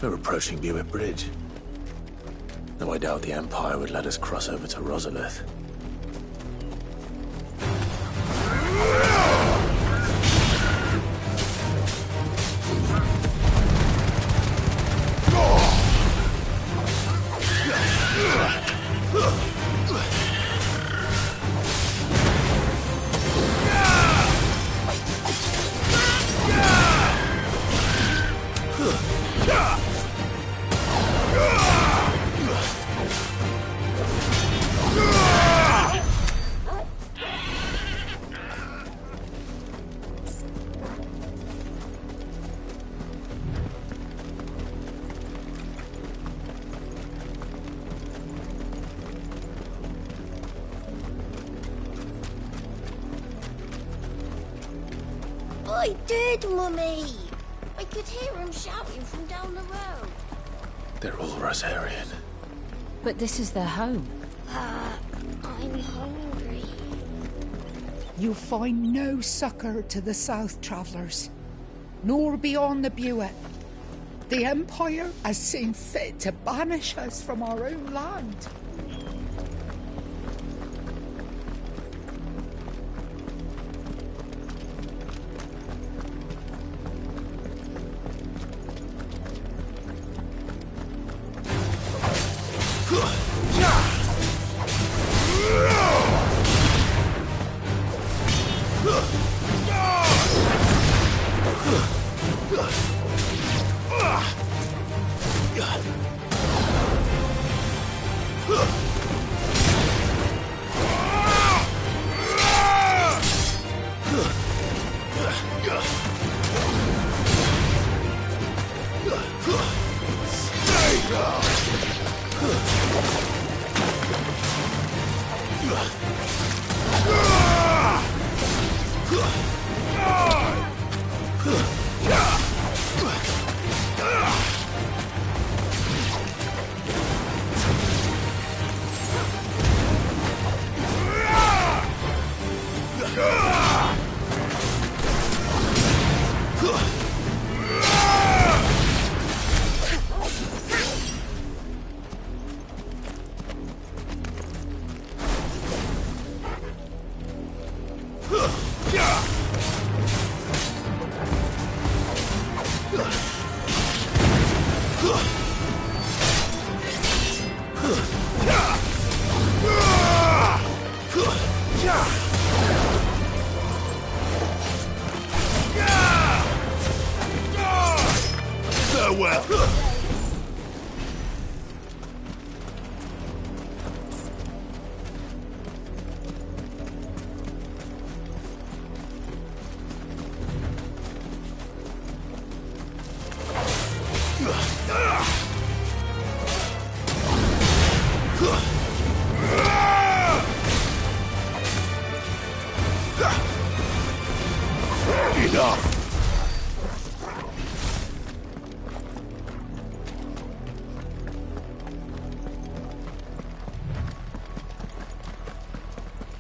We're approaching Buick Bridge. Though I doubt the Empire would let us cross over to Rosalith. I did, Mummy! I could hear him shouting from down the road. They're all Rosarian. But this is their home. I'm hungry. You find no succor to the South Travellers, nor beyond the Buet. The Empire has seen fit to banish us from our own land.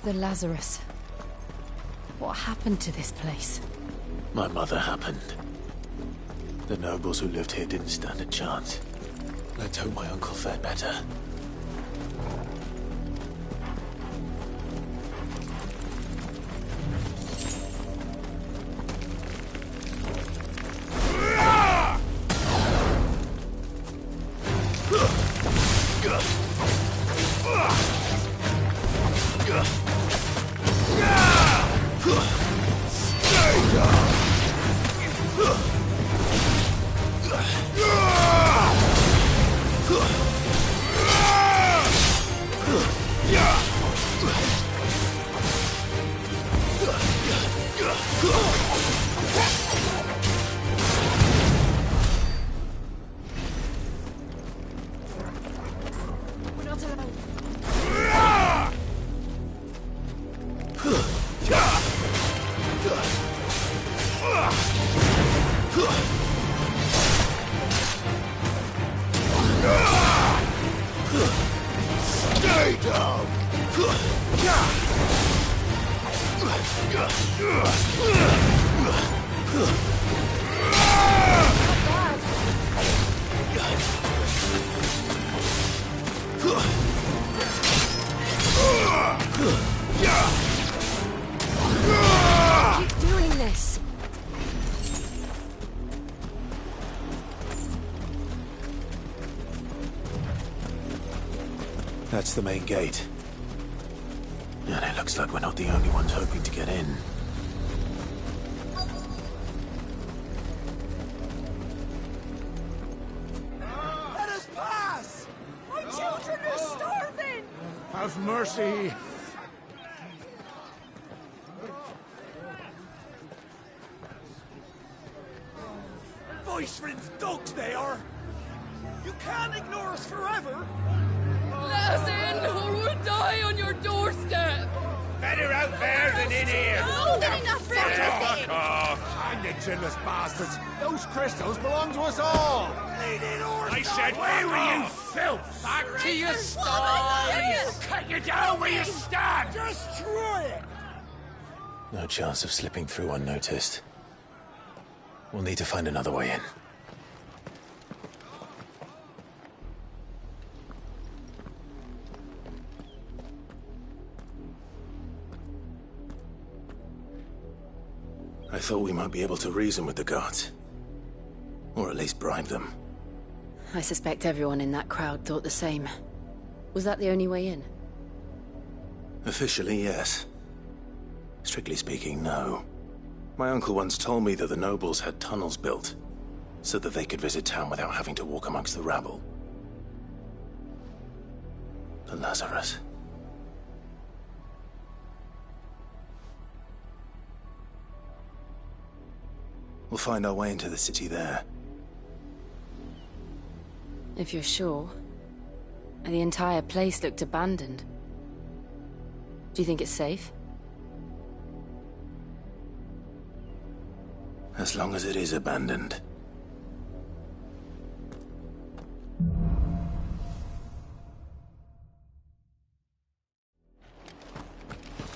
The Lazarus. What happened to this place? My mother happened. The nobles who lived here didn't stand a chance. Let's hope my uncle fared better. Keep doing this. That's the main gate. And it looks like we're not the only ones hoping to get in. Let us pass! My children are starving! Have mercy! Voice-rin's dogs they are! You can't ignore us forever! Let us in, or we'll die on your doorstep! Better out there than in here! More than enough for everything! Fuck off! Hang the chinless bastards! Those crystals belong to us all! I said, where were you, filth? Back to your stall! Cut you down where you stand! Just try it! No chance of slipping through unnoticed. We'll need to find another way in. I thought we might be able to reason with the guards. Or at least bribe them. I suspect everyone in that crowd thought the same. Was that the only way in? Officially, yes. Strictly speaking, no. My uncle once told me that the nobles had tunnels built, so that they could visit town without having to walk amongst the rabble. But Lazarus... We'll find our way into the city there. If you're sure. The entire place looked abandoned. Do you think it's safe? As long as it is abandoned.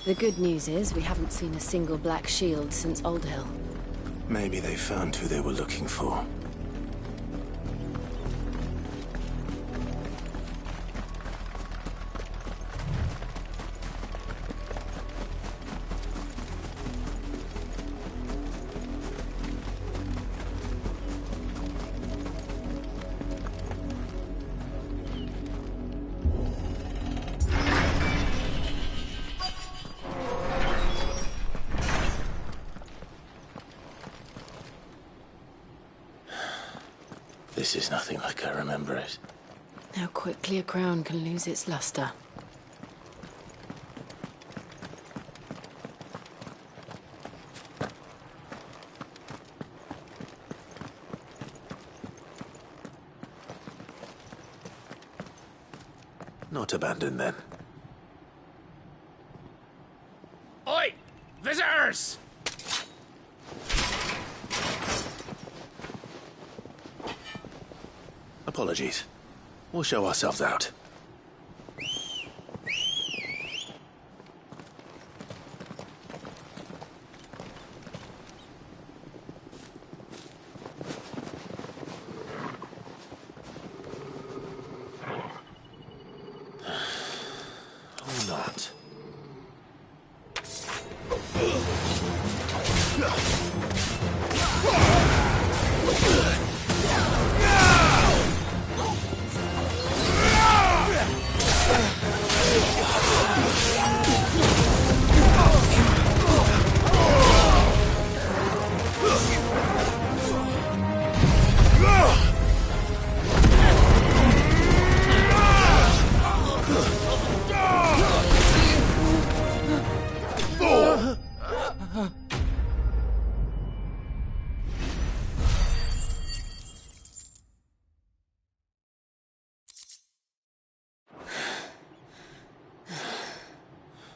The good news is we haven't seen a single black shield since Old Hill. Maybe they found who they were looking for. This is nothing like I remember it. How quickly a crown can lose its luster. Not abandoned then. Oi! Visitors! Apologies. We'll show ourselves out. Or not.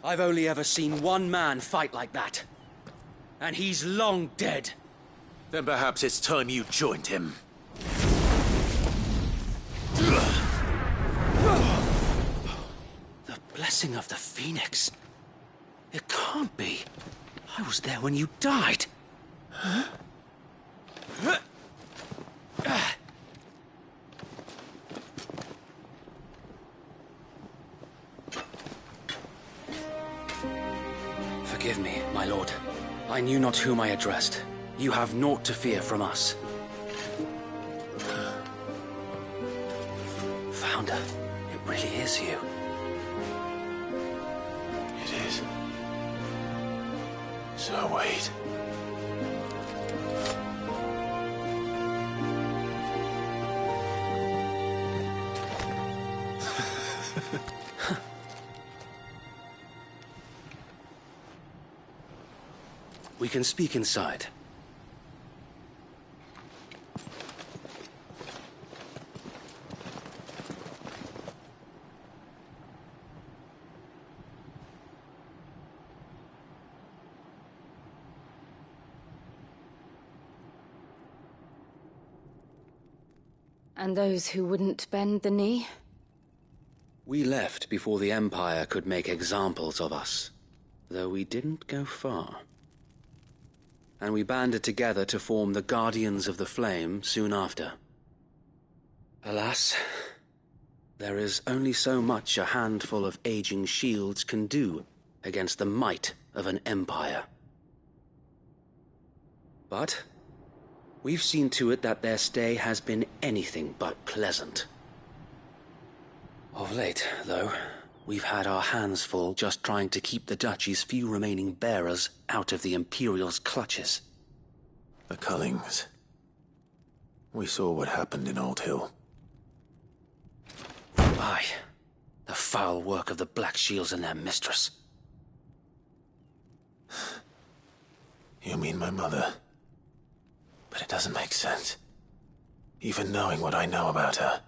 I've only ever seen one man fight like that. And he's long dead. Then perhaps it's time you joined him. The blessing of the Phoenix. It can't be. I was there when you died. Forgive me, my lord. I knew not whom I addressed. You have naught to fear from us. Founder, it really is you. It is. So wait. We can speak inside. And those who wouldn't bend the knee? We left before the Empire could make examples of us, though we didn't go far. And we banded together to form the Guardians of the Flame soon after. Alas, there is only so much a handful of aging shields can do against the might of an empire. But we've seen to it that their stay has been anything but pleasant. Of late, though, we've had our hands full just trying to keep the Duchy's few remaining bearers out of the Imperial's clutches. The Cullings. We saw what happened in Old Hill. Aye, the foul work of the Black Shields and their mistress. You mean my mother? But it doesn't make sense. Even knowing what I know about her.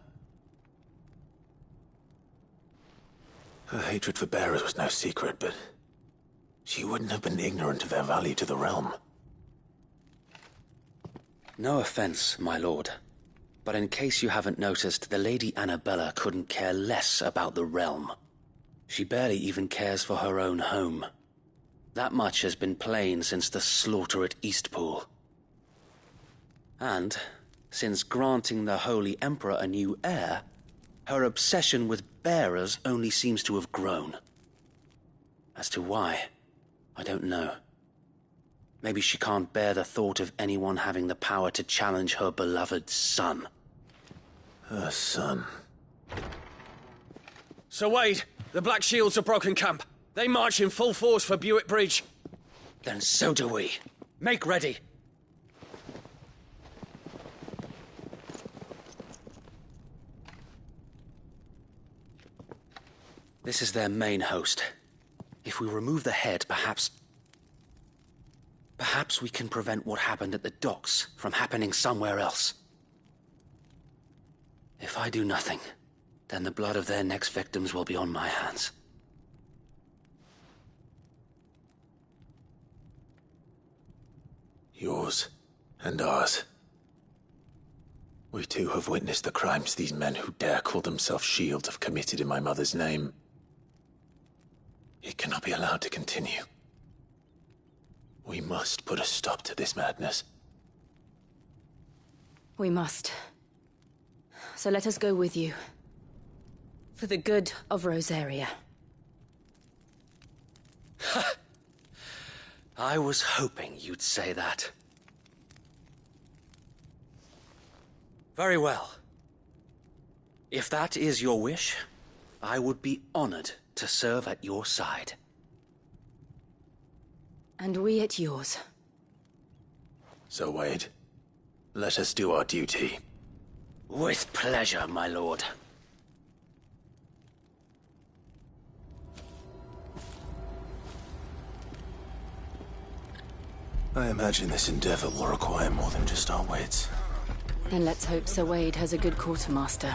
Her hatred for bearers was no secret, but she wouldn't have been ignorant of their value to the realm. No offense, my lord, but in case you haven't noticed, the Lady Annabella couldn't care less about the realm. She barely even cares for her own home. That much has been plain since the slaughter at Eastpool. And, since granting the Holy Emperor a new heir, her obsession with bearers only seems to have grown. As to why, I don't know. Maybe she can't bear the thought of anyone having the power to challenge her beloved son. Her son. Sir Wade, the Black Shields have broken camp. They march in full force for Buick Bridge. Then so do we. Make ready. This is their main host. If we remove the head, perhaps we can prevent what happened at the docks from happening somewhere else. If I do nothing, then the blood of their next victims will be on my hands. Yours and ours. We too have witnessed the crimes these men who dare call themselves shields have committed in my mother's name. It cannot be allowed to continue. We must put a stop to this madness. We must. So let us go with you. For the good of Rosaria. I was hoping you'd say that. Very well. If that is your wish, I would be honored to serve at your side. And we at yours. So, Wade, let us do our duty. With pleasure, my lord. I imagine this endeavor will require more than just our wits. Then let's hope Sir Wade has a good quartermaster.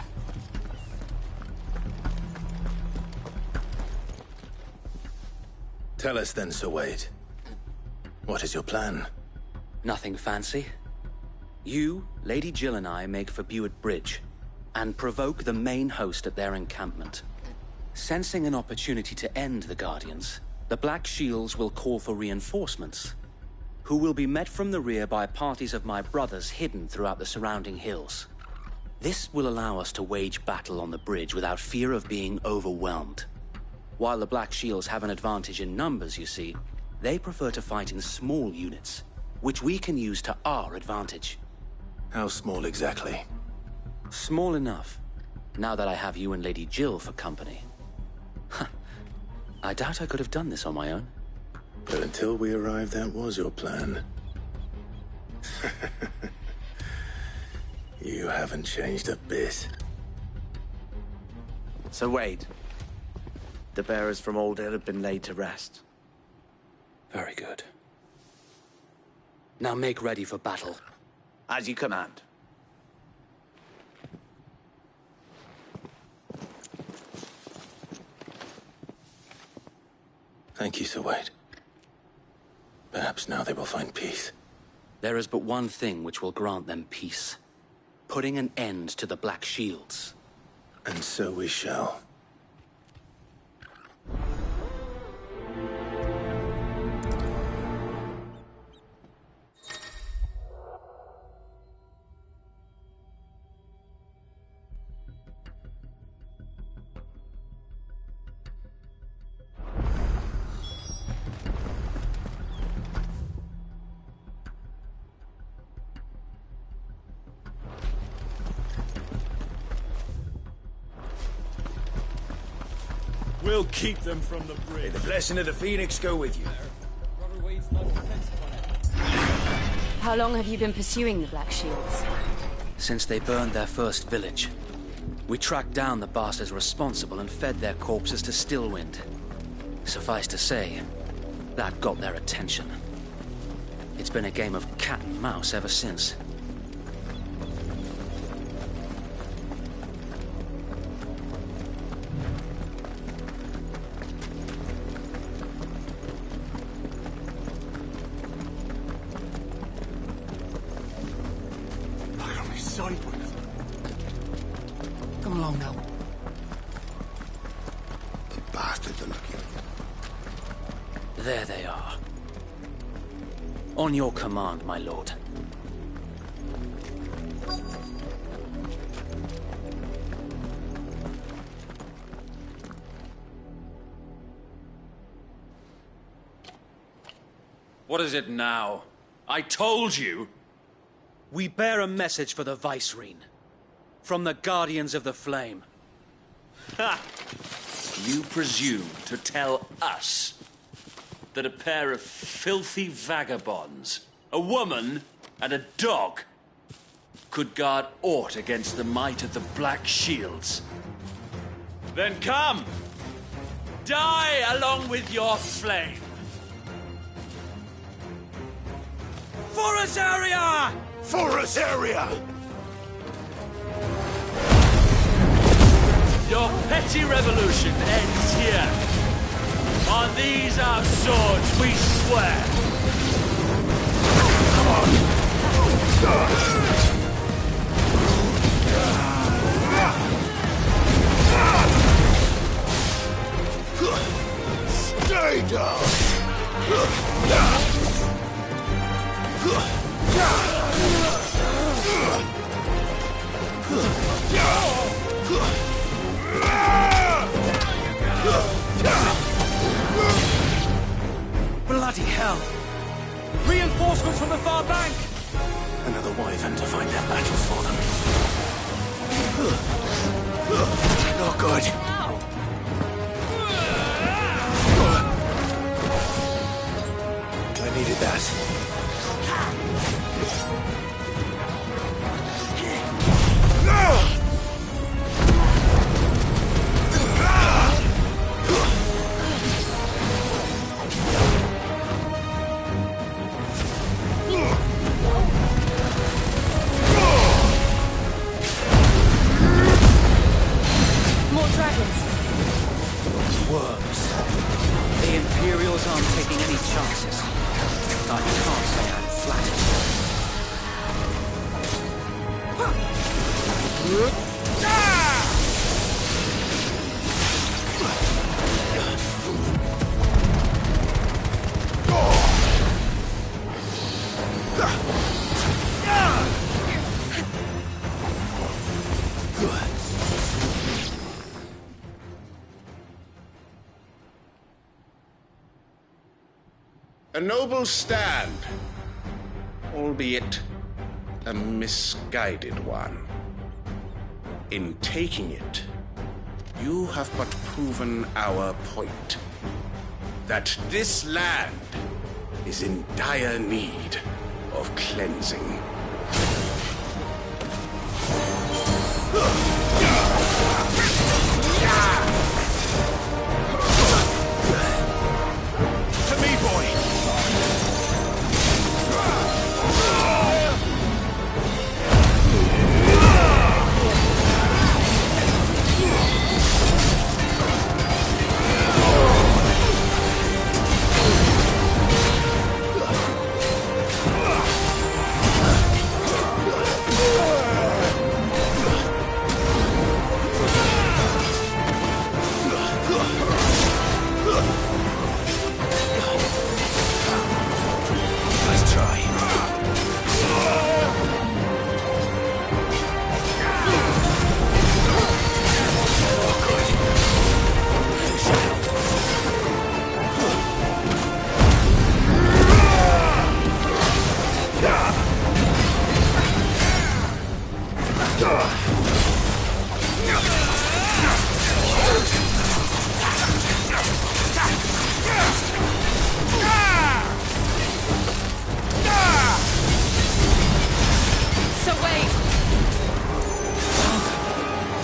Tell us then, Sir Wade. What is your plan? Nothing fancy. You, Lady Jill and I make for Buick Bridge, and provoke the main host at their encampment. Sensing an opportunity to end the Guardians, the Black Shields will call for reinforcements, who will be met from the rear by parties of my brothers hidden throughout the surrounding hills. This will allow us to wage battle on the bridge without fear of being overwhelmed. While the Black Shields have an advantage in numbers, you see, They prefer to fight in small units, which we can use to our advantage. How small exactly? Small enough, now that I have you and Lady Jill for company. I doubt I could have done this on my own. But until we arrived, that was your plan. You haven't changed a bit. So Wade, the bearers from Old Hill have been laid to rest. Very good. Now make ready for battle. As you command. Thank you, Sir Wade. Perhaps now they will find peace. There is but one thing which will grant them peace. Putting an end to the Black Shields. And so we shall. We'll keep them from the bridge. May the blessing of the Phoenix go with you. How long have you been pursuing the Black Shields? Since they burned their first village. We tracked down the bastards responsible and fed their corpses to Stillwind. Suffice to say, that got their attention. It's been a game of cat and mouse ever since. Come along now. The bastards are looking. There they are. On your command, my lord. What is it now? I told you! We bear a message for the Vicereine. From the Guardians of the Flame. Ha! You presume to tell us that a pair of filthy vagabonds, a woman and a dog, could guard aught against the might of the Black Shields? Then come! Die along with your flame! For Azaria! For Azaria! Your petty revolution ends here. On these our swords we swear. Come on! Stay down! Bloody hell! Reinforcements from the far bank! Another wyvern to find their battles for them. Not good. I needed that. More dragons. Worms. The Imperials aren't taking any chances. I can't say I'm flattered. A noble stand, albeit a misguided one. In taking it, you have but proven our point. That this land is in dire need of cleansing. To me, boy!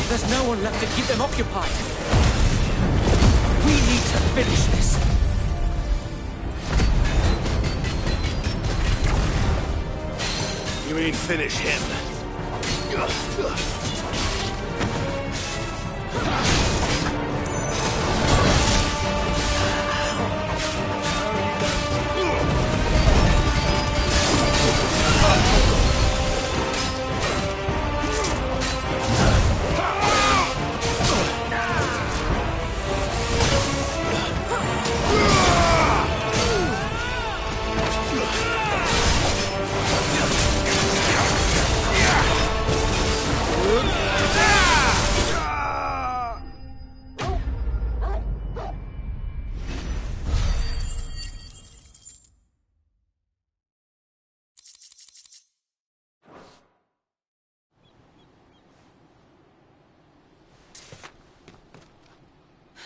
There's no one left to keep them occupied. We need to finish this. You mean finish him?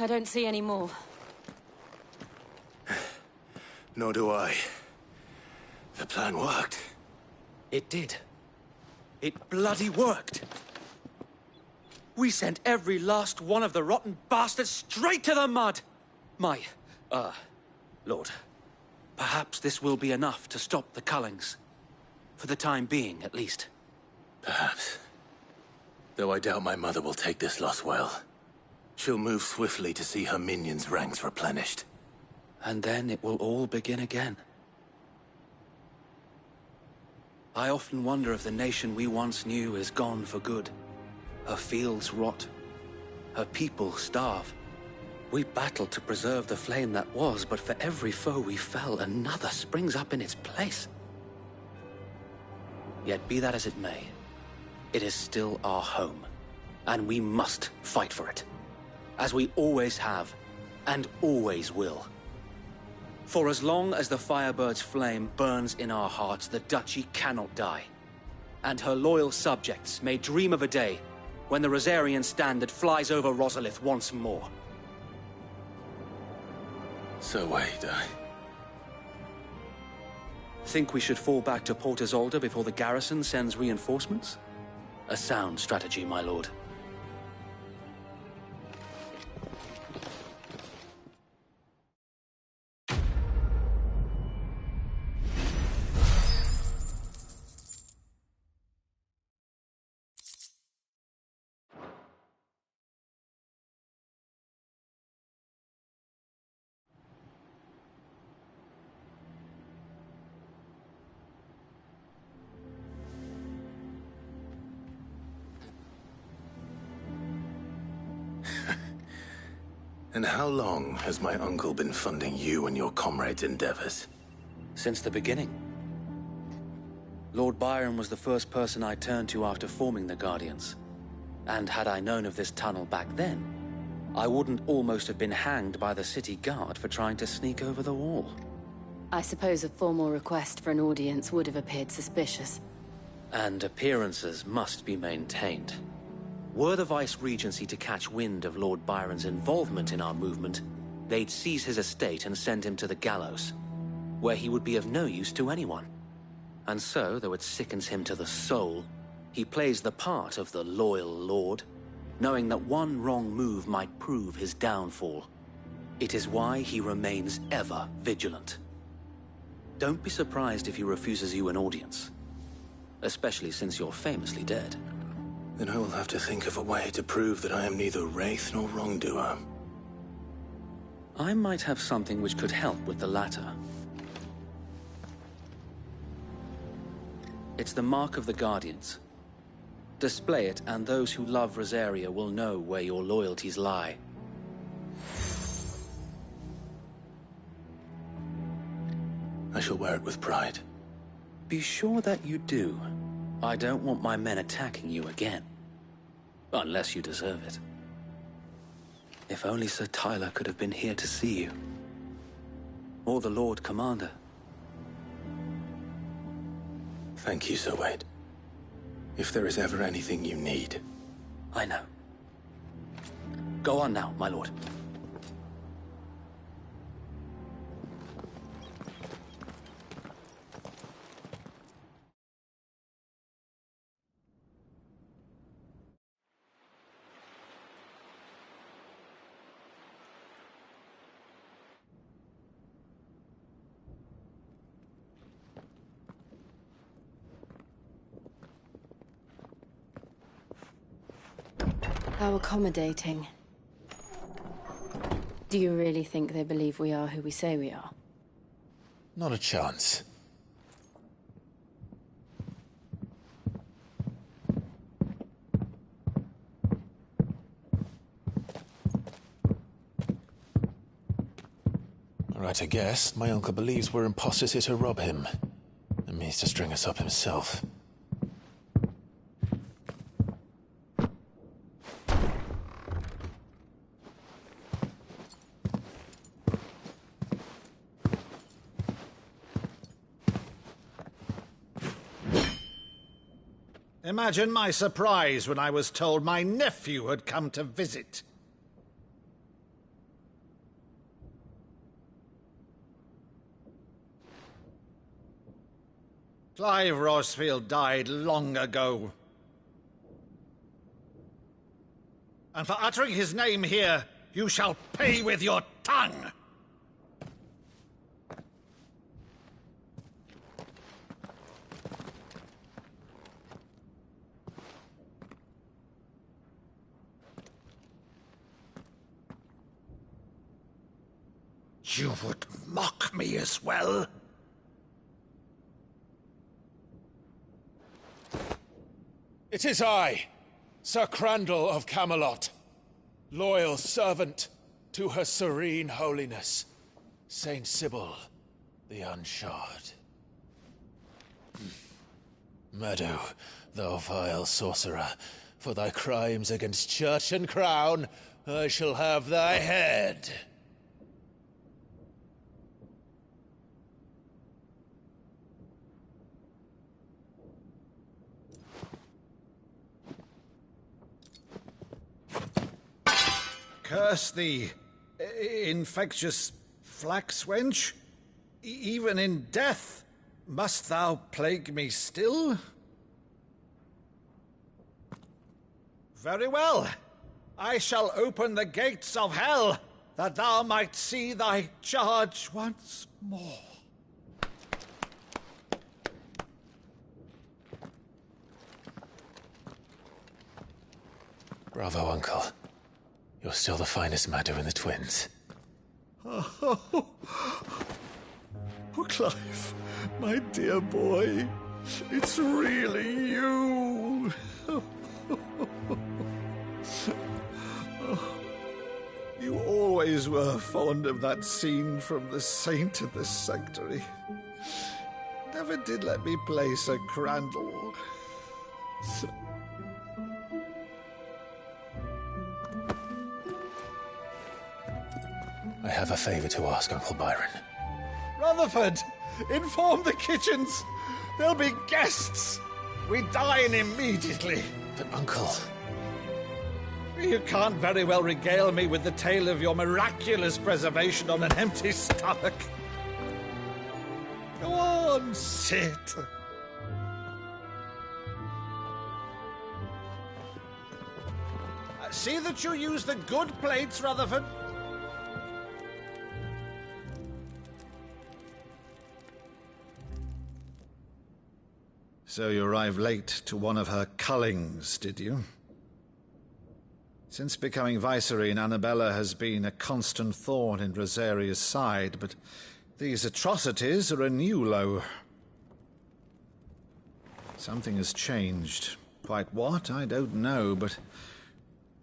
I don't see any more. Nor do I. The plan worked. It did. It bloody worked. We sent every last one of the rotten bastards straight to the mud! Lord, perhaps this will be enough to stop the Cullings. For the time being, at least. Perhaps. Though I doubt my mother will take this loss well. She'll move swiftly to see her minions' ranks replenished. And then it will all begin again. I often wonder if the nation we once knew is gone for good. Her fields rot. Her people starve. We battled to preserve the flame that was, but for every foe we fell, another springs up in its place. Yet be that as it may, it is still our home, and we must fight for it. As we always have, and always will. For as long as the Firebird's flame burns in our hearts, the Duchy cannot die. And her loyal subjects may dream of a day when the Rosarian standard flies over Rosalith once more. So wait, Think we should fall back to Port Isolde before the garrison sends reinforcements? A sound strategy, my lord. And how long has my uncle been funding you and your comrades' endeavors? Since the beginning. Lord Byron was the first person I turned to after forming the Guardians. And had I known of this tunnel back then, I wouldn't almost have been hanged by the city guard for trying to sneak over the wall. I suppose a formal request for an audience would have appeared suspicious. And appearances must be maintained. Were the Vice-Regency to catch wind of Lord Byron's involvement in our movement, they'd seize his estate and send him to the gallows, where he would be of no use to anyone. And so, though it sickens him to the soul, he plays the part of the loyal lord, knowing that one wrong move might prove his downfall. It is why he remains ever vigilant. Don't be surprised if he refuses you an audience, especially since you're famously dead. Then I will have to think of a way to prove that I am neither wraith nor wrongdoer. I might have something which could help with the latter. It's the Mark of the Guardians. Display it, and those who love Rosaria will know where your loyalties lie. I shall wear it with pride. Be sure that you do. I don't want my men attacking you again. Unless you deserve it. If only Sir Tyler could have been here to see you. Or the Lord Commander. Thank you, Sir Wade. If there is ever anything you need. I know. Go on now, my lord. How accommodating. Do you really think they believe we are who we say we are? Not a chance. Right, I guess. My uncle believes we're imposters here to rob him. And means to string us up himself. Imagine my surprise when I was told my nephew had come to visit. Clive Rosfield died long ago. And for uttering his name here, you shall pay with your tongue! You would mock me as well? It is I, Sir Crandall of Camelot, loyal servant to Her Serene Holiness, Saint Sybil the Unshod. Meadow, thou vile sorcerer, for thy crimes against church and crown, I shall have thy head. Curse thee, infectious flax wench. Even in death, must thou plague me still? Very well. I shall open the gates of hell, that thou might see thy charge once more. Bravo, Uncle. You're still the finest Meadow in the twins. Oh, Clive, my dear boy, it's really you. You always were fond of that scene from The Saint of the Sanctuary. Never did let me play Sir Crandall. I have a favor to ask, Uncle Byron. Rutherford, inform the kitchens. There'll be guests. We dine immediately. But, Uncle... You can't very well regale me with the tale of your miraculous preservation on an empty stomach. Go on, sit. See that you use the good plates, Rutherford. So you arrived late to one of her cullings, did you? Since becoming Vicereine, Annabella has been a constant thorn in Rosaria's side, but these atrocities are a new low. Something has changed. Quite what, I don't know, but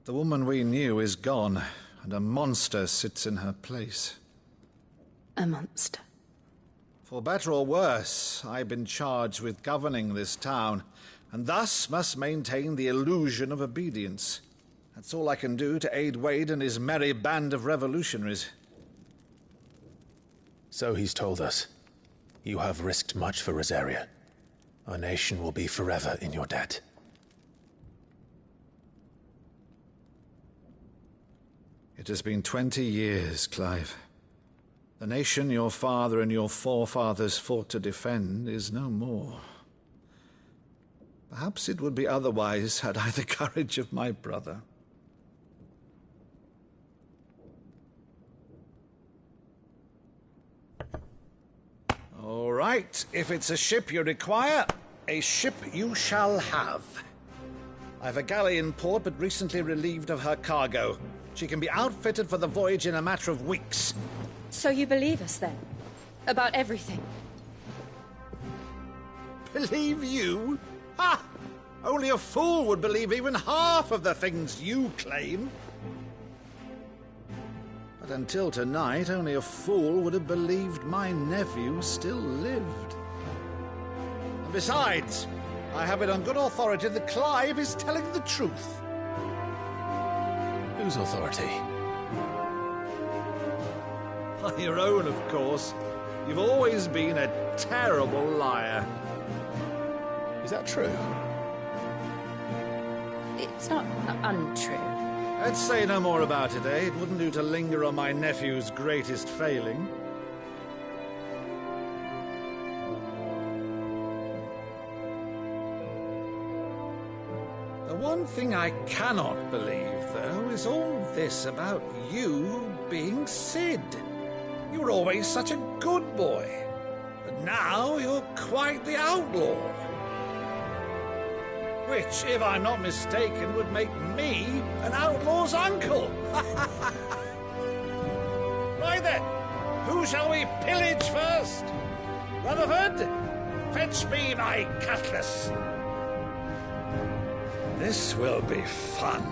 the woman we knew is gone, and a monster sits in her place. A monster? For better or worse, I've been charged with governing this town, and thus must maintain the illusion of obedience. That's all I can do to aid Wade and his merry band of revolutionaries. So he's told us. You have risked much for Rosaria. Our nation will be forever in your debt. It has been 20 years, Clive. The nation your father and your forefathers fought to defend is no more. Perhaps it would be otherwise had I the courage of my brother. All right, if it's a ship you require, a ship you shall have. I've a galley in port, but recently relieved of her cargo. She can be outfitted for the voyage in a matter of weeks. So you believe us, then? About everything? Believe you? Ha! Only a fool would believe even half of the things you claim. But until tonight, only a fool would have believed my nephew still lived. And besides, I have it on good authority that Clive is telling the truth. Whose authority? Your own, of course. You've always been a terrible liar. Is that true? It's not untrue. Let's say no more about it, eh? It wouldn't do to linger on my nephew's greatest failing. The one thing I cannot believe, though, is all this about you being Sid. You were always such a good boy, but now you're quite the outlaw. Which, if I'm not mistaken, would make me an outlaw's uncle. Right then, who shall we pillage first? Rutherford, fetch me my cutlass. This will be fun.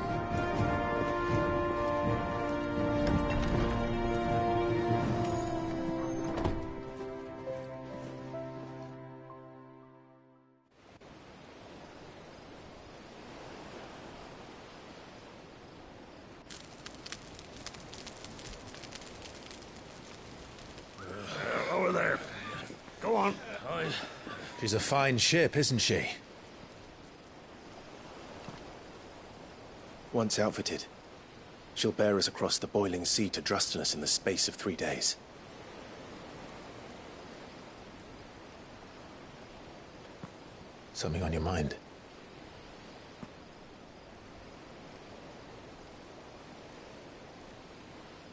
Over there. Go on. She's a fine ship, isn't she? Once outfitted, she'll bear us across the boiling sea to Drustinus in the space of 3 days. Something on your mind?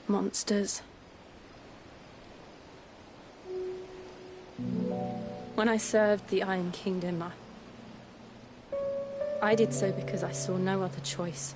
Monsters. When I served the Iron Kingdom, I did so because I saw no other choice.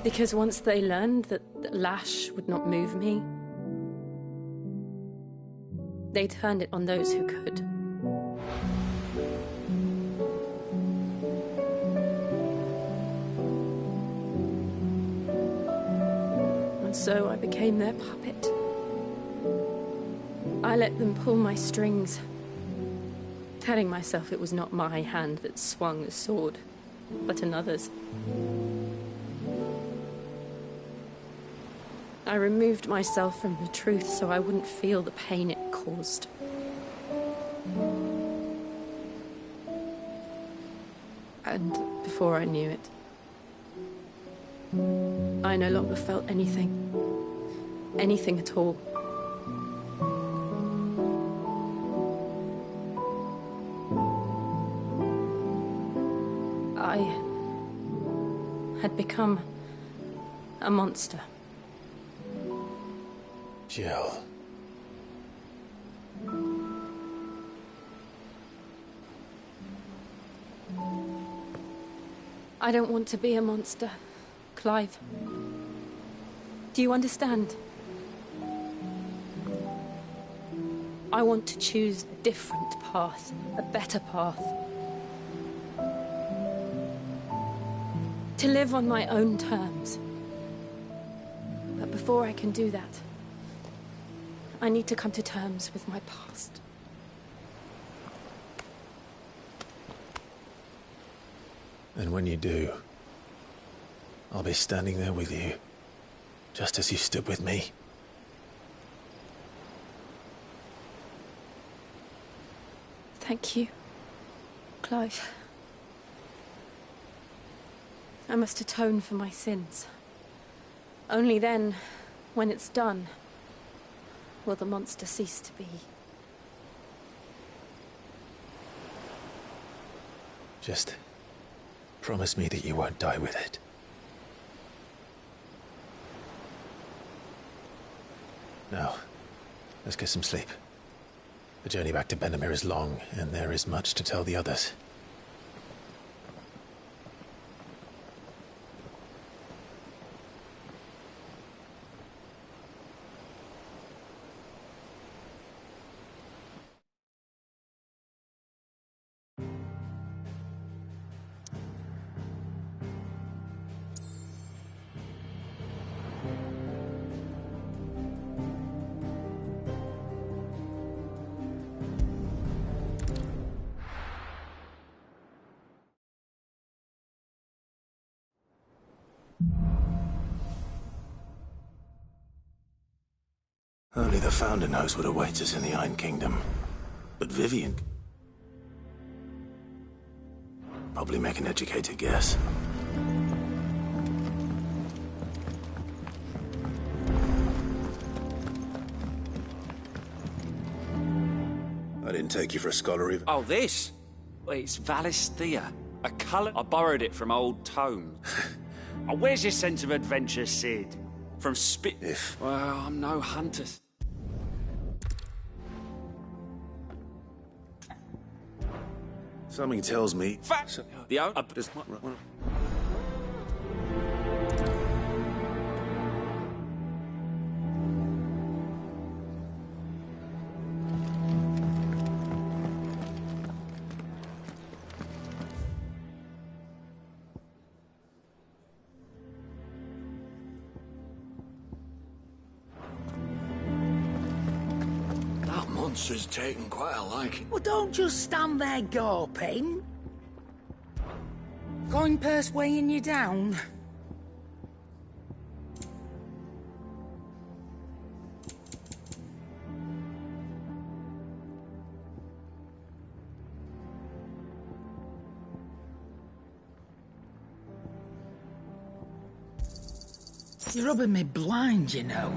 Because once they learned that Lash would not move me, they turned it on those who could. And so I became their puppet. I let them pull my strings, telling myself it was not my hand that swung the sword, but another's. I removed myself from the truth so I wouldn't feel the pain it caused. And before I knew it, I no longer felt anything. Anything at all. I had become a monster. Jill. I don't want to be a monster, Clive. Do you understand? I want to choose a different path, a better path. To live on my own terms. But before I can do that, I need to come to terms with my past. And when you do, I'll be standing there with you, just as you stood with me. Thank you, Clive. I must atone for my sins. Only then, when it's done, will the monster cease to be. Just promise me that you won't die with it. Now, let's get some sleep. The journey back to Benamir is long, and there is much to tell the others. Only the Founder knows what awaits us in the Iron Kingdom. But Vivian... probably make an educated guess. I didn't take you for a scholar either. Oh, this? Well, it's Valisthea. A colour... I borrowed it from old tomes. Oh, where's your sense of adventure, Sid? From If... Well, I'm no hunter. Something tells me... The old... Monster's taken quite a liking. Well, don't just stand there gawping. Going purse weighing you down. You're rubbing me blind, you know.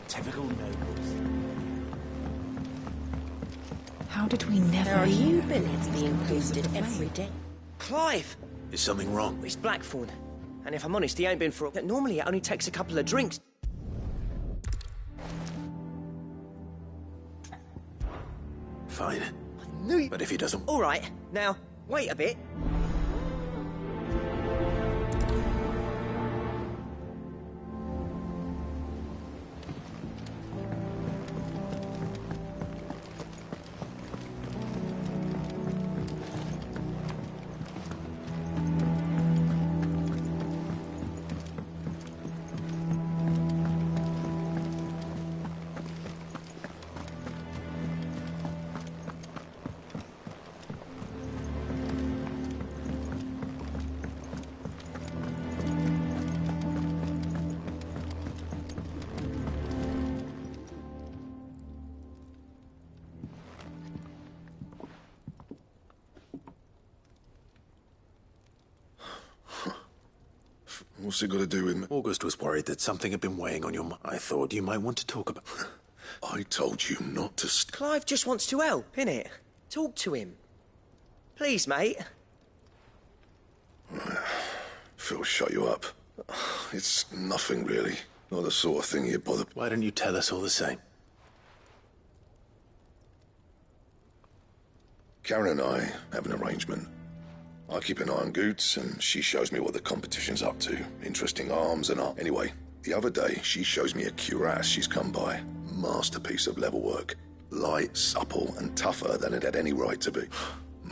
Typical nobles. How did we never... There are you billets being posted every day. Clive! Is something wrong? It's Blackthorn. And if I'm honest, he ain't been for... Normally, it only takes a couple of drinks. Fine. But if he doesn't... All right, now, wait a bit. What's it got to do with me? August was worried that something had been weighing on your mind. I thought you might want to talk about... I told you not to... Clive just wants to help, innit? Talk to him. Please, mate. Phil, shut you up. It's nothing, really. Not the sort of thing you'd bother... Why don't you tell us all the same? Karen and I have an arrangement. I keep an eye on Goots, and she shows me what the competition's up to. Interesting arms and art. Anyway, the other day, she shows me a cuirass she's come by. Masterpiece of level work. Light, supple, and tougher than it had any right to be.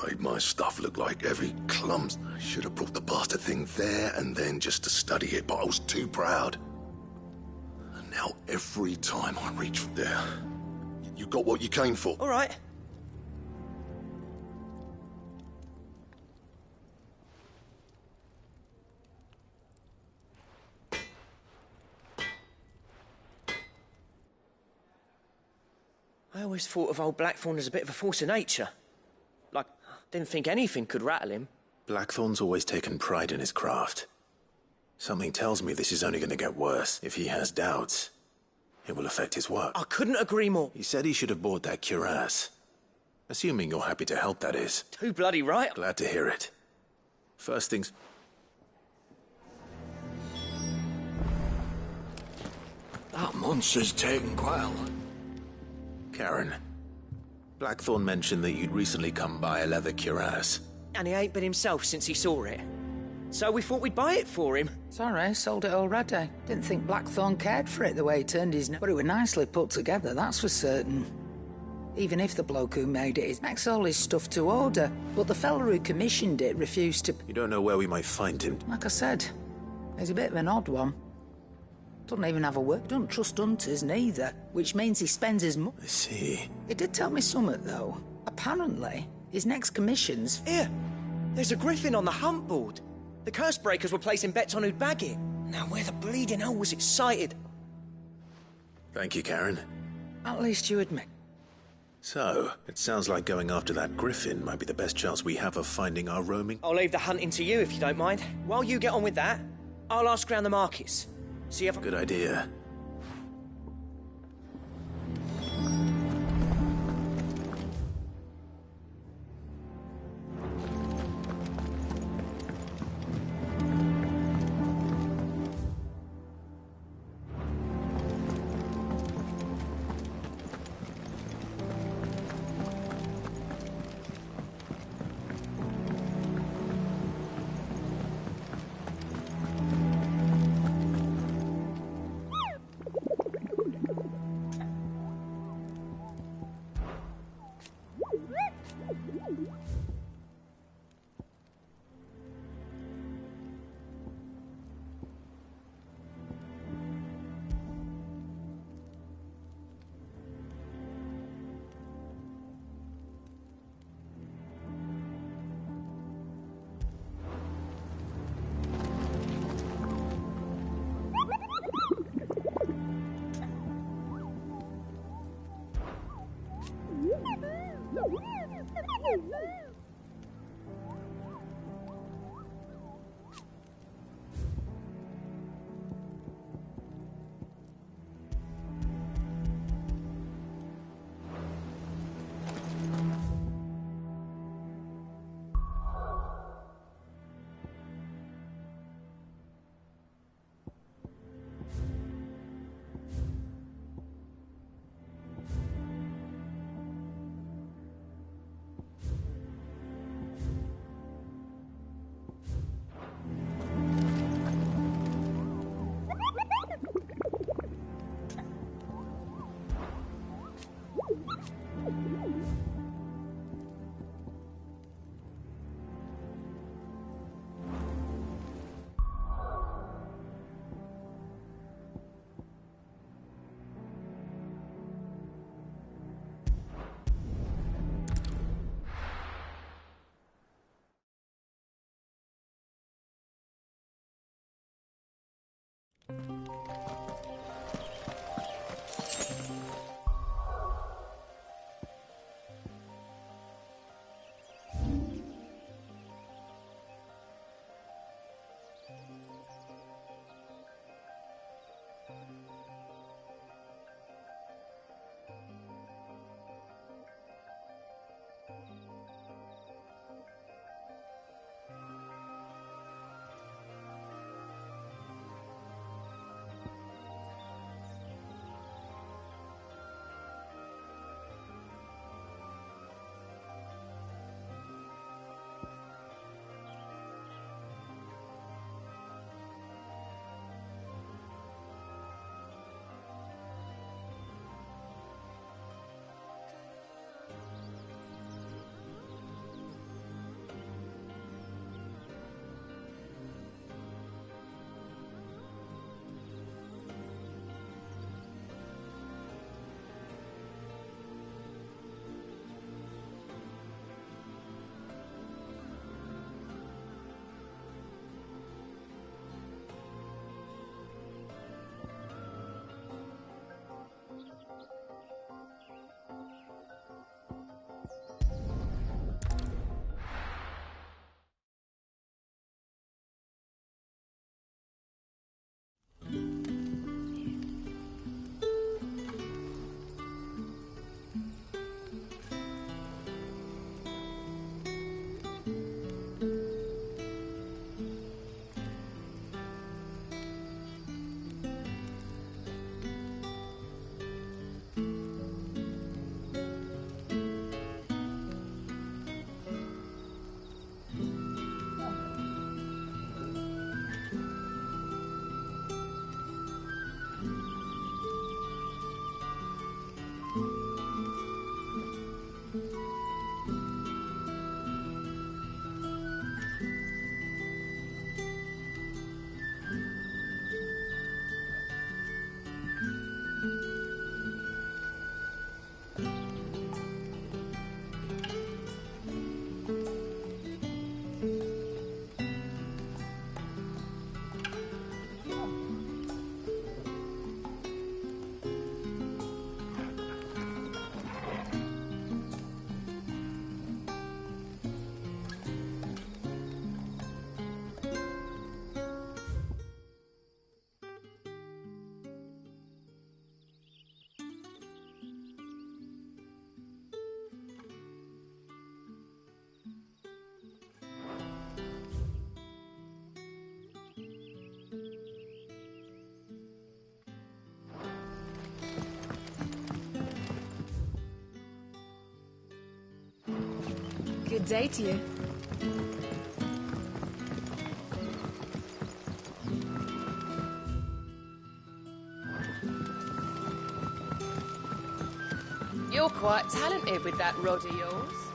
Made my stuff look like every clumsy. I should have brought the bastard thing there and then just to study it, but I was too proud. And now every time I reach for there, you got what you came for. All right. I always thought of old Blackthorn as a bit of a force of nature. Like, didn't think anything could rattle him. Blackthorn's always taken pride in his craft. Something tells me this is only going to get worse. If he has doubts, it will affect his work. I couldn't agree more. He said he should have bought that cuirass. Assuming you're happy to help, that is. Too bloody right. Glad to hear it. First things... That monster's taken quite a... Karen, Blackthorn mentioned that you'd recently come by a leather cuirass. And he ain't been himself since he saw it. So we thought we'd buy it for him. Sorry, sold it already. Didn't think Blackthorn cared for it the way he turned his neck. But it was nicely put together, that's for certain. Even if the bloke who made it makes all his stuff to order. But the fella who commissioned it refused to... You don't know where we might find him? Like I said, he's a bit of an odd one. Doesn't even have a work. Don't trust hunters neither, which means he spends his money. I see. He did tell me something, though. Apparently, his next commission's... Here, there's a griffin on the hunt board. The curse breakers were placing bets on who'd bag it. Now, where the bleeding hell was excited? Thank you, Karen. At least you admit. So, it sounds like going after that griffin might be the best chance we have of finding our roaming. I'll leave the hunting to you if you don't mind. While you get on with that, I'll ask around the markets. See if... Good idea. Good day to you. You're quite talented with that rod of yours.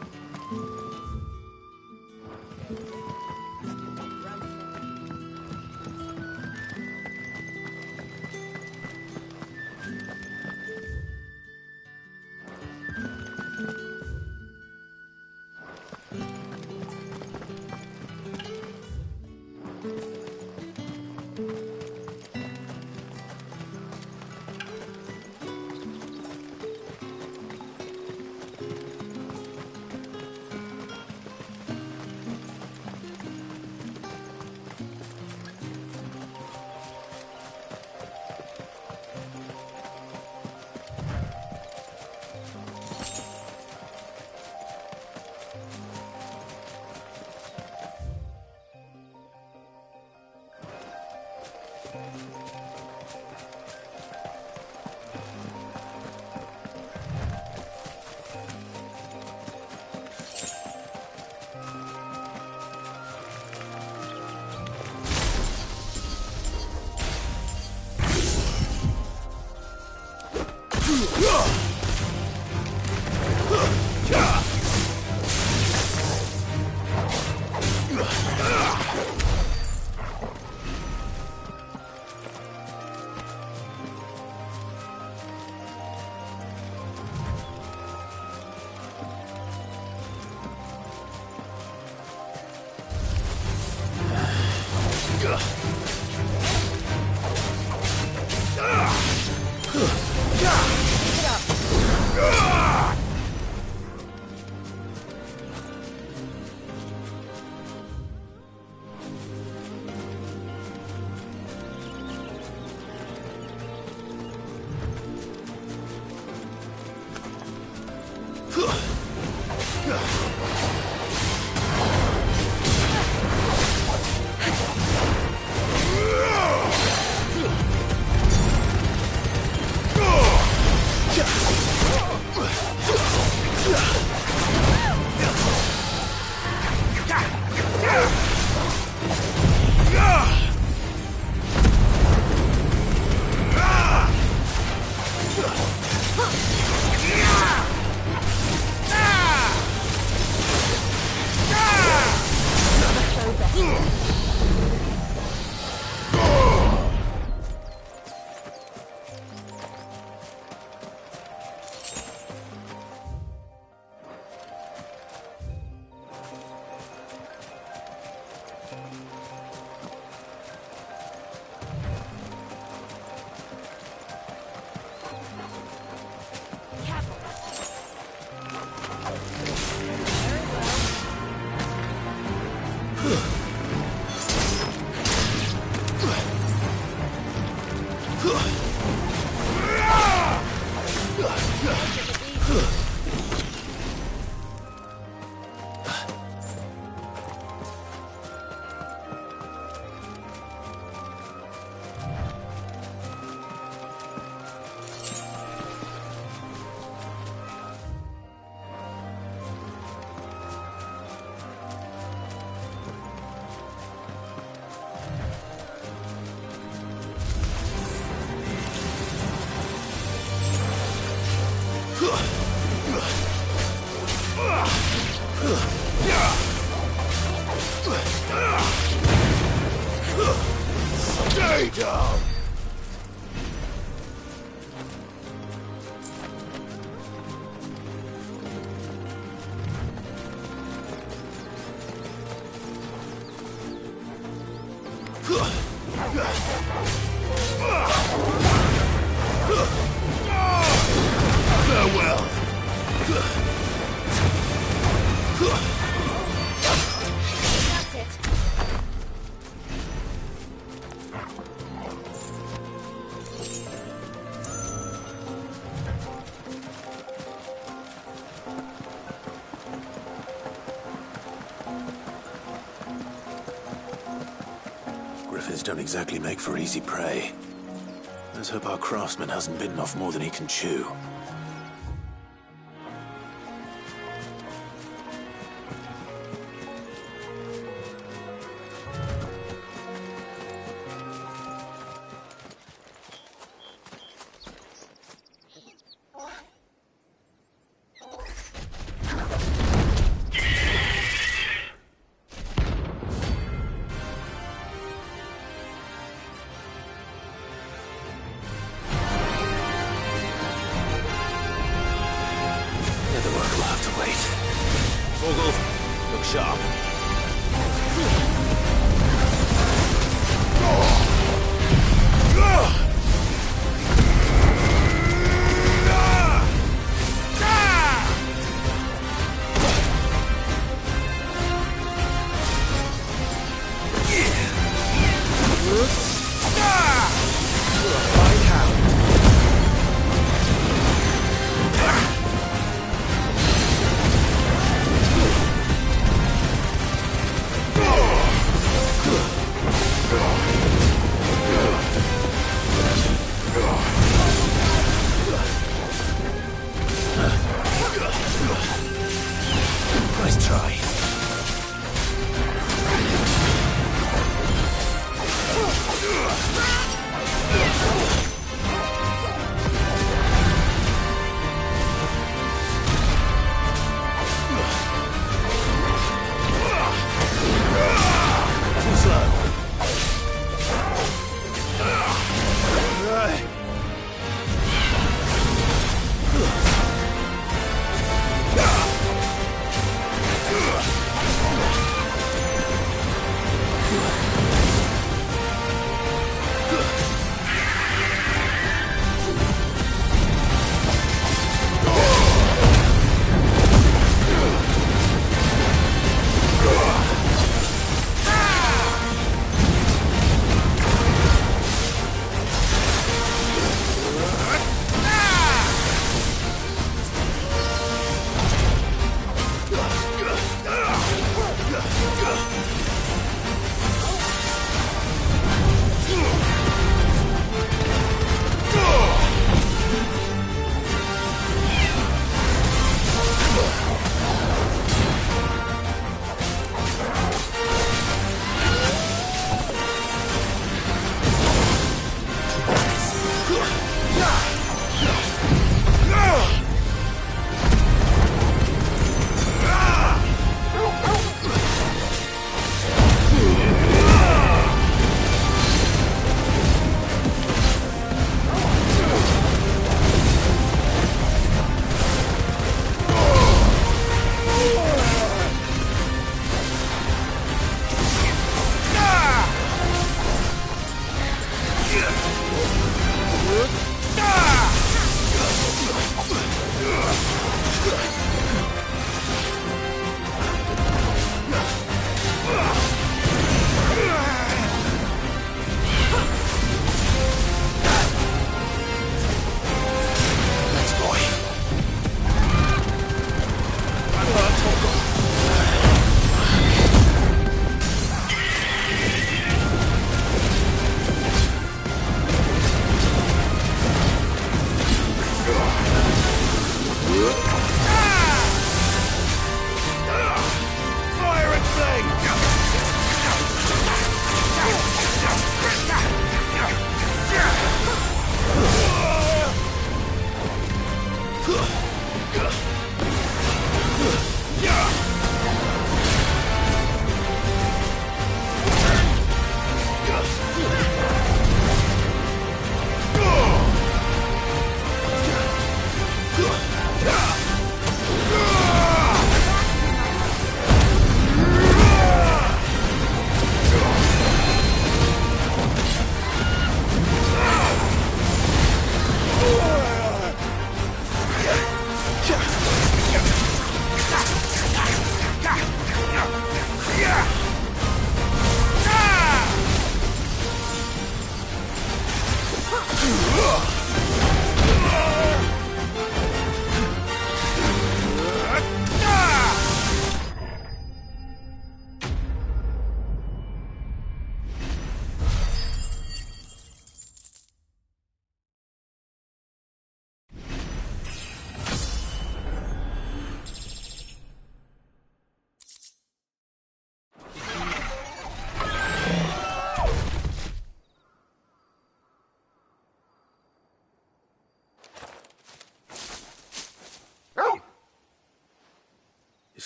Lay down. Farewell. That's it. Griffins don't exactly make for easy prey. Let's hope our craftsman hasn't bitten off more than he can chew. Look sharp. Nice try.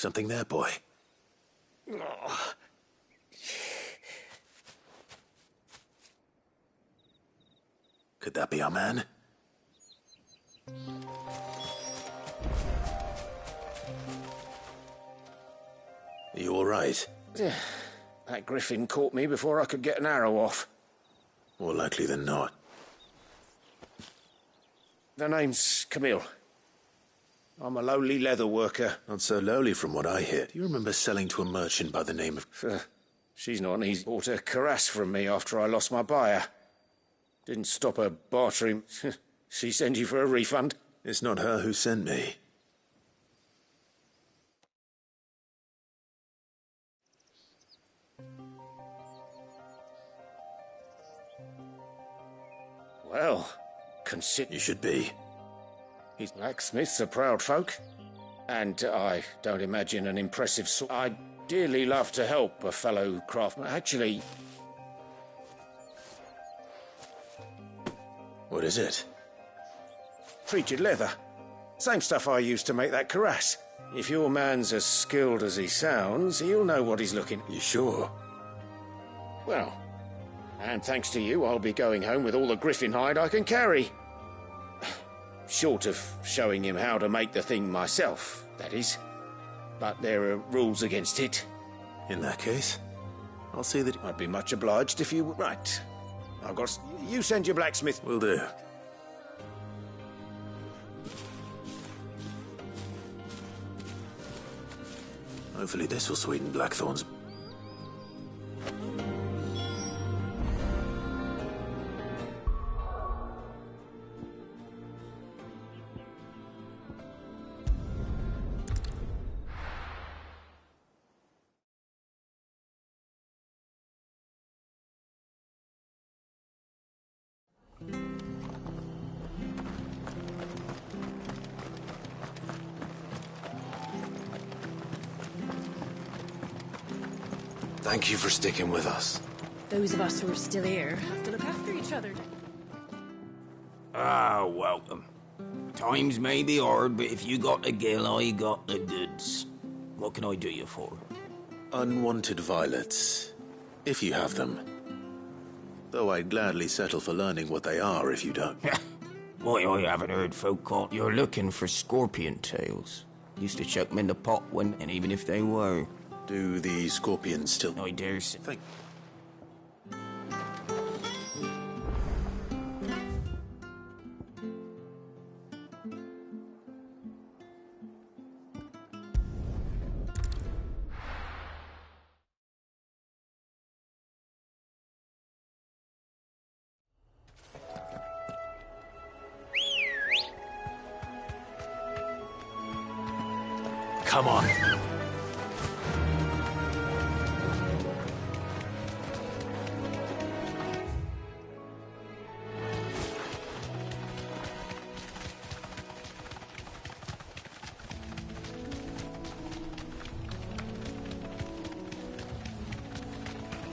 Something there, boy? Could that be our man? Are you all right? That griffin caught me before I could get an arrow off. More likely than not. The name's Camille. I'm a lowly leather worker. Not so lowly from what I hear. Do you remember selling to a merchant by the name of... She's not an easy... Bought a cuirass from me after I lost my buyer. Didn't stop her bartering. She sent you for a refund? It's not her who sent me. Well, consider... You should be. His blacksmiths are proud folk. And I don't imagine an impressive sword. I'd dearly love to help a fellow craftsman. Actually... What is it? Treated leather. Same stuff I used to make that cuirass. If your man's as skilled as he sounds, he'll know what he's looking. You sure? Well, and thanks to you, I'll be going home with all the griffin hide I can carry. Short of showing him how to make the thing myself, that is. But there are rules against it. In that case, I'll see that... I'd be much obliged if you... Right. I've got... You send your blacksmith... Will do. Hopefully this will sweeten Blackthorn's... Thank you for sticking with us. Those of us who are still here have to look after each other. Ah, welcome. Times may be hard, but if you got the gill, I got the goods. What can I do you for? Unwanted violets, if you have them. Though I'd gladly settle for learning what they are if you don't. Why, I haven't heard folk call you're looking for scorpion tails. Used to chuck them in the pot when, and even if they were. Do the scorpions still... I dare say. Come on.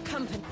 Company.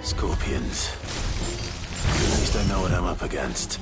Scorpions. At least I know what I'm up against.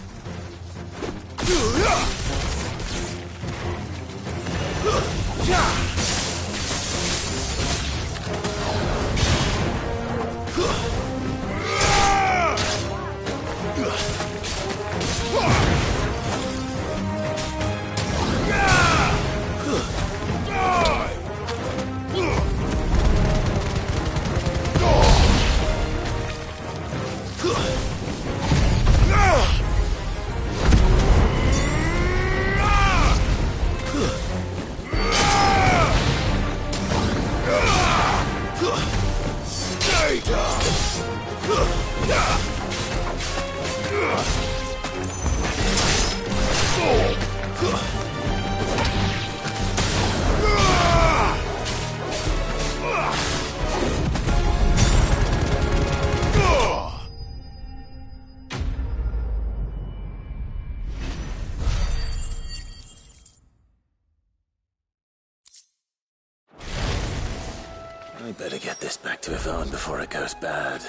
Better get this back to Yvonne before it goes bad.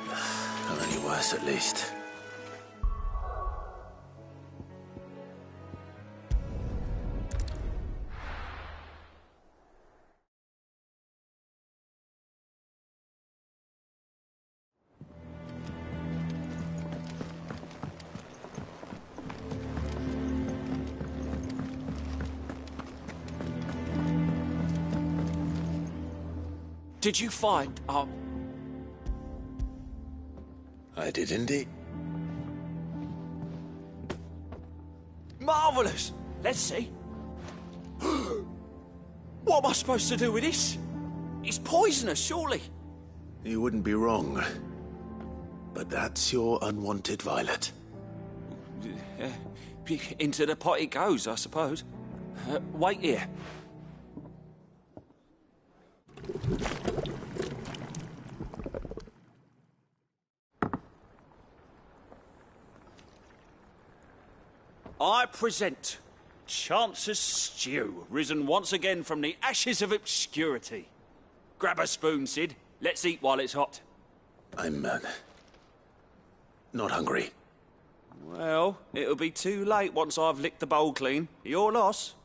Or any worse, at least. Did you find our... I did indeed. Marvellous! Let's see. What am I supposed to do with this? It's poisonous, surely. You wouldn't be wrong. But that's your unwanted violet. Into the pot it goes, I suppose. Wait here. I present Chance's Stew, risen once again from the ashes of obscurity. Grab a spoon, Sid. Let's eat while it's hot. I'm, not hungry. Well, it'll be too late once I've licked the bowl clean. Your loss.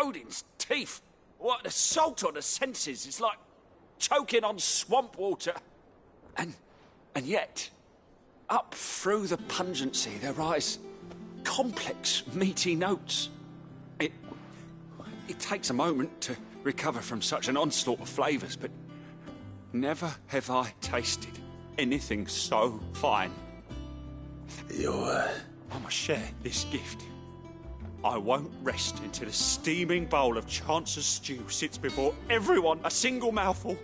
Odin's teeth. What, the salt on the senses is like choking on swamp water. And yet, up through the pungency there rise complex, meaty notes. It takes a moment to recover from such an onslaught of flavours, but never have I tasted anything so fine. I must share this gift. I won't rest until a steaming bowl of Chance's Stew sits before everyone, a single mouthful,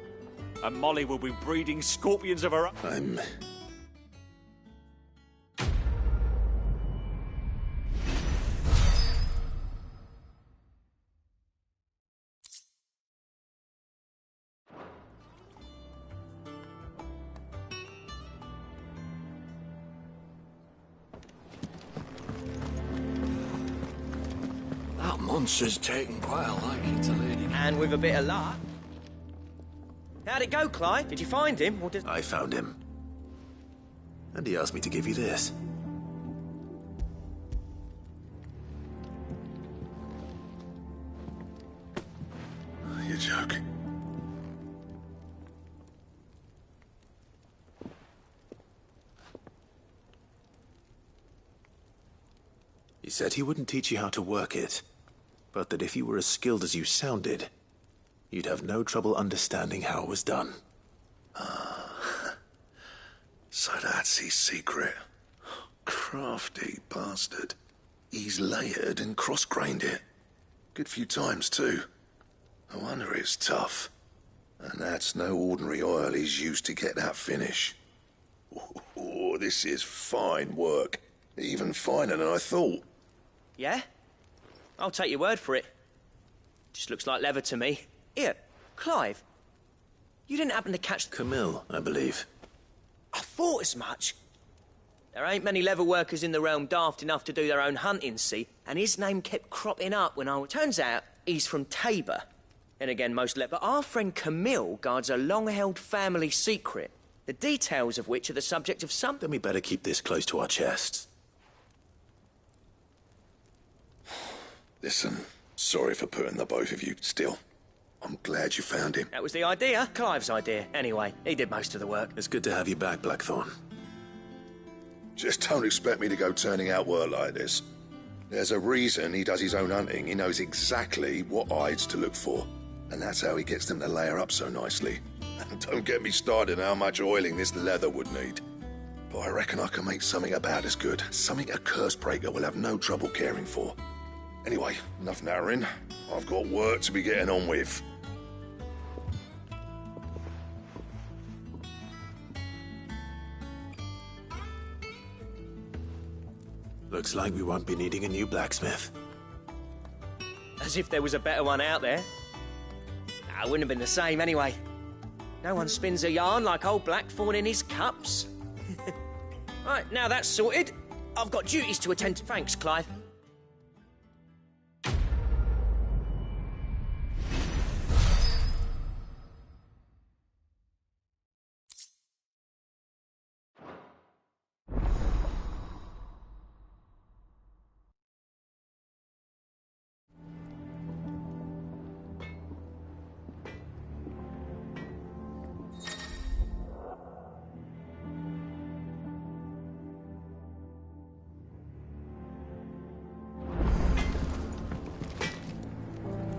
and Molly will be breeding scorpions of her own. That monster's taken quite a liking to Lady. And with a bit of luck. How'd it go, Clive? Did you find him, or did... I found him. And he asked me to give you this. You're joking. He said he wouldn't teach you how to work it, but that if you were as skilled as you sounded, you'd have no trouble understanding how it was done. So that's his secret. Crafty bastard. He's layered and cross-grained it. Good few times, too. No wonder it's tough. And that's no ordinary oil he's used to get that finish. Oh, this is fine work. Even finer than I thought. Yeah? I'll take your word for it. Just looks like leather to me. Here, Clive. You didn't happen to catch... Camille, I believe. I thought as much. There ain't many leather workers in the realm daft enough to do their own hunting, see? And his name kept cropping up when I... Turns out, he's from Tabor. And again, most leather... But our friend Camille guards a long-held family secret, the details of which are the subject of some... Then we better keep this close to our chests. Listen, sorry for putting the both of you still. I'm glad you found him. That was the idea. Clive's idea. Anyway, he did most of the work. It's good to have you back, Blackthorn. Just don't expect me to go turning out work like this. There's a reason he does his own hunting. He knows exactly what hides to look for. And that's how he gets them to layer up so nicely. And don't get me started on how much oiling this leather would need. But I reckon I can make something about as good. Something a curse breaker will have no trouble caring for. Anyway, enough narrowing. I've got work to be getting on with. Looks like we won't be needing a new blacksmith. As if there was a better one out there. It wouldn't have been the same anyway. No one spins a yarn like old Blackthorn in his cups. Right, now that's sorted. I've got duties to attend to. Thanks, Clive.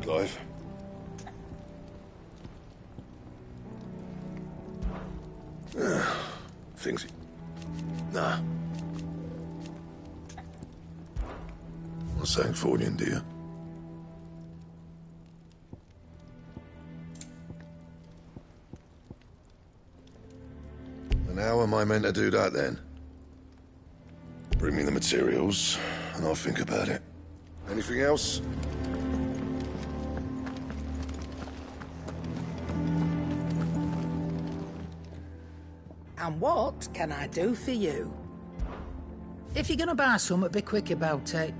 Clive? Things... Nah. Not saying Fordian, do you? And how am I meant to do that, then? Bring me the materials, and I'll think about it. Anything else? And what can I do for you? If you're gonna buy something, be quick about it.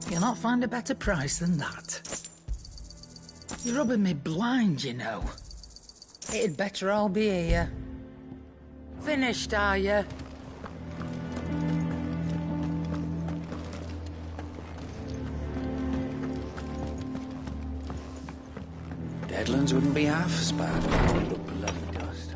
You'll not find a better price than that. You're rubbing me blind, you know. It'd better all be here. Finished, are you? Deadlands wouldn't be half as bad without all the bloody dust.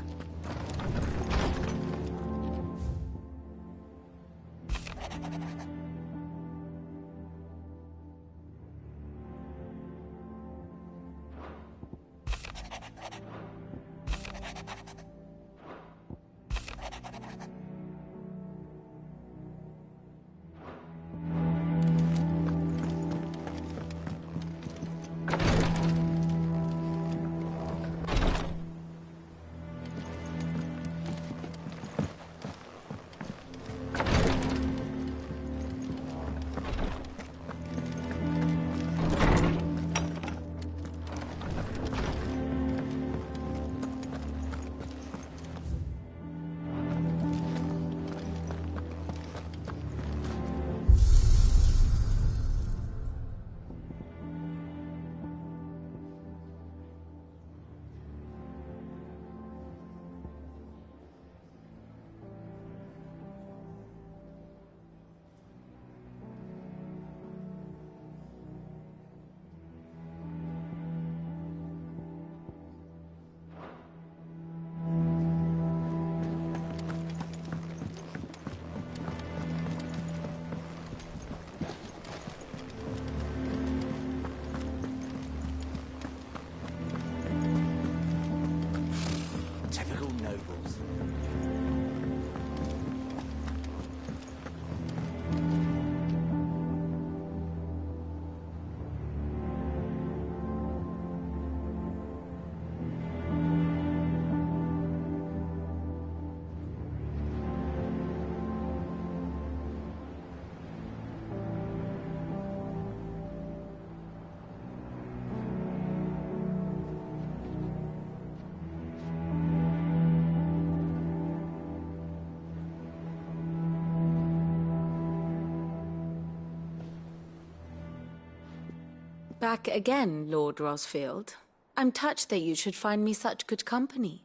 Back again, Lord Rosfield. I'm touched that you should find me such good company.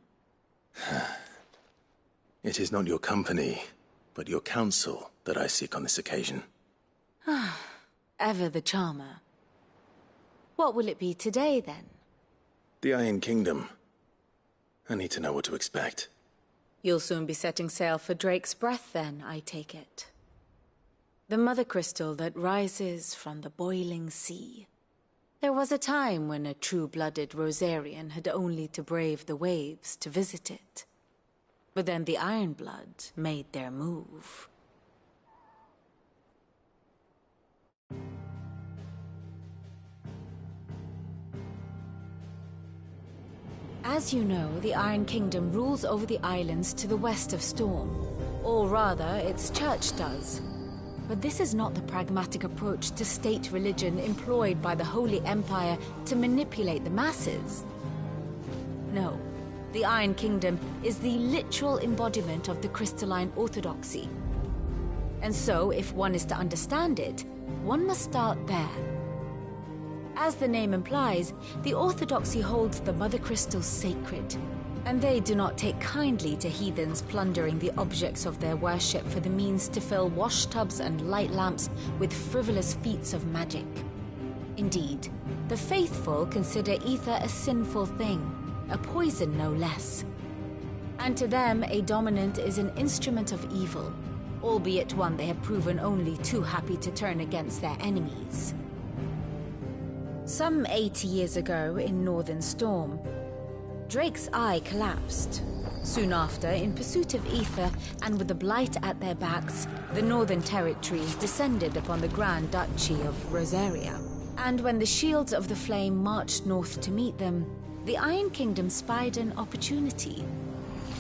It is not your company, but your counsel that I seek on this occasion. Ever the charmer. What will it be today, then? The Iron Kingdom. I need to know what to expect. You'll soon be setting sail for Drake's Breath, then, I take it. The mother crystal that rises from the boiling sea. There was a time when a true-blooded Rosarian had only to brave the waves to visit it. But then the Ironblood made their move. As you know, the Iron Kingdom rules over the islands to the west of Storm. Or rather, its church does. But this is not the pragmatic approach to state religion employed by the Holy Empire to manipulate the masses. No, the Iron Kingdom is the literal embodiment of the crystalline orthodoxy. And so, if one is to understand it, one must start there. As the name implies, the orthodoxy holds the Mother Crystals sacred, and they do not take kindly to heathens plundering the objects of their worship for the means to fill washtubs and light lamps with frivolous feats of magic. Indeed, the faithful consider ether a sinful thing, a poison no less. And to them, a dominant is an instrument of evil, albeit one they have proven only too happy to turn against their enemies. Some 80 years ago in Northern Storm, Drake's eye collapsed. Soon after, in pursuit of ether and with the Blight at their backs, the Northern Territories descended upon the Grand Duchy of Rosaria. And when the Shields of the Flame marched north to meet them, the Iron Kingdom spied an opportunity.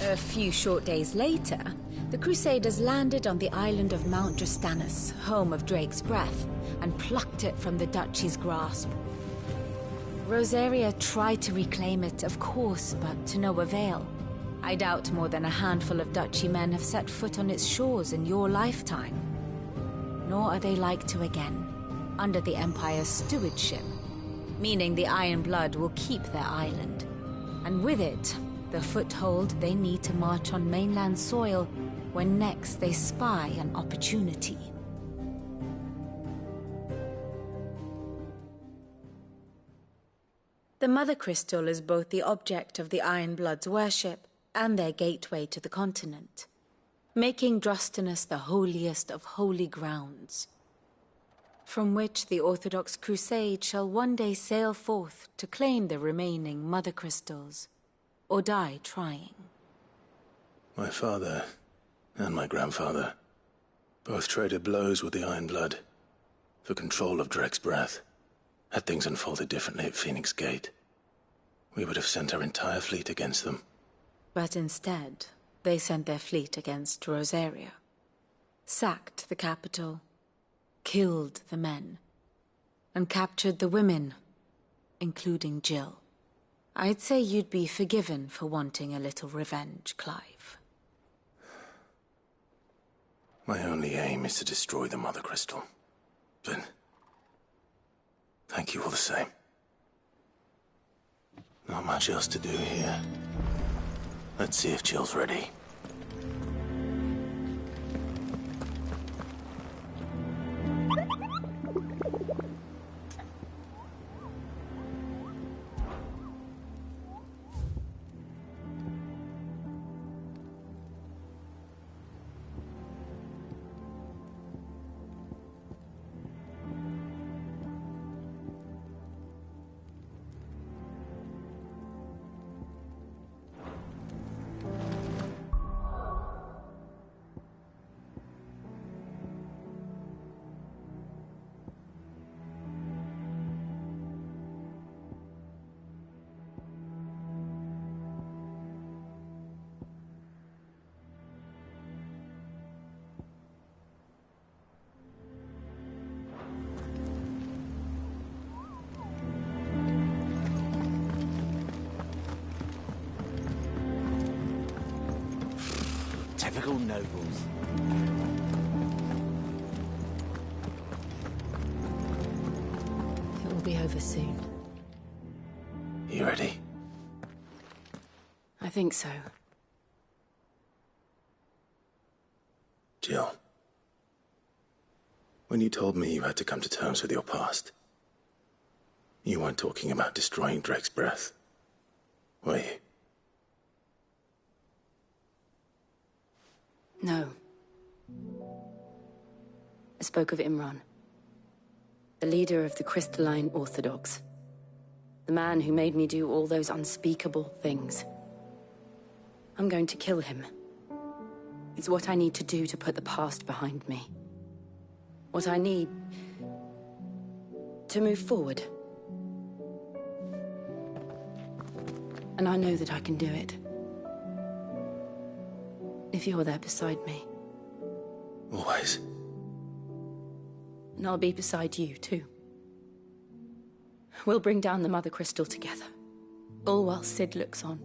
A few short days later, the Crusaders landed on the island of Mount Drastanus, home of Drake's breath, and plucked it from the Duchy's grasp. Rosaria tried to reclaim it, of course, but to no avail. I doubt more than a handful of Duchy men have set foot on its shores in your lifetime. Nor are they like to again, under the Empire's stewardship, meaning the Iron Blood will keep their island, and with it, the foothold they need to march on mainland soil when next they spy an opportunity. The Mother Crystal is both the object of the Iron Blood's worship and their gateway to the continent, making Drastanus the holiest of holy grounds, from which the Orthodox Crusade shall one day sail forth to claim the remaining Mother Crystals, or die trying. My father and my grandfather both traded blows with the Iron Blood for control of Drake's breath. Had things unfolded differently at Phoenix Gate, we would have sent our entire fleet against them. But instead, they sent their fleet against Rosaria, sacked the capital, killed the men, and captured the women, including Jill. I'd say you'd be forgiven for wanting a little revenge, Clive. My only aim is to destroy the Mother Crystal, but thank you all the same. Not much else to do here. Let's see if Jill's ready. Typical nobles. It will be over soon. You ready? I think so. Jill, when you told me you had to come to terms with your past, you weren't talking about destroying Drake's breath, were you? No. I spoke of Imran, the leader of the Crystalline Orthodox. The man who made me do all those unspeakable things. I'm going to kill him. It's what I need to do to put the past behind me. What I need to move forward. And I know that I can do it. If you're there beside me. Always. And I'll be beside you, too. We'll bring down the Mother Crystal together. All while Sid looks on.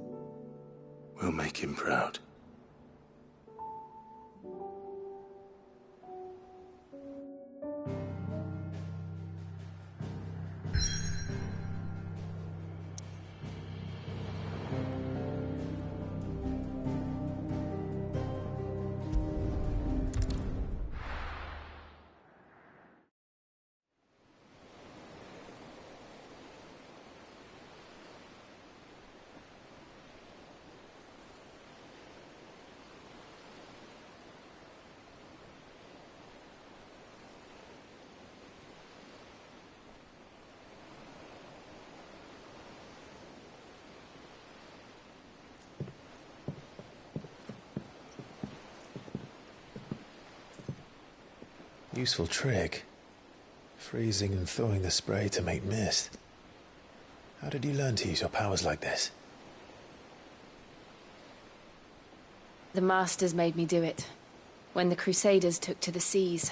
We'll make him proud. Useful trick. Freezing and thawing the spray to make mist. How did you learn to use your powers like this? The Masters made me do it. When the Crusaders took to the seas,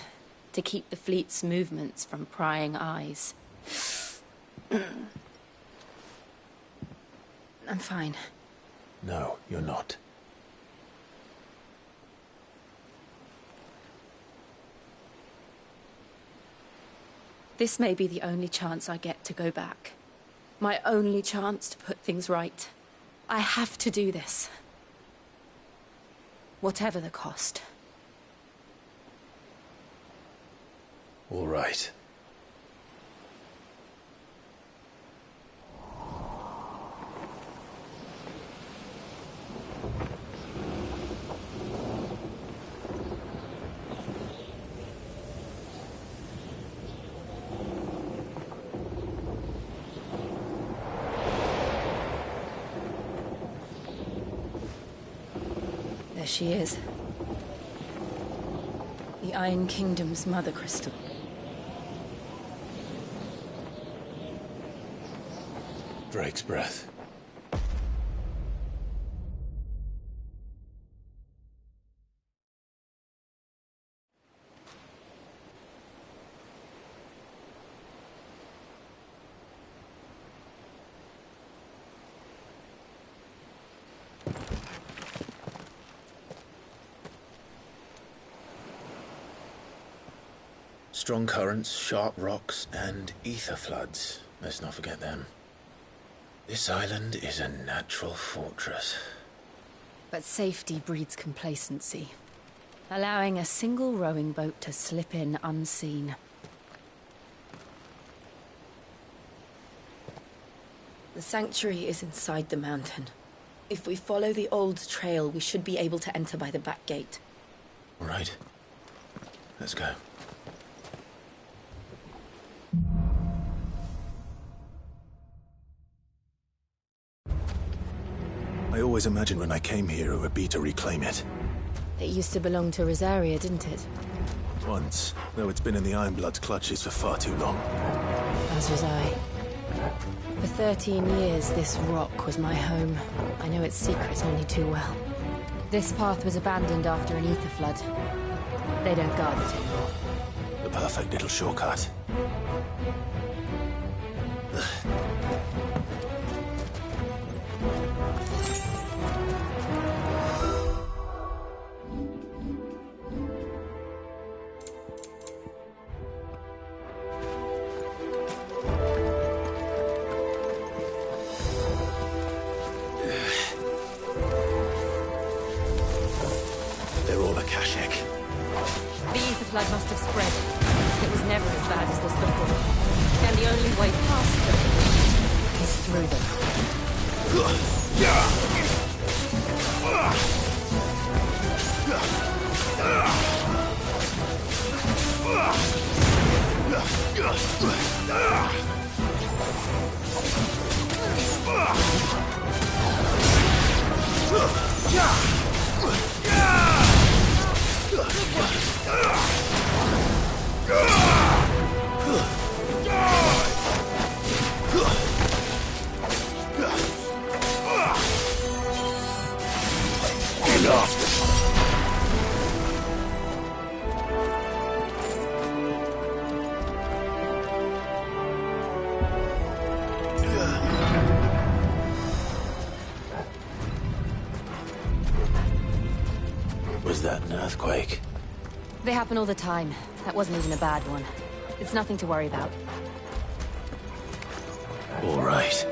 to keep the fleet's movements from prying eyes. I'm fine. No, you're not. This may be the only chance I get to go back. My only chance to put things right. I have to do this. Whatever the cost. All right. There she is. The Iron Kingdom's Mother Crystal. Drake's breath. Strong currents, sharp rocks, and ether floods. Let's not forget them. This island is a natural fortress. But safety breeds complacency. Allowing a single rowing boat to slip in unseen. The sanctuary is inside the mountain. If we follow the old trail, we should be able to enter by the back gate. All right. Let's go. I always imagined when I came here it would be to reclaim it. It used to belong to Rosaria, didn't it? Once, though it's been in the Ironblood's clutches for far too long. As was I. For 13 years, this rock was my home. I know its secrets only too well. This path was abandoned after an ether flood. They don't guard it anymore. The perfect little shortcut. Flood must have spread. It was never as bad as this before. And the only way past them is through them. Was that an earthquake? They happen all the time. That wasn't even a bad one. It's nothing to worry about. All right.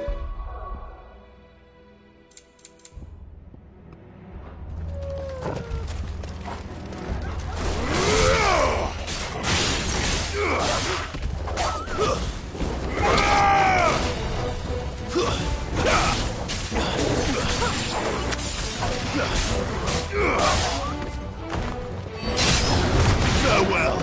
Farewell.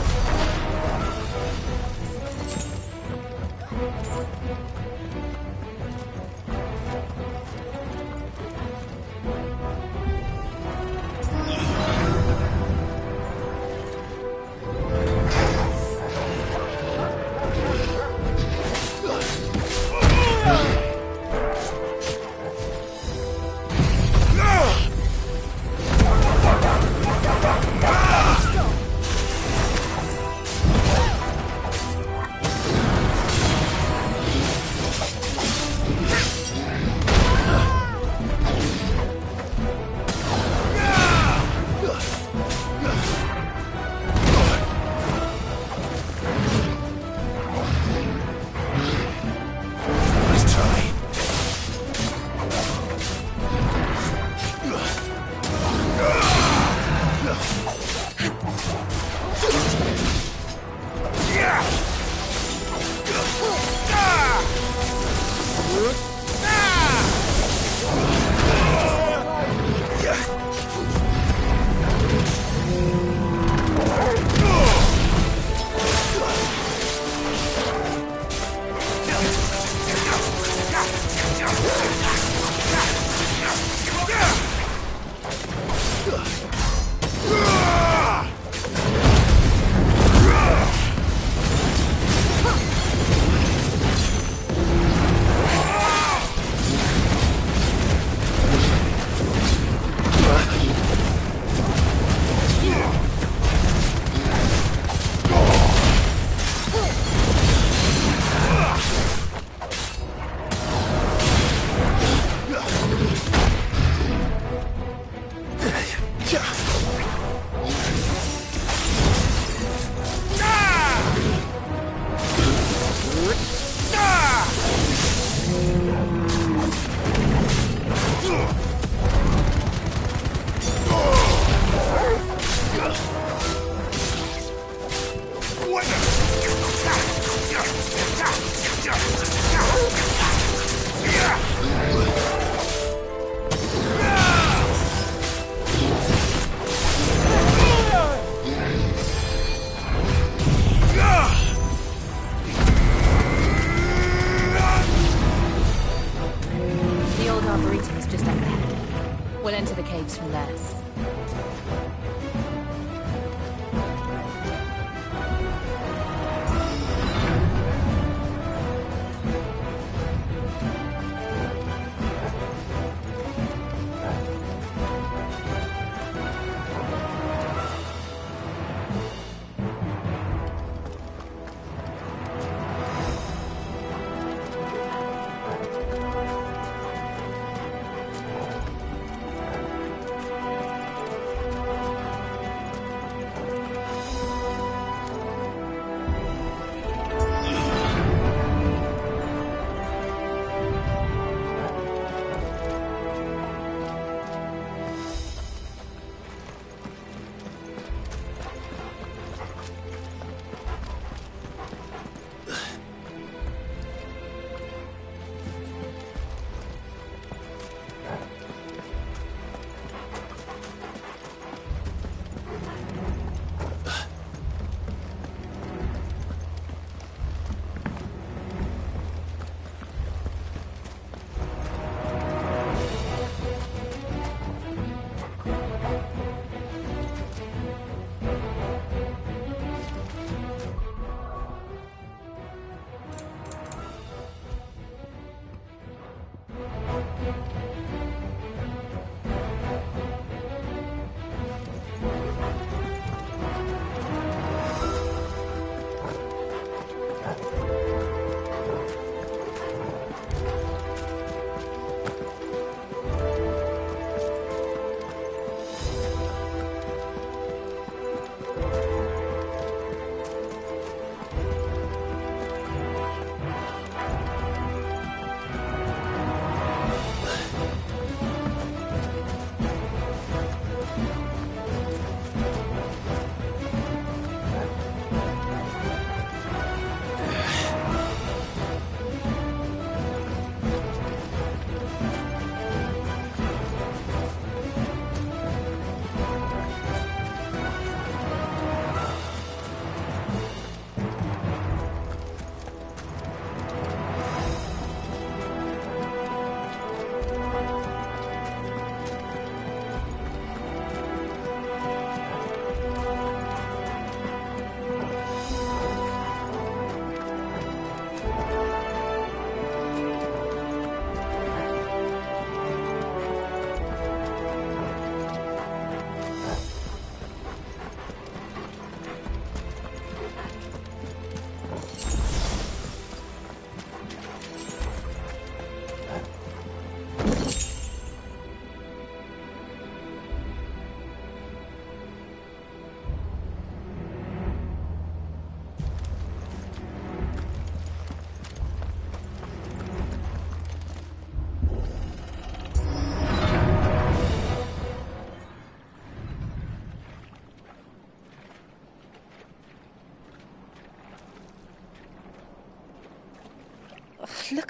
Enter the caves from there.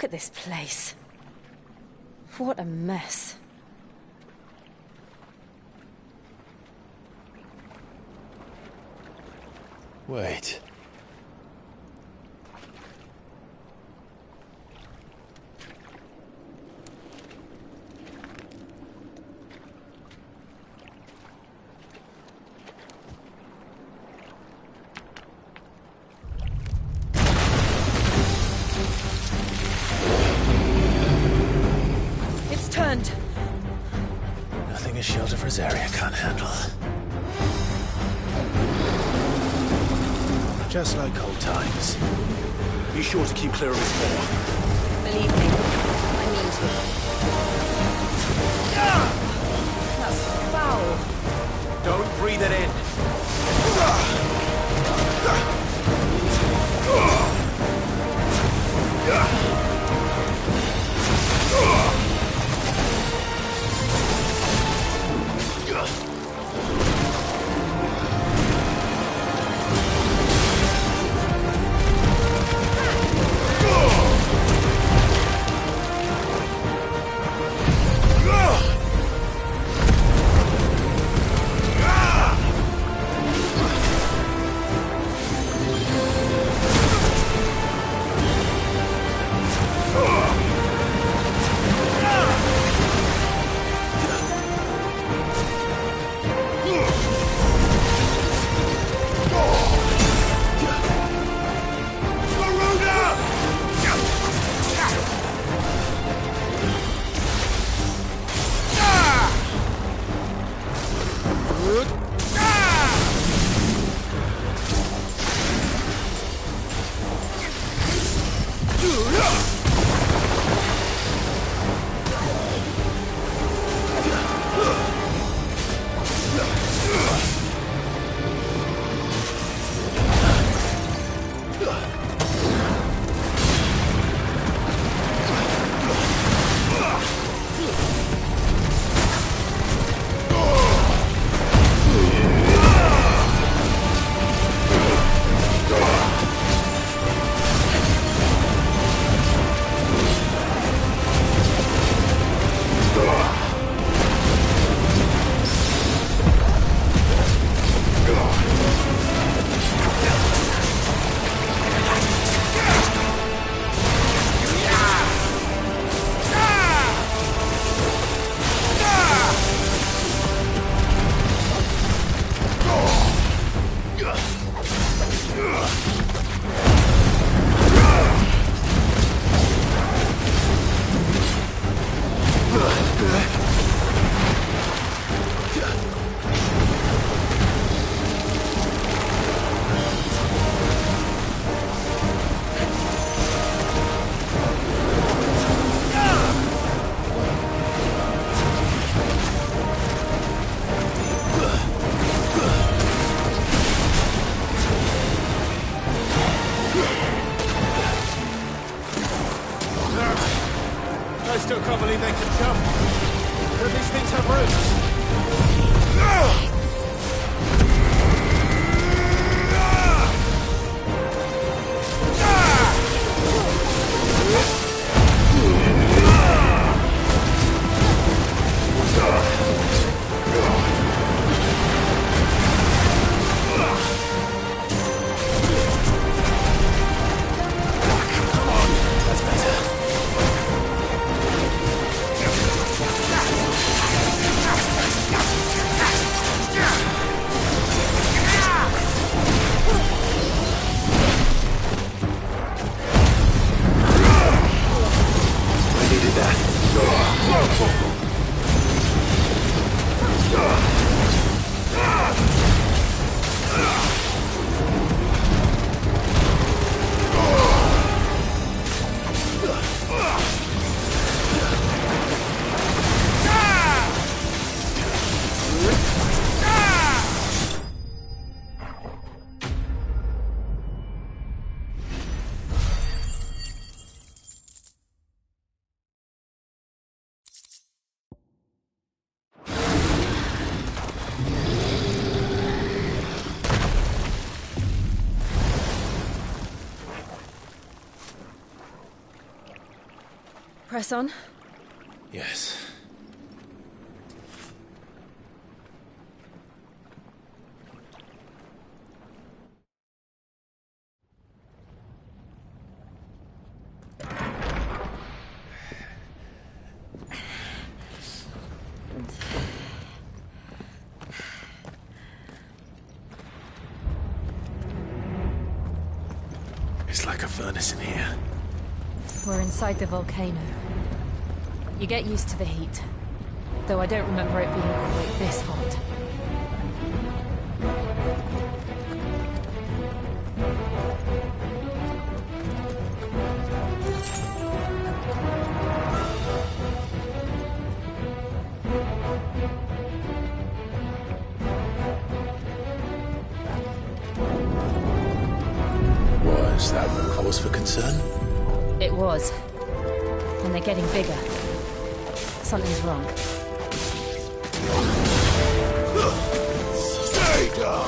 Look at this place. What a mess. Wait. It's turned. Nothing a shelter for Zarya can't handle. Just like old times. Be sure to keep clear of his paw. Believe me, I mean to. That's foul. Don't breathe it in. I still can't believe they can jump. But these things have roots. That's better. Press on. Yes. It's like a furnace in here. We're inside the volcano. You get used to the heat. Though I don't remember it being quite this hot. Was that cause for concern? It was. And they're getting bigger. Something's wrong. Stay down!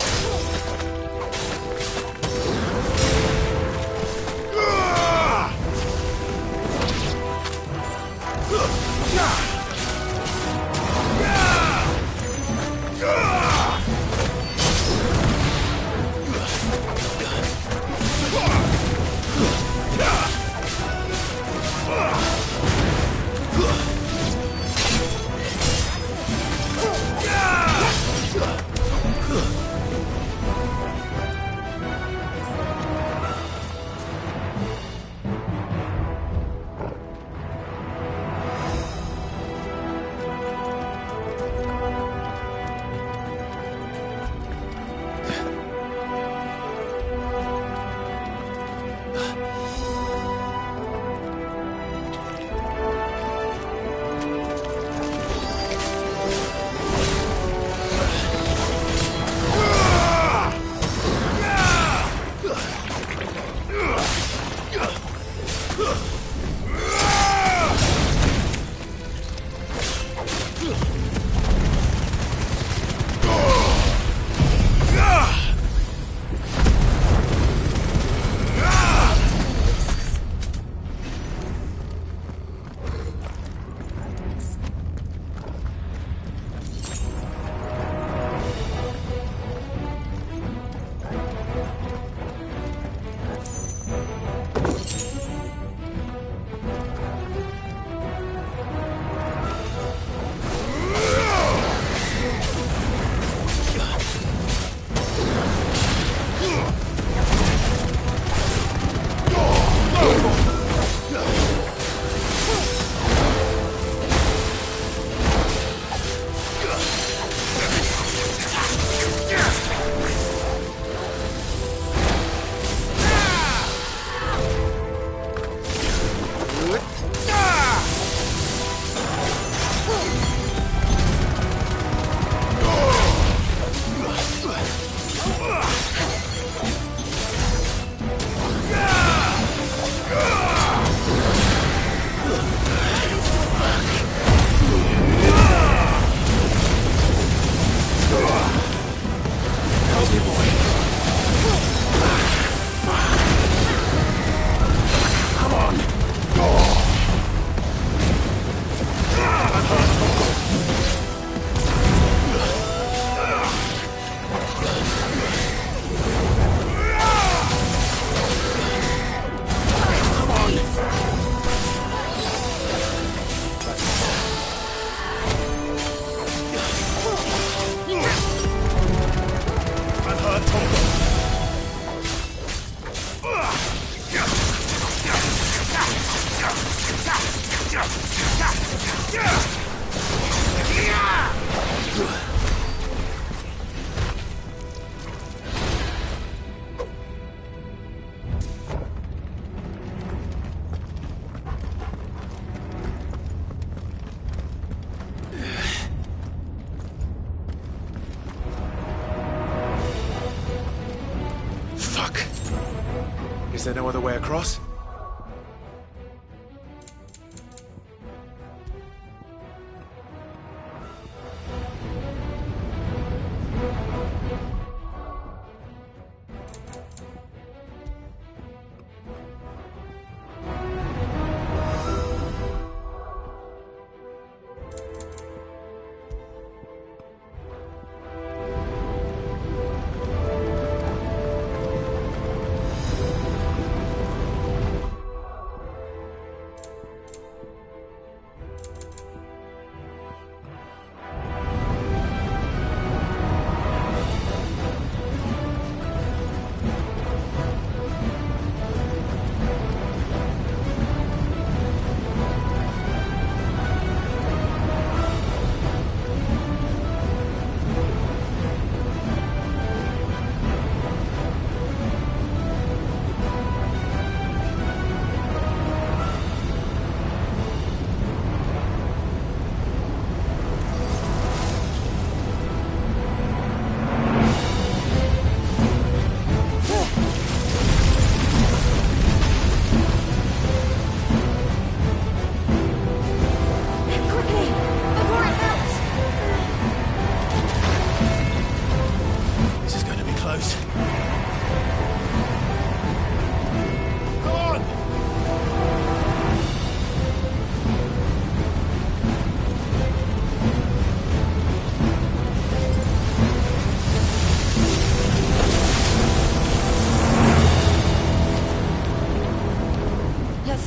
Is there no other way across?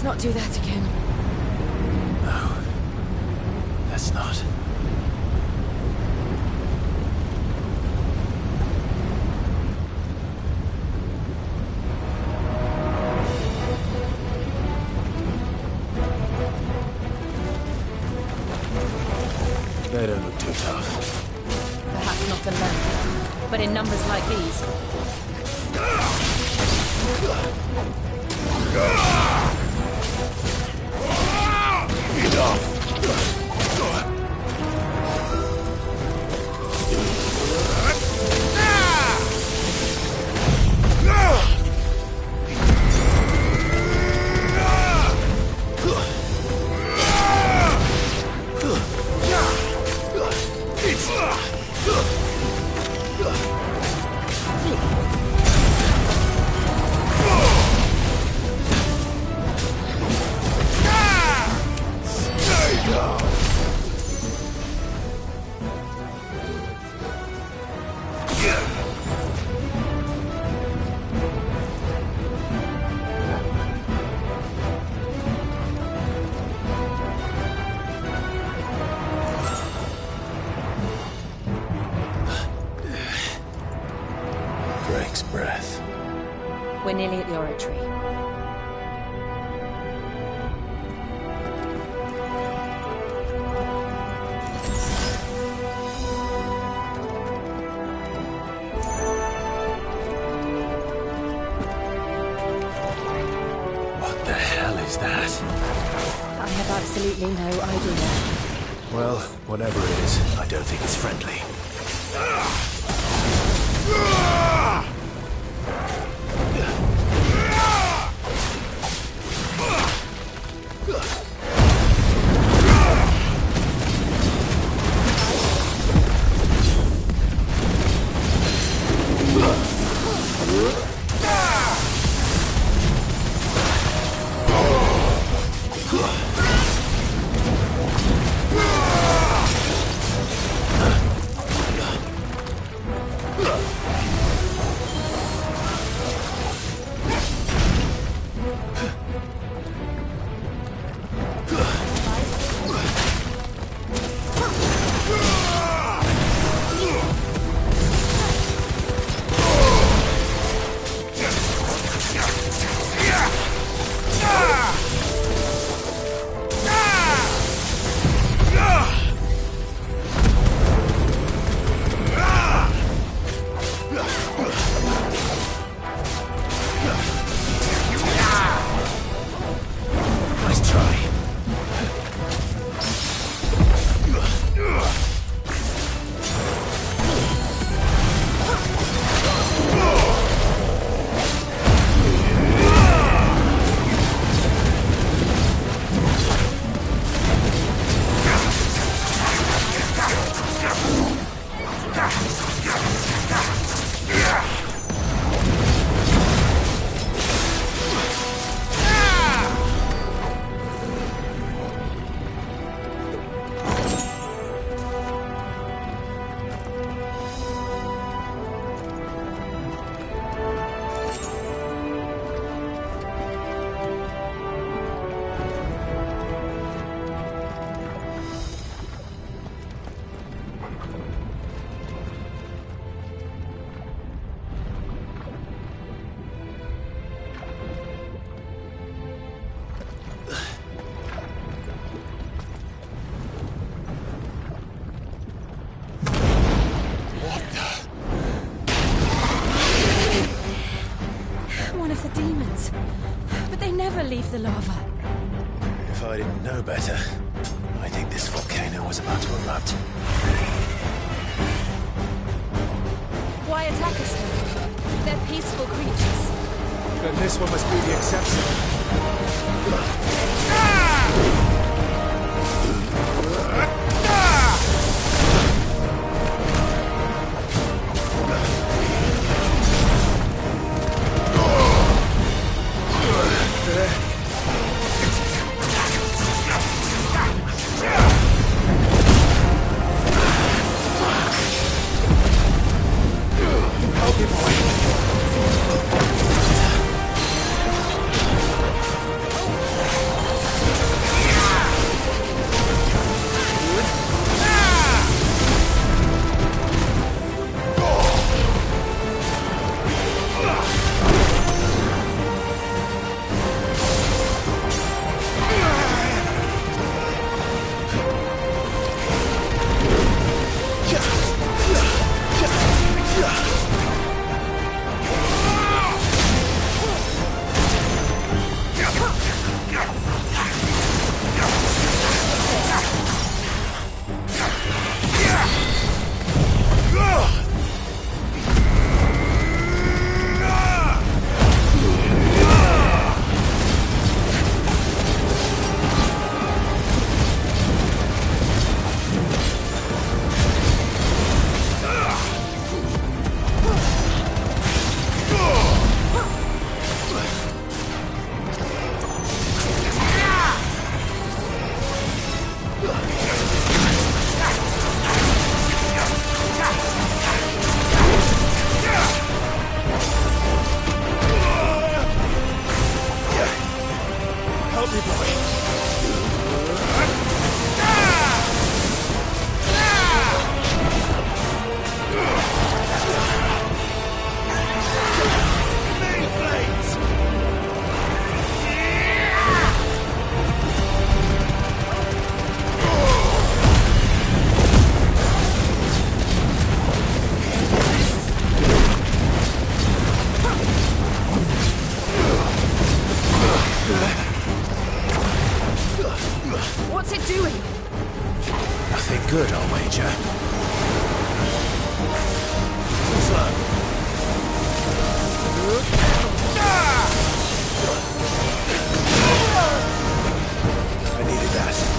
not do that again. No. Let's not. They don't look too tough. Perhaps not alone, but in numbers like these. Enough! Drake's breath. We're nearly at the oratory. What the hell is that? I have absolutely no idea. Well, whatever it is, I don't think it's friendly. Leave the lava. If I didn't know better, I think this volcano was about to erupt. Why attack us then? They're peaceful creatures. Then this one must be the exception. I needed that.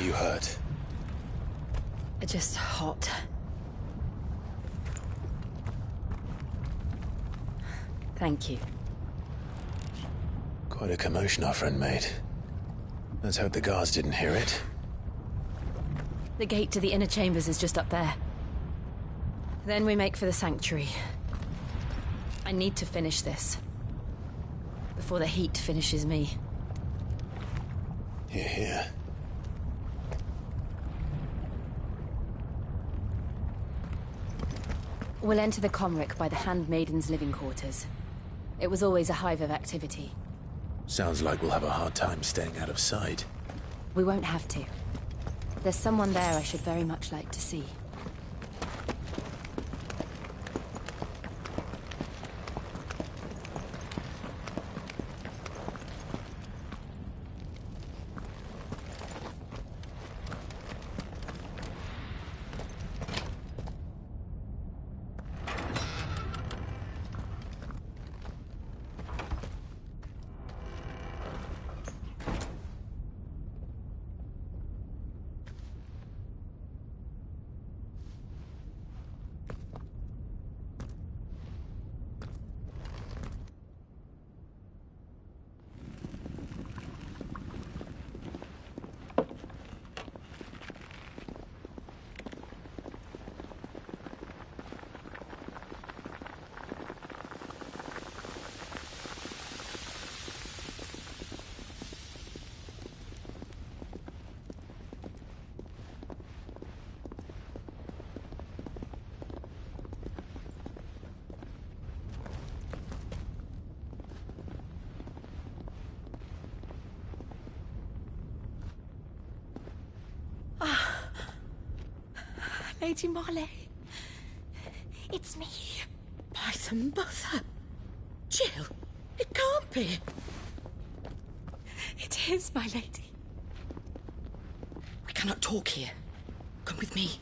You hurt? Just hot. Thank you. Quite a commotion our friend made. Let's hope the guards didn't hear it. The gate to the inner chambers is just up there. Then we make for the sanctuary. I need to finish this. Before the heat finishes me. Hear, hear. We'll enter the Comric by the Handmaiden's living quarters. It was always a hive of activity. Sounds like we'll have a hard time staying out of sight. We won't have to. There's someone there I should very much like to see. Lady Marley. It's me. By the mother. Jill, it can't be. It is, my lady. We cannot talk here. Come with me.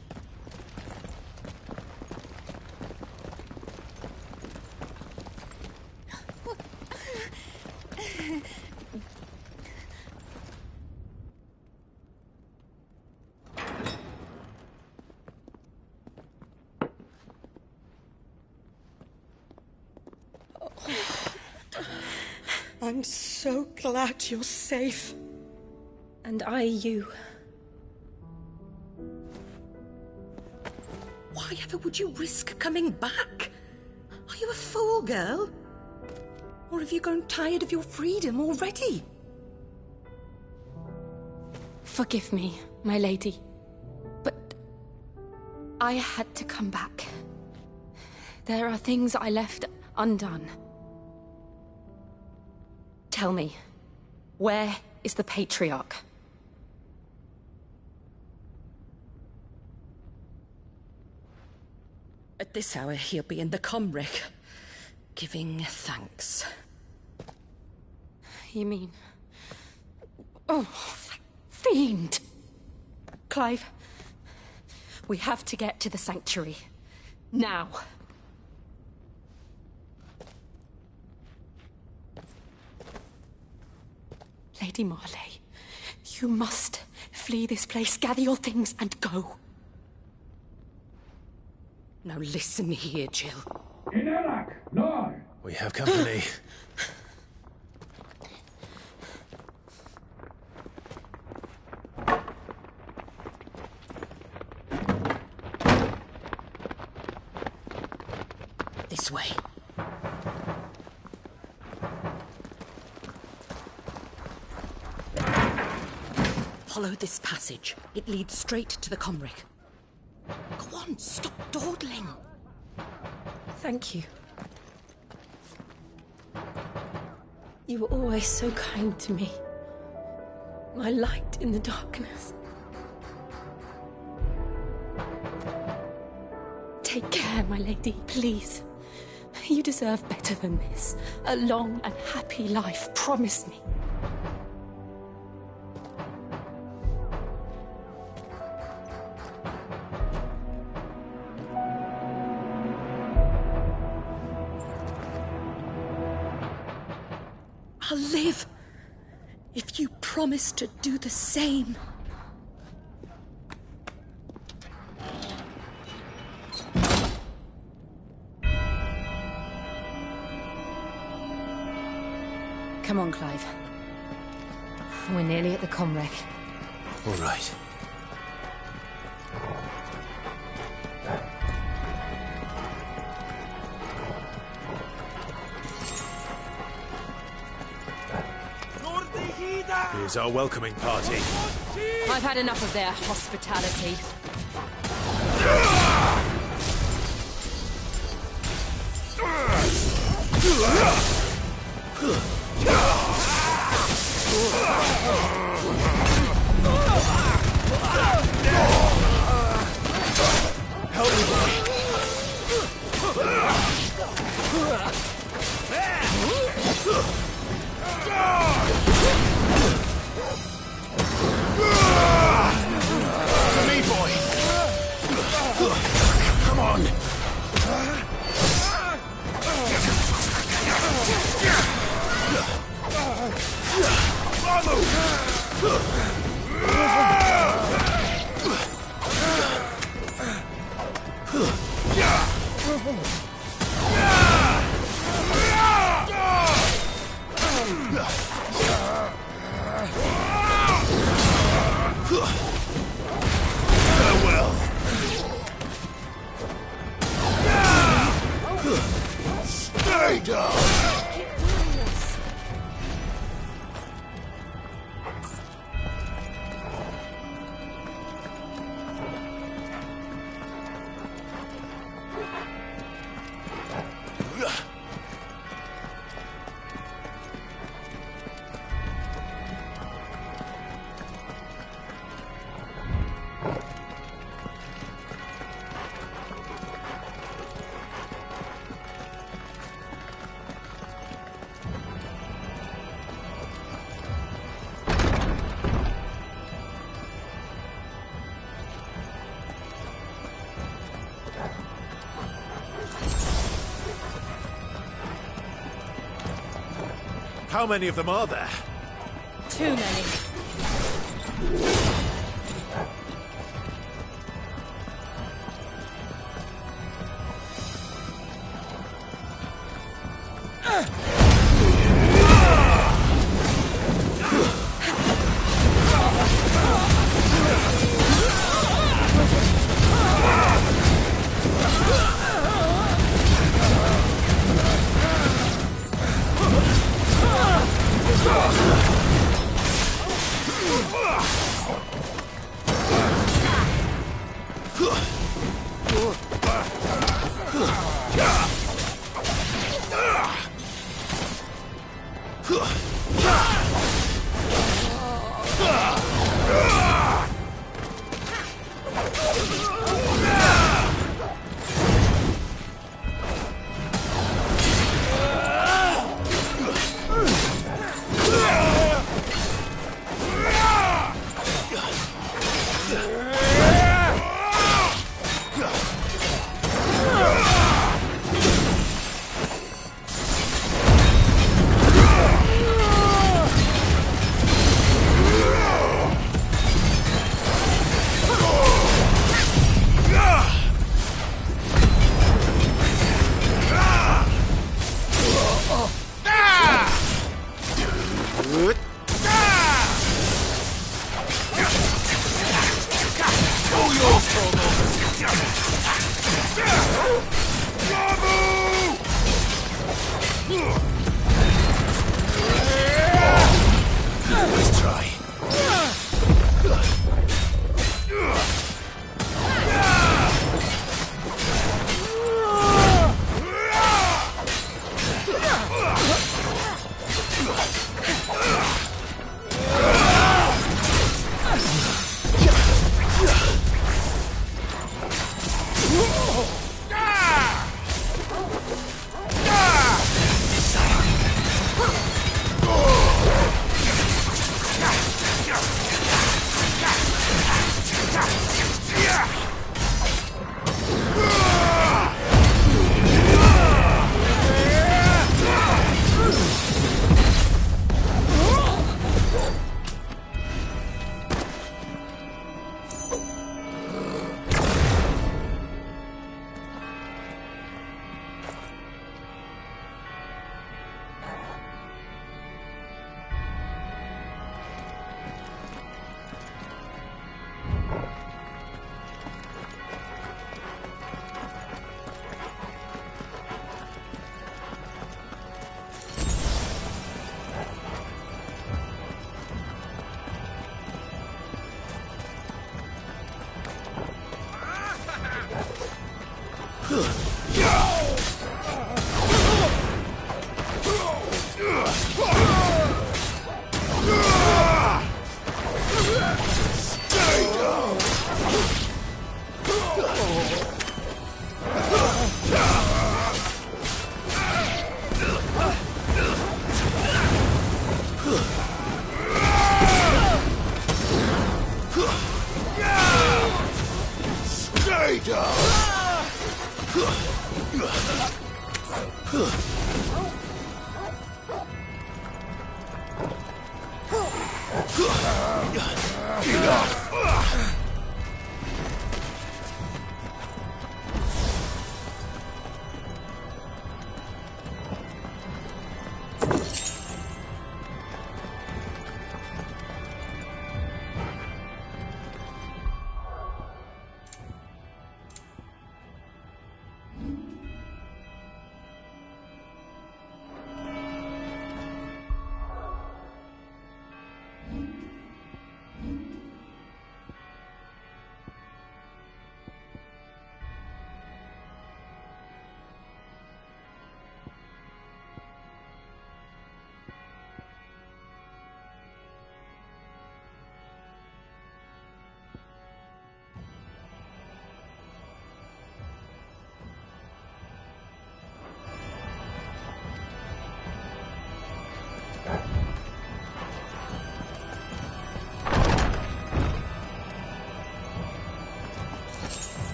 I'm so glad you're safe. And you. Why ever would you risk coming back? Are you a fool, girl? Or have you grown tired of your freedom already? Forgive me, my lady. But I had to come back. There are things I left undone. Tell me, where is the Patriarch? At this hour, he'll be in the Comric, giving thanks. You mean... Oh, that fiend! Clive, we have to get to the sanctuary. Now. Lady Marley, you must flee this place, gather your things, and go. Now listen here, Jill. We have company. This way. Follow this passage. It leads straight to the Comric. Go on, stop dawdling. Thank you. You were always so kind to me. My light in the darkness. Take care, my lady, please. You deserve better than this. A long and happy life, promise me. I'll live if you promise to do the same. Come on, Clive. We're nearly at the Comric. All right. Here's our welcoming party. I've had enough of their hospitality. Help me, boy. To me, boy. Come on. Farewell. Stay down. How many of them are there? Too many.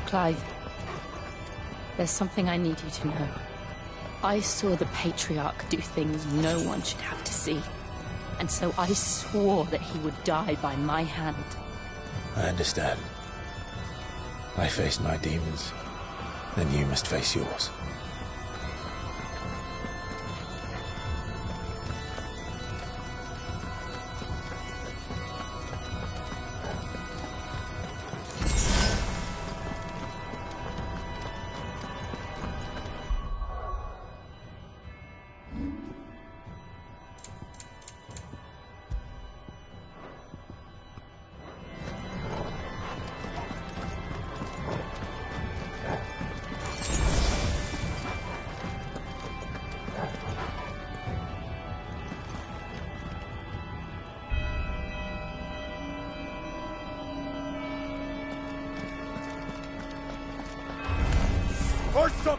Clive, there's something I need you to know. I saw the Patriarch do things no one should have to see. And so I swore that he would die by my hand. I understand. I faced my demons, then you must face yours.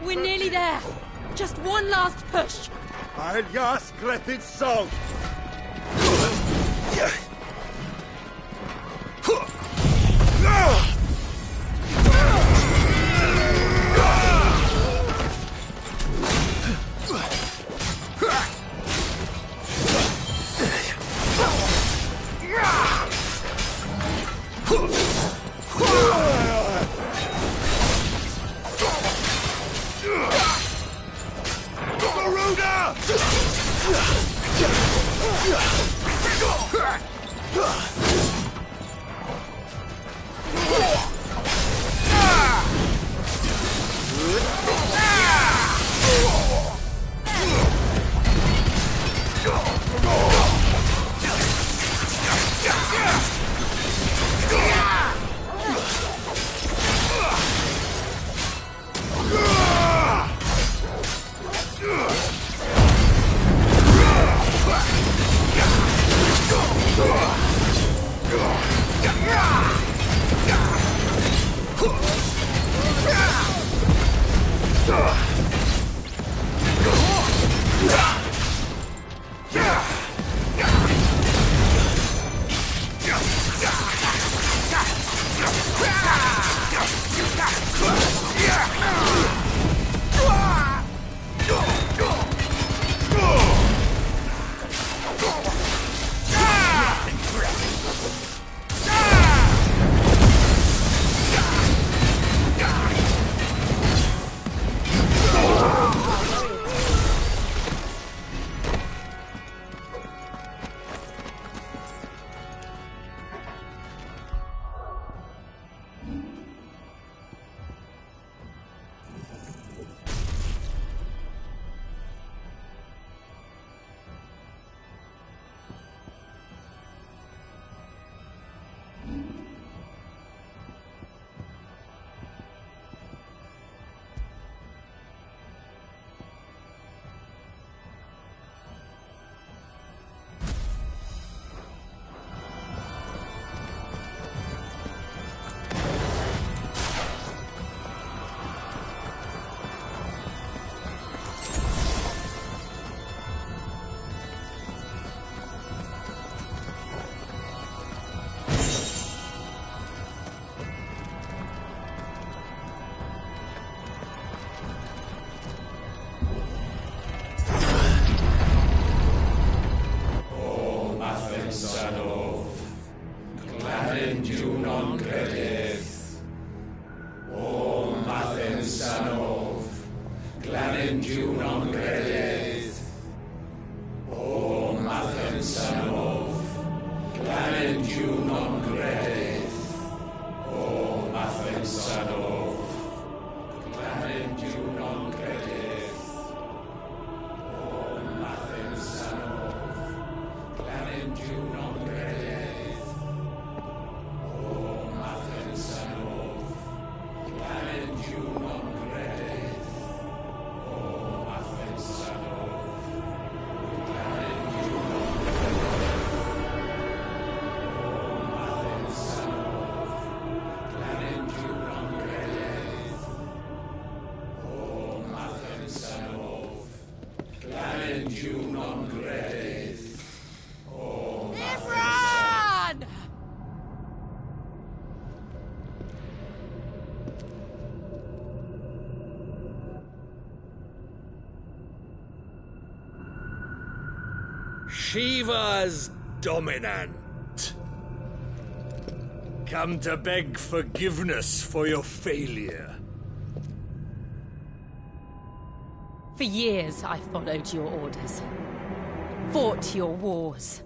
We're nearly there. Just one last push. Alias Grepid Song. you non credit. O Mathem Sanov, Clement you non credit. O Mathem Sanov, Clement you non credit. O Mathem Sanov, Clement you non credit. O Mathem Sanov, Clement you non credit. O Mathem Sanov, Clement you non credit. O Mathem Sanov, Clement you non credit. O Imran! Shiva's dominant. Come to beg forgiveness for your failure. For years, I followed your orders. Fought your wars.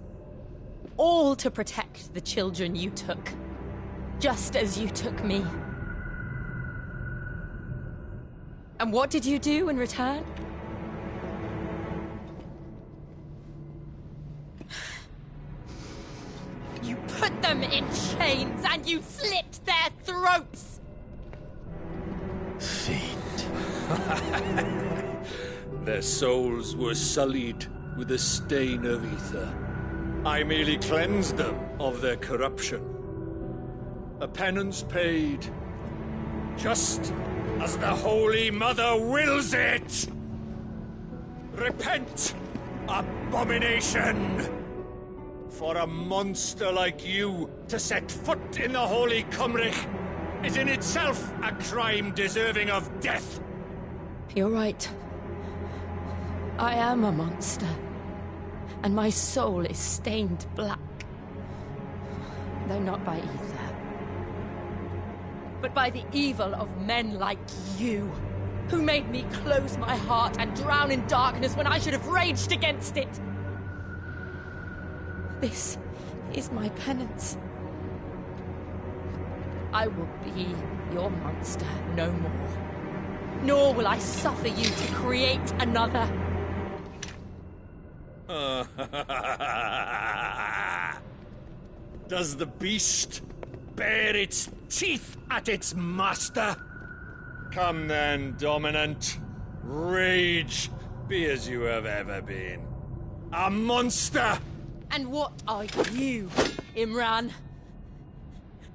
All to protect the children you took. Just as you took me. And what did you do in return? You put them in chains and you slit their throats! Their souls were sullied with a stain of ether. I merely cleansed them of their corruption. A penance paid, just as the Holy Mother wills it! Repent, abomination! For a monster like you to set foot in the Holy Cymric is in itself a crime deserving of death. You're right. I am a monster. And my soul is stained black. Though not by ether. But by the evil of men like you, who made me close my heart and drown in darkness when I should have raged against it. This is my penance. I will be your monster no more. Nor will I suffer you to create another. Does the beast bare its teeth at its master? Come then, dominant. Rage, be as you have ever been. A monster! And what are you, Imran?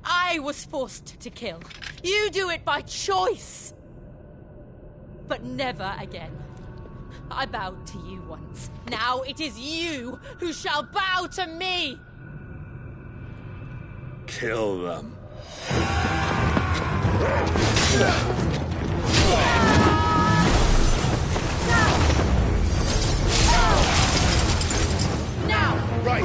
I was forced to kill. You do it by choice. But never again. I bowed to you once. Now it is you who shall bow to me! Kill them. Now! Right!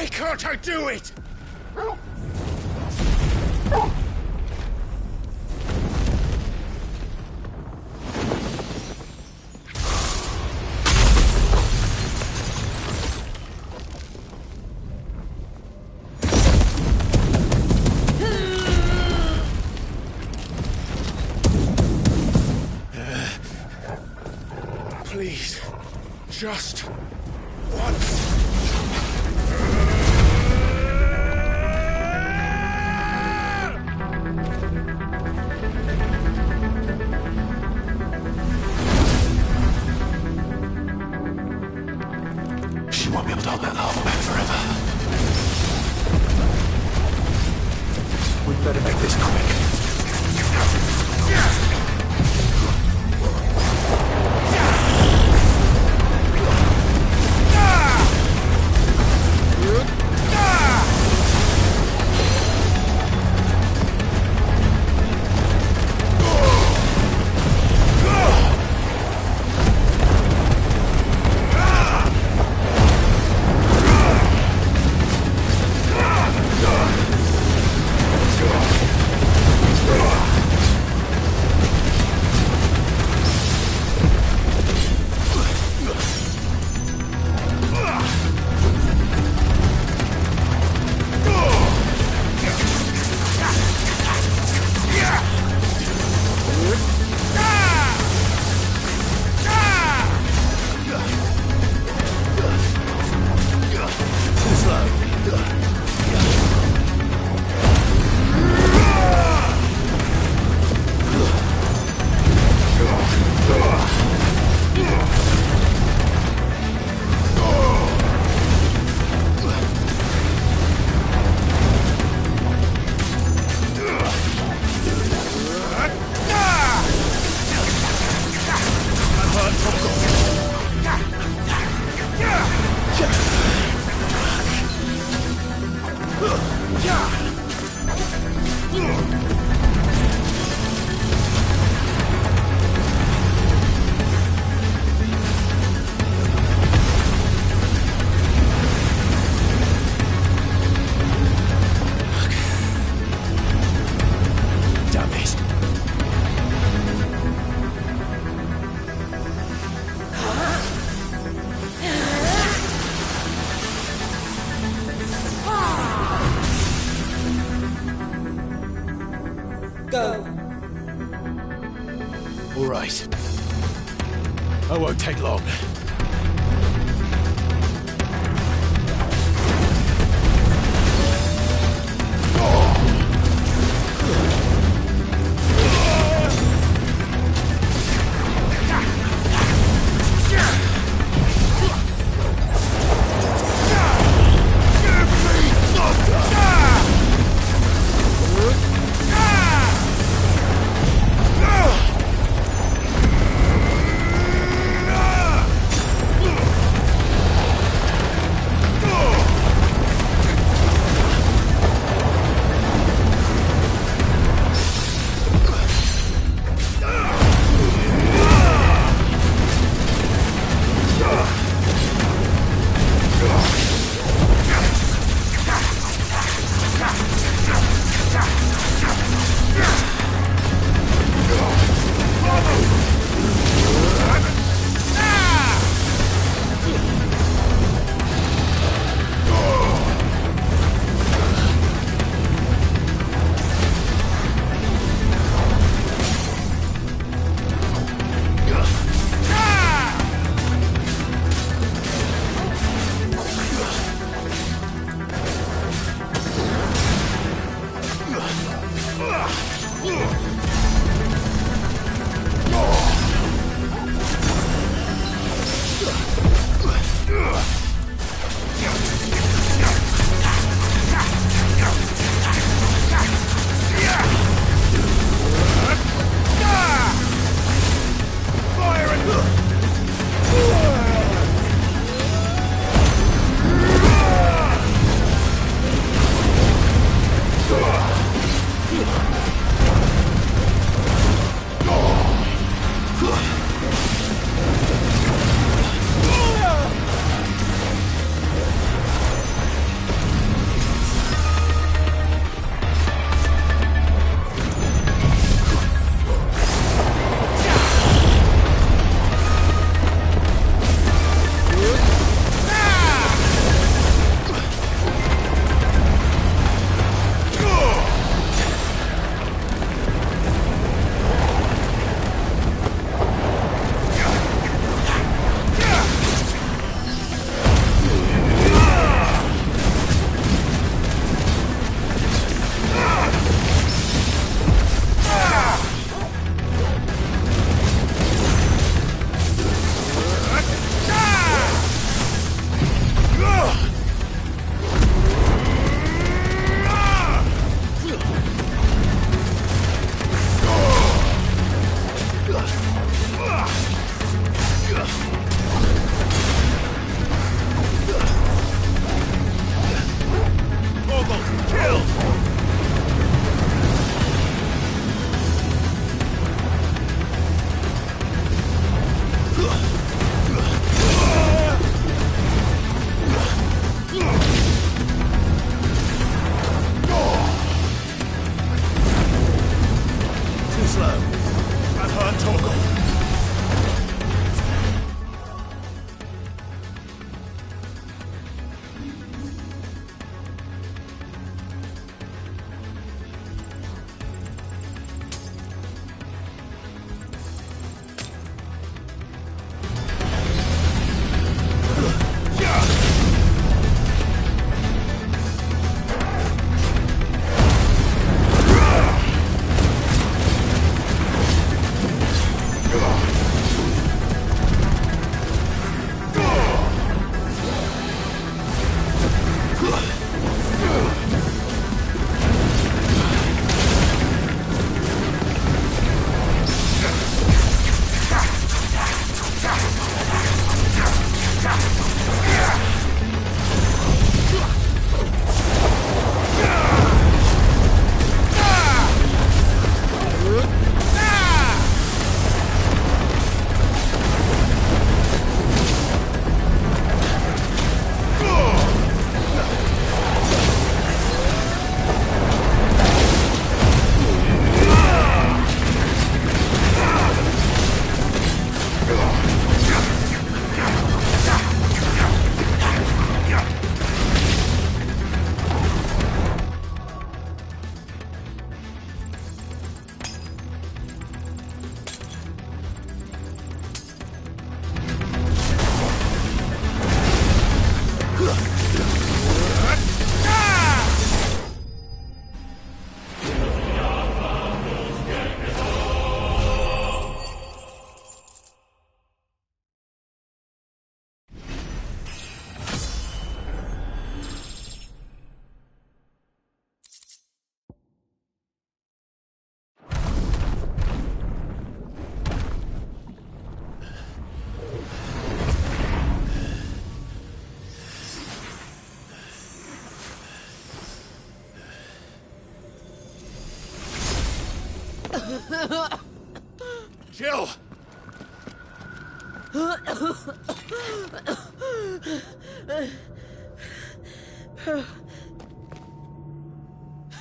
Why can't I do it? Please, just once. She won't be able to hold that lava back forever. We'd better make this quick. Go. All right. I won't take long.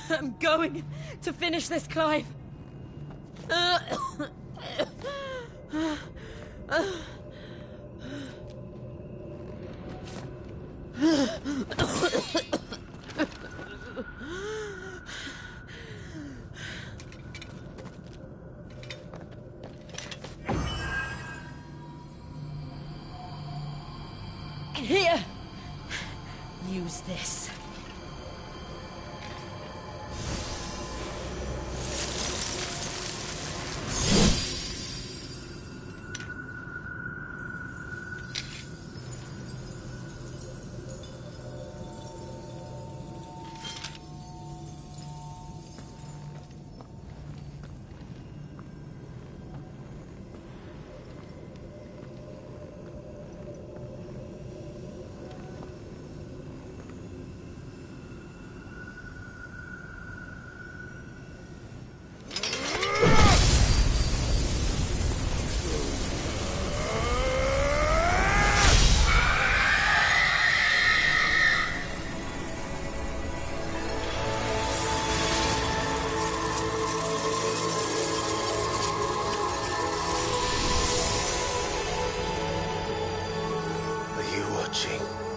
I'm going to finish this, Clive. Here! Use this.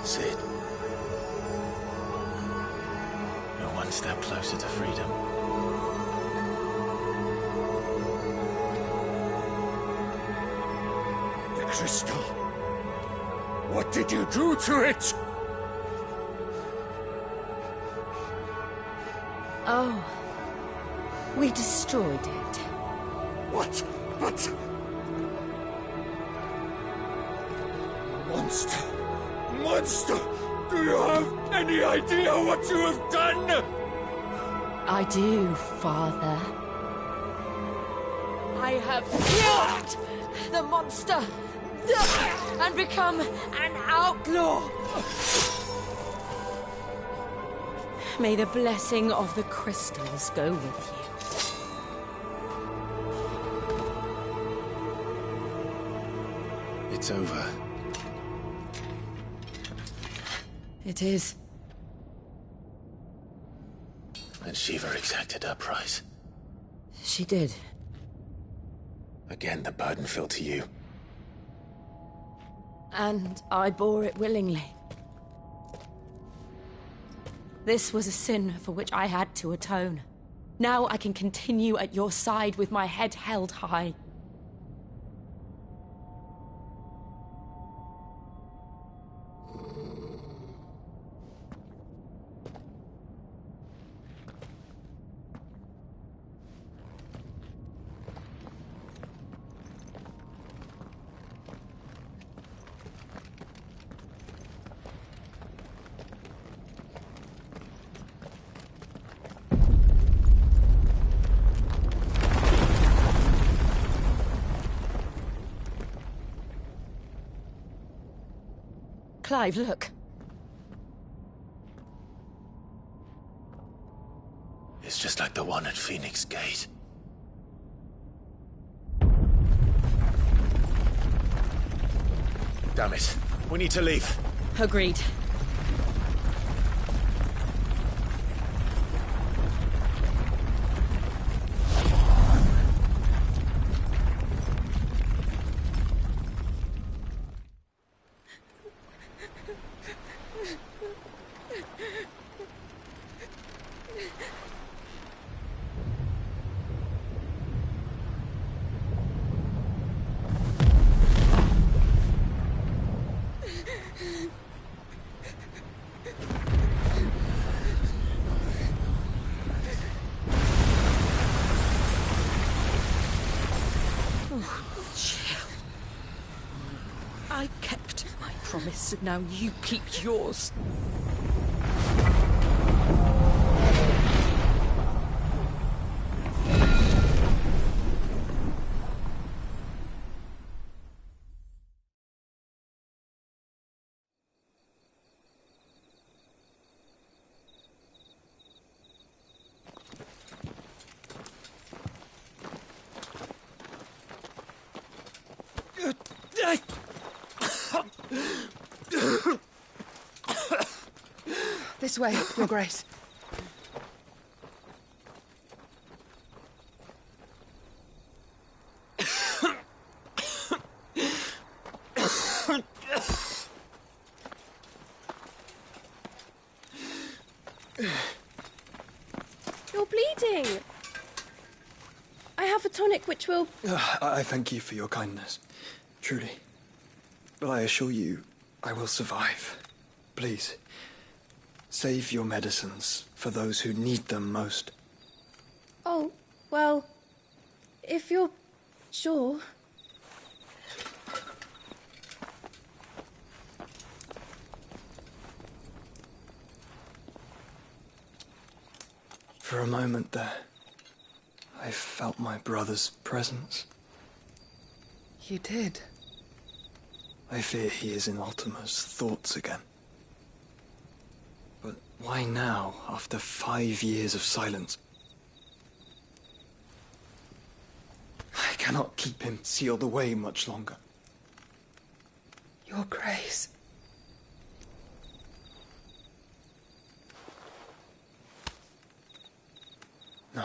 Sid. You're one step closer to freedom. The crystal. What did you do to it? Oh. We destroyed it. What? But... Monster! Monster! Do you have any idea what you have done? I do, Father. I have killed the monster and become an outlaw. May the blessing of the crystals go with you. It's over. It is. And Shiva exacted her price. She did. Again, the burden fell to you. And I bore it willingly. This was a sin for which I had to atone. Now I can continue at your side with my head held high. Clive, look. It's just like the one at Phoenix Gate. Damn it. We need to leave. Agreed. I kept my promise, now you keep yours. This way, Your Grace. You're bleeding. I have a tonic which will... I thank you for your kindness, truly. But I assure you, I will survive. Please, save your medicines for those who need them most. Oh, well, if you're sure... For a moment there, I felt my brother's presence. You did? I fear he is in Ultima's thoughts again. But why now, after 5 years of silence? I cannot keep him sealed away much longer. Your Grace. No,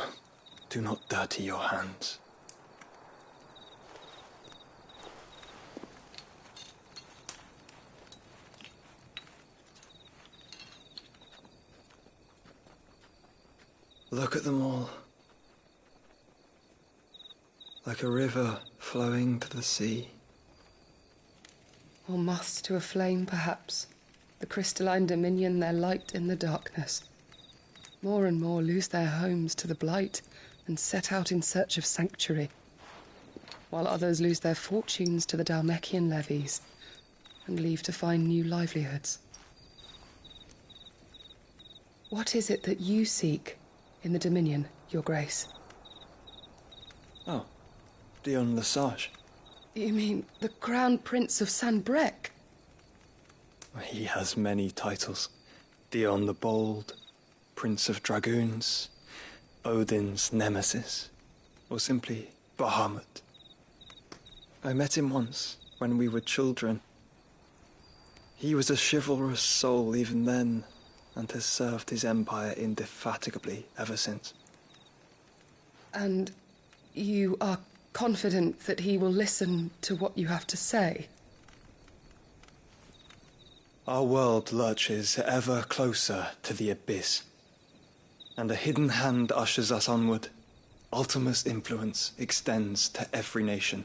do not dirty your hands. Look at them all. Like a river flowing to the sea. Or moths to a flame, perhaps. The crystalline dominion their light in the darkness. More and more lose their homes to the blight and set out in search of sanctuary, while others lose their fortunes to the Dhalmekian levies and leave to find new livelihoods. What is it that you seek in the Dominion, Your Grace? Oh, Dion Lesage. You mean the Crown Prince of Sanbreque? He has many titles. Dion the Bold, Prince of Dragoons, Odin's Nemesis, or simply Bahamut. I met him once, when we were children. He was a chivalrous soul even then, and has served his empire indefatigably ever since. And you are confident that he will listen to what you have to say? Our world lurches ever closer to the abyss, and a hidden hand ushers us onward. Ultima's influence extends to every nation,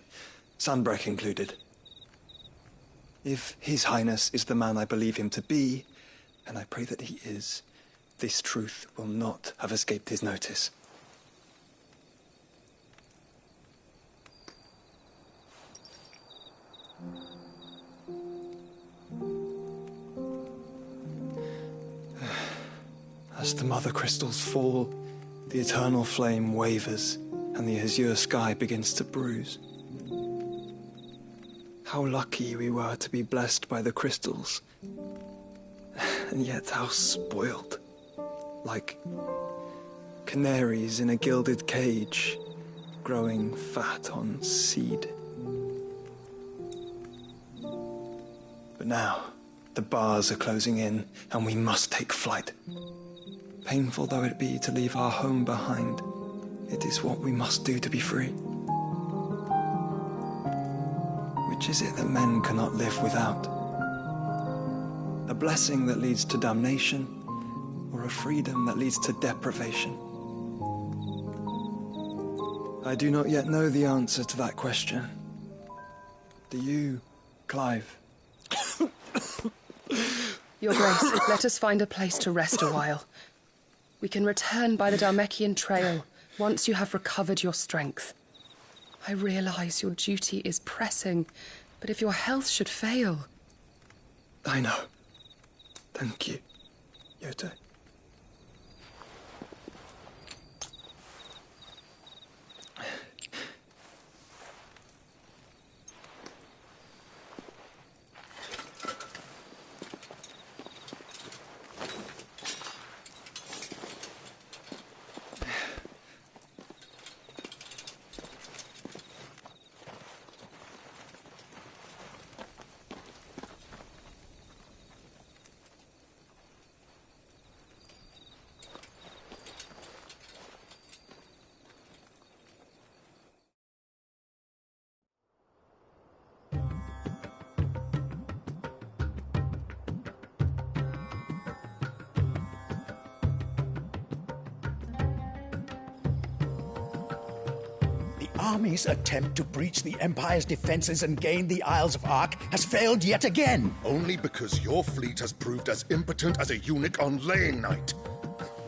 Sanbreque included. If His Highness is the man I believe him to be, and I pray that he is, this truth will not have escaped his notice. As the mother crystals fall, the eternal flame wavers, and the azure sky begins to bruise. How lucky we were to be blessed by the crystals, and yet how spoiled. Like canaries in a gilded cage, growing fat on seed. But now, the bars are closing in, and we must take flight. Painful though it be to leave our home behind, it is what we must do to be free. Which is it that men cannot live without? A blessing that leads to damnation, or a freedom that leads to deprivation? I do not yet know the answer to that question. Do you, Clive? Your Grace, let us find a place to rest a while. We can return by the Dhalmekian trail once you have recovered your strength. I realize your duty is pressing, but if your health should fail... I know. Thank you, Yote. army's attempt to breach the Empire's defenses and gain the Isles of Ark has failed yet again. Only because your fleet has proved as impotent as a eunuch on laying night.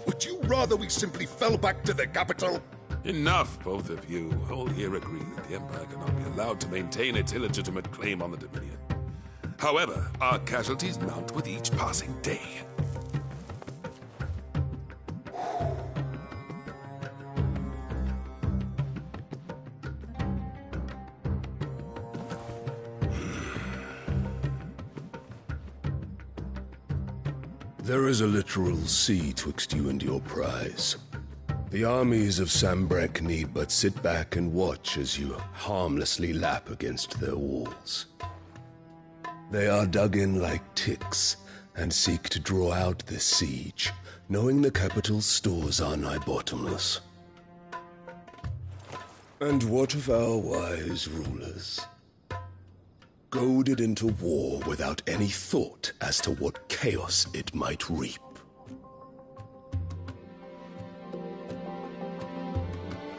Would you rather we simply fell back to the capital? Enough, both of you. All here agree that the Empire cannot be allowed to maintain its illegitimate claim on the Dominion. However, our casualties mount with each passing day. There is a literal sea twixt you and your prize. The armies of Sambrek need but sit back and watch as you harmlessly lap against their walls. They are dug in like ticks and seek to draw out this siege, knowing the capital's stores are nigh bottomless. And what of our wise rulers? Goaded into war without any thought as to what chaos it might reap.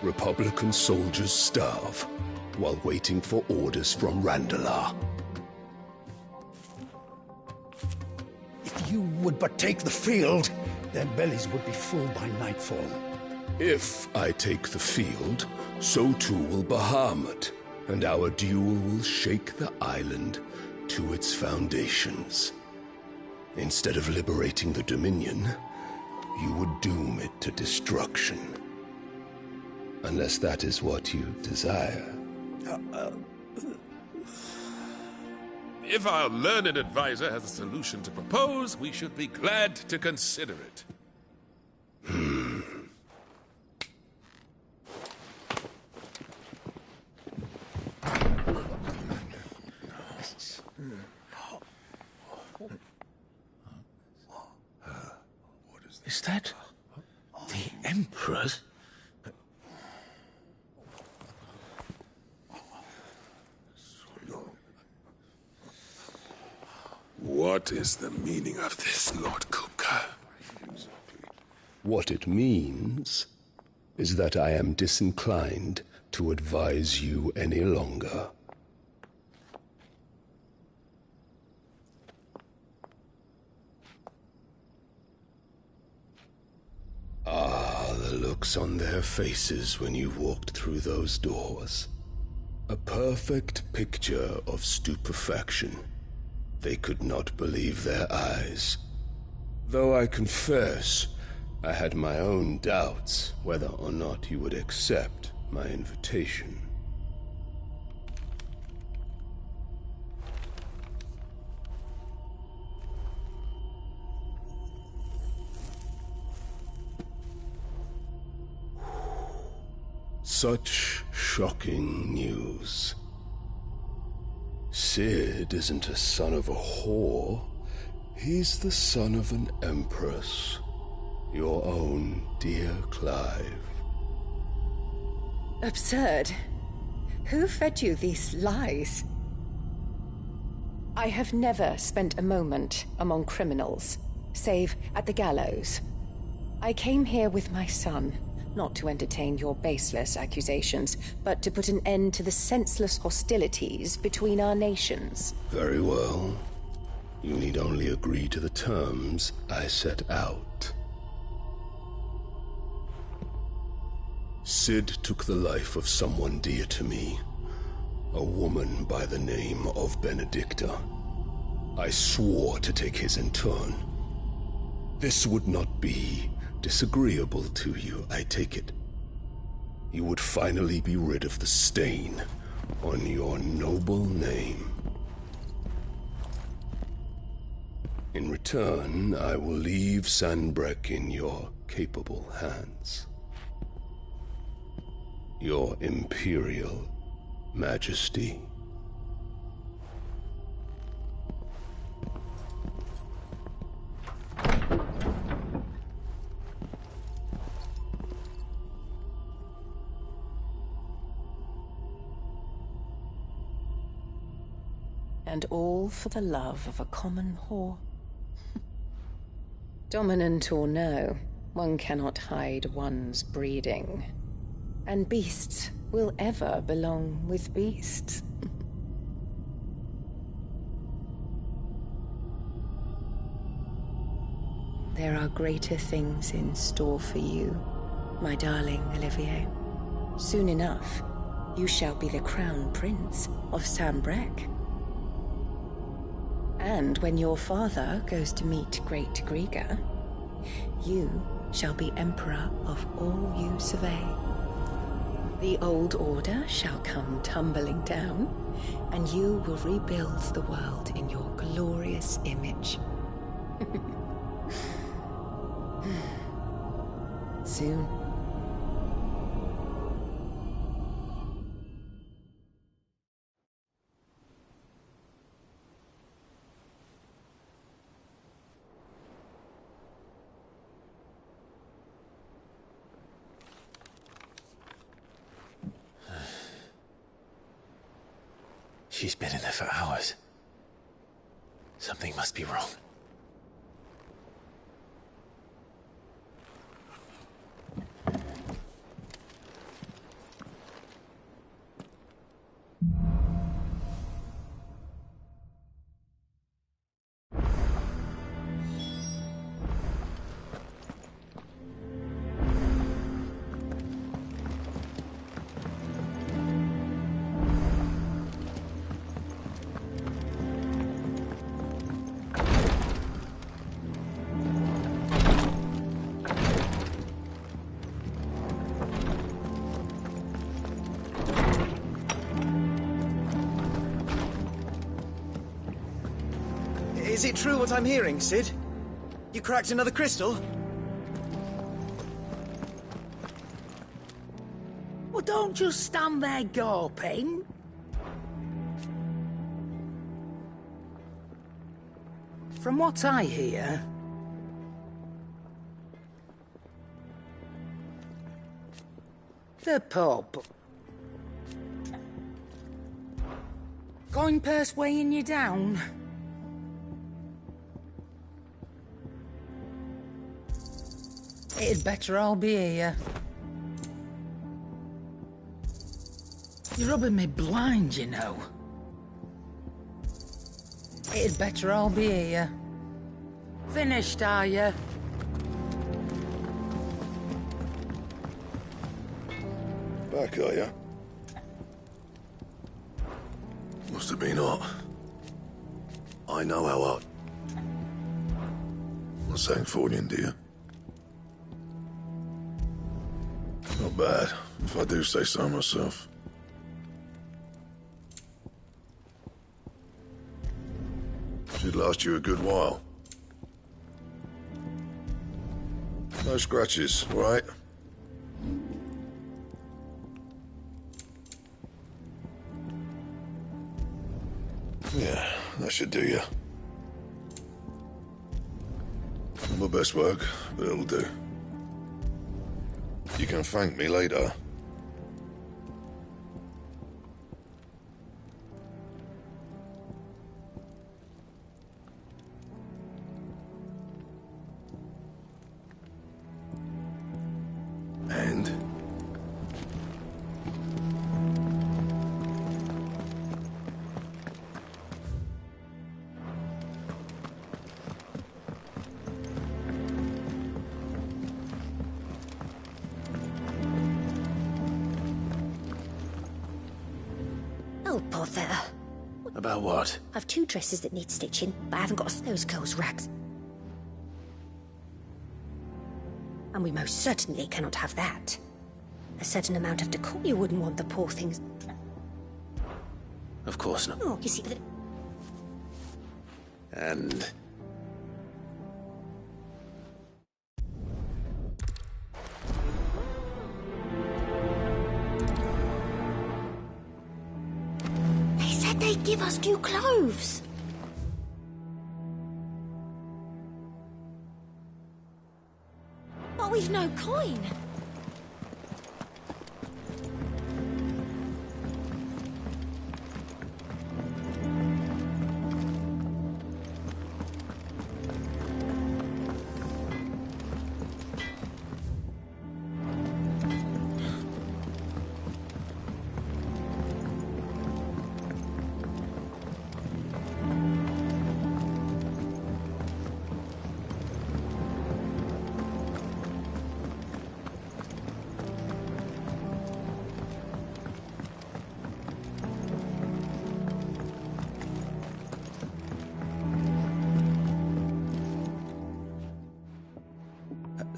Republican soldiers starve while waiting for orders from Randalar. If you would but take the field, their bellies would be full by nightfall. If I take the field, so too will Bahamut, and our duel will shake the island to its foundations. Instead of liberating the Dominion, you would doom it to destruction. Unless that is what you desire. If our learned advisor has a solution to propose, we should be glad to consider it. Is that the Emperor's? What is the meaning of this, Lord Kupka? What it means is that I am disinclined to advise you any longer. Ah, the looks on their faces when you walked through those doors. A perfect picture of stupefaction. They could not believe their eyes. Though I confess, I had my own doubts whether or not you would accept my invitation. Such shocking news. Sid isn't a son of a whore. He's the son of an empress. Your own dear Clive. Absurd. Who fed you these lies? I have never spent a moment among criminals, save at the gallows. I came here with my son, not to entertain your baseless accusations, but to put an end to the senseless hostilities between our nations. Very well. You need only agree to the terms I set out. Sid took the life of someone dear to me, a woman by the name of Benedicta. I swore to take his in turn. This would not be disagreeable to you, I take it. You would finally be rid of the stain on your noble name. In return, I will leave Sanbreque in your capable hands. Your Imperial Majesty. And all for the love of a common whore. Dominant or no, one cannot hide one's breeding. And beasts will ever belong with beasts. There are greater things in store for you, my darling Olivier. Soon enough, you shall be the crown prince of Sambrec. And when your father goes to meet Great Griga, you shall be emperor of all you survey. The old order shall come tumbling down, and you will rebuild the world in your glorious image. Soon. She's been in there for hours. Something must be wrong. Is it true what I'm hearing, Sid? You cracked another crystal? Well, don't just stand there gawping. From what I hear, the pub. Coin purse weighing you down. It'd better all be here. You're rubbing me blind, you know. It'd better all be here. Finished, are you? Back, are ya? Must have been hot. I know how hot. Not saying Fornian, do you? Not bad, if I do say so myself. Should last you a good while. No scratches, all right? Yeah, that should do you. Not my best work, but it'll do. You can thank me later. And? Oh, bother. About what? I've 2 dresses that need stitching, but I haven't got those girls' rags. And we most certainly cannot have that. A certain amount of decor. You wouldn't want the poor things. Of course not. Oh, you see, but... And... They said they'd give us new clothes. But we've no coin.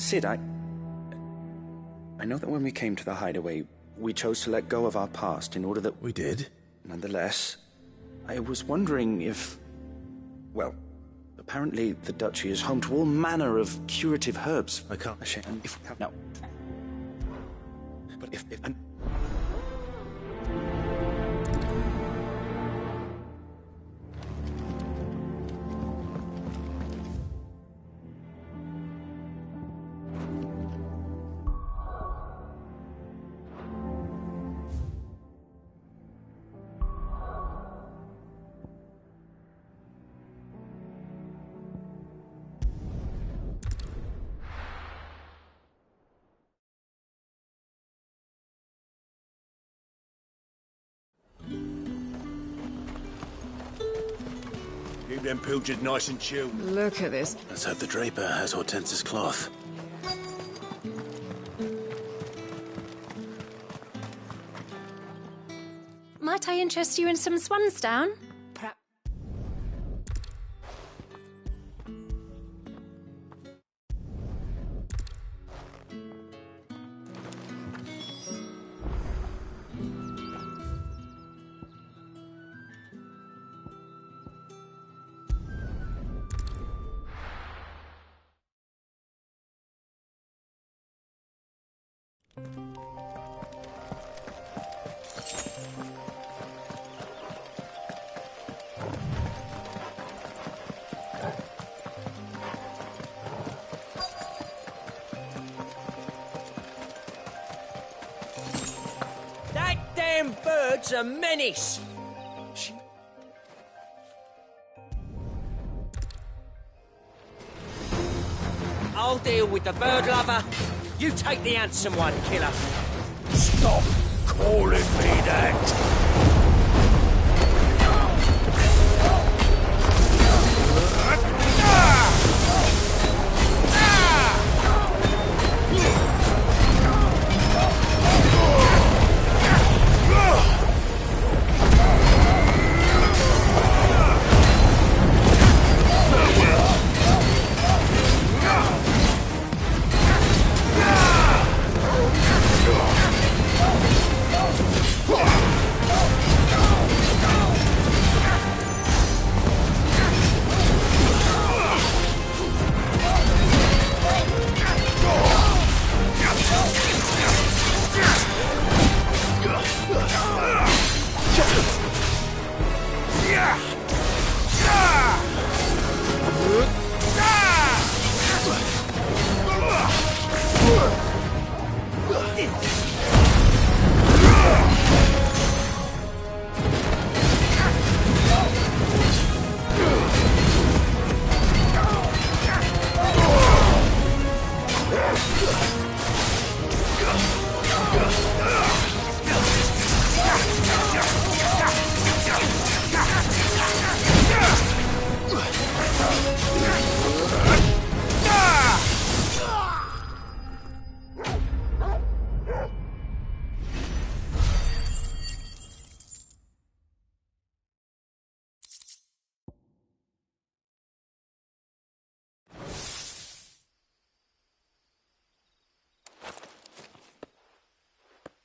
Sid, I know that when we came to the hideaway, we chose to let go of our past in order that... We did? Nonetheless, I was wondering if... Well, apparently the Duchy is home to all manner of curative herbs. I can't... No. But if Keep them pilchards nice and chilled. Look at this. Let's hope the Draper has Hortense's cloth. Might I interest you in some swansdown? That damn bird's a menace! I'll deal with the bird lover. You take the handsome one, killer. Stop calling me that!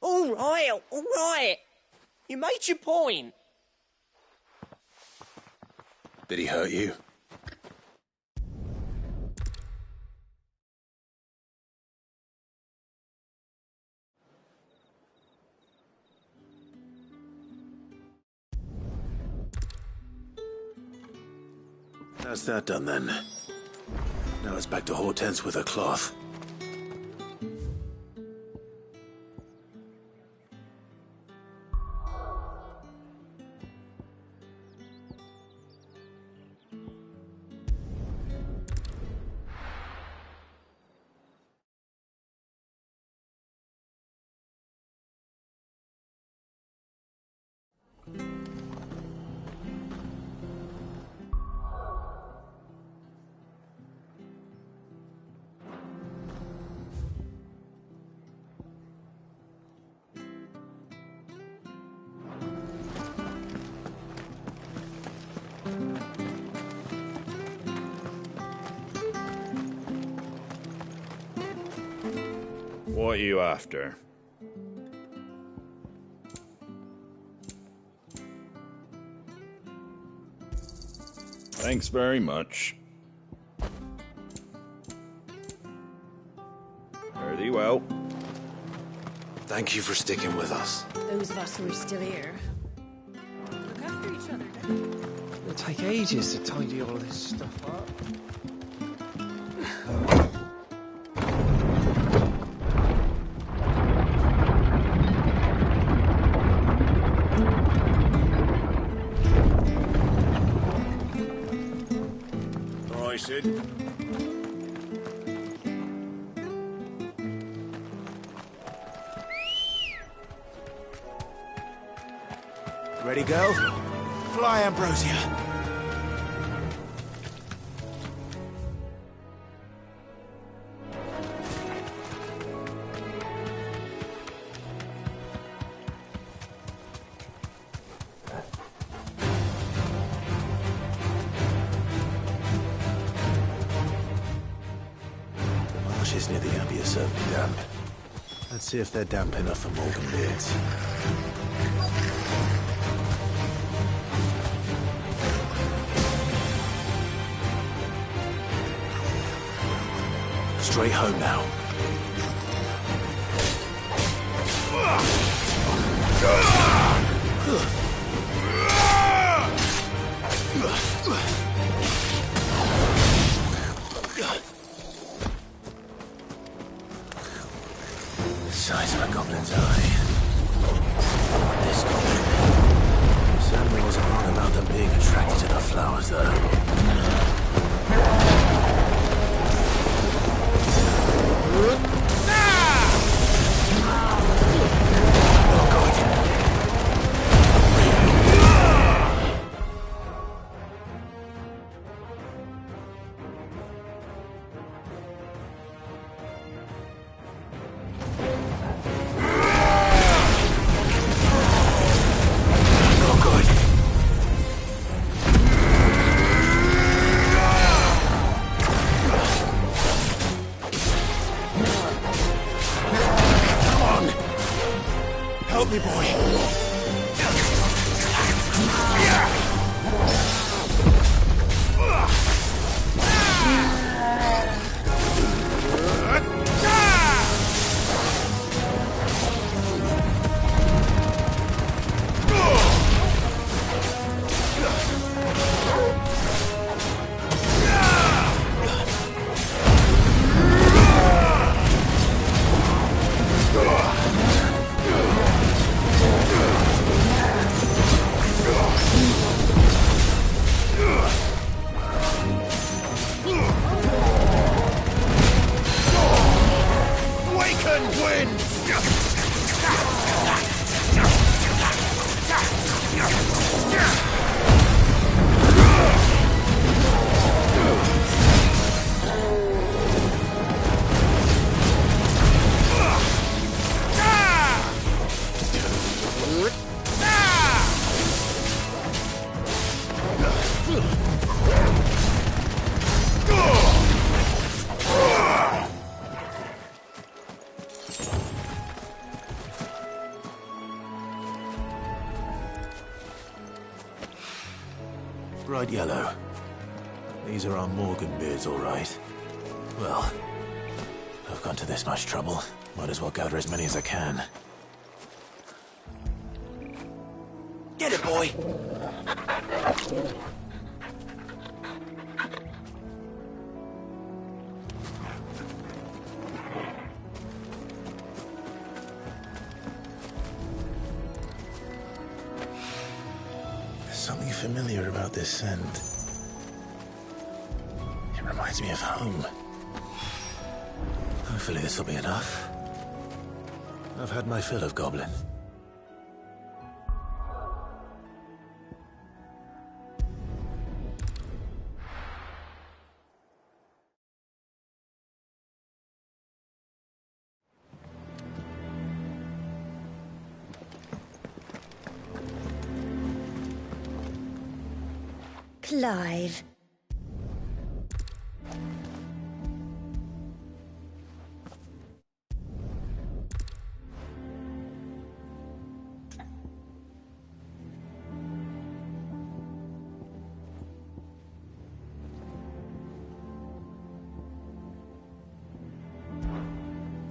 All right. You made your point. Did he hurt you? That's that done then. Now it's back to Hortense with her cloth. What are you after? Thanks very much. Fare thee well. Thank you for sticking with us. Those of us who are still here. Look after each other. It'll take ages to tidy all this stuff up. All right, Sid. Ready, girl? Fly, Ambrosia. The marshes near the Abbey are certainly damp. Let's see if they're damp enough for Morgan beards. Straight home now. The size of a goblin's eye. This goblin. Certainly wasn't wrong about them being attracted to the flowers, though. Help me, boy. Bright yellow. These are our Morgan beards, all right. Well, I've gone to this much trouble. Might as well gather as many as I can. Get it, boy! Something familiar about this scent. It reminds me of home. Hopefully this will be enough. I've had my fill of goblin. Clive.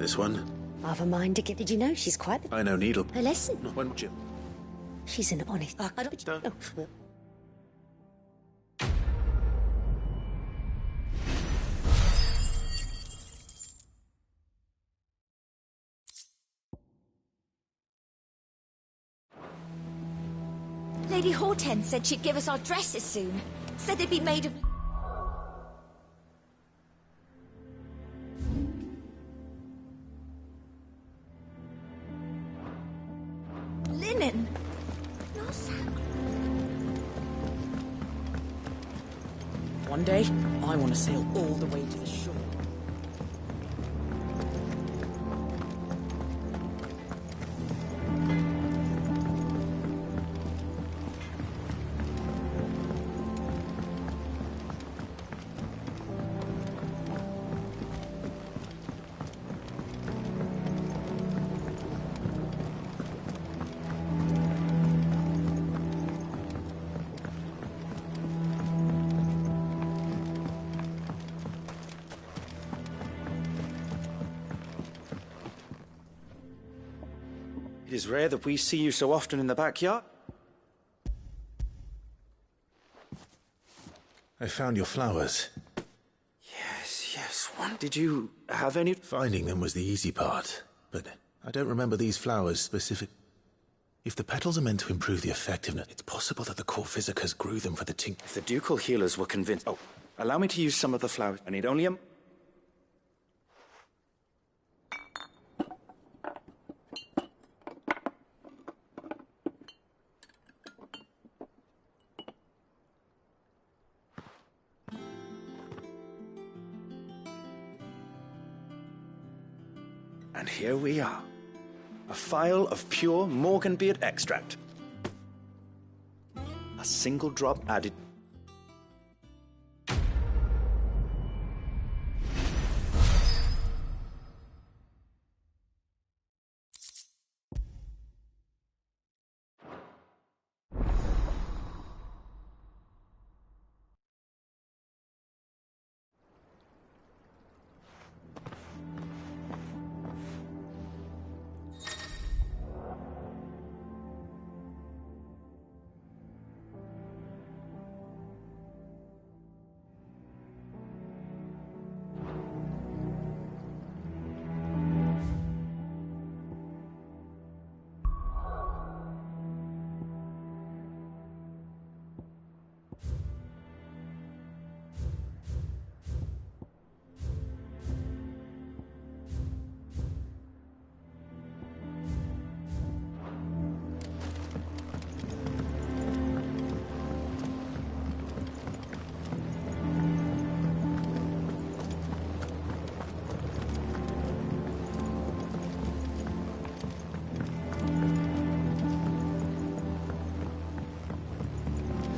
This one? I've a mind to get. Did you know she's quite the... I know Needle. A lesson? No, when would you? She's an honest... I don't... Don't. Oh, well. Lady Hortense said she'd give us our dresses soon. Said they'd be made of... linen. Not sackcloth. One day, I want to sail all the way to the shore. It is rare that we see you so often in the backyard. I found your flowers. Yes. What did you have any? Finding them was the easy part, but I don't remember these flowers specific. If the petals are meant to improve the effectiveness, it's possible that the core physicers grew them for the tincture. If the ducal healers were convinced... Oh, allow me to use some of the flowers. I need only a... And here we are. A phial of pure Morganbeard extract. A single drop added.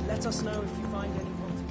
Let us know if you find any water.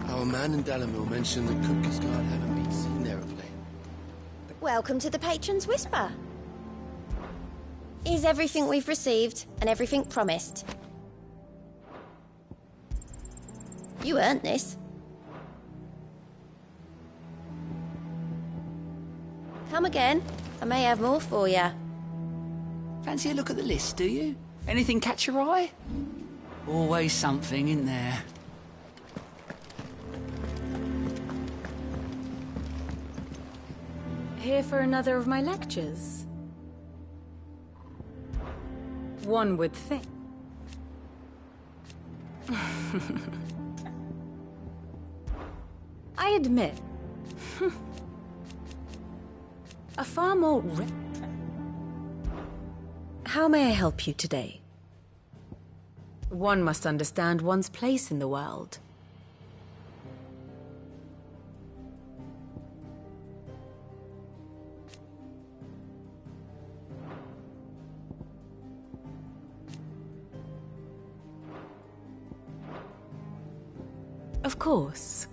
Our man in Dalamil mentioned that Kupka's guard haven't been seen there of late. Welcome to the Patron's Whisper. Is everything we've received and everything promised? You earned this. Come again. I may have more for you. Fancy a look at the list, do you? Anything catch your eye? Always something in there. Here for another of my lectures? One would think. I admit, a far more How may I help you today? One must understand one's place in the world. Of course.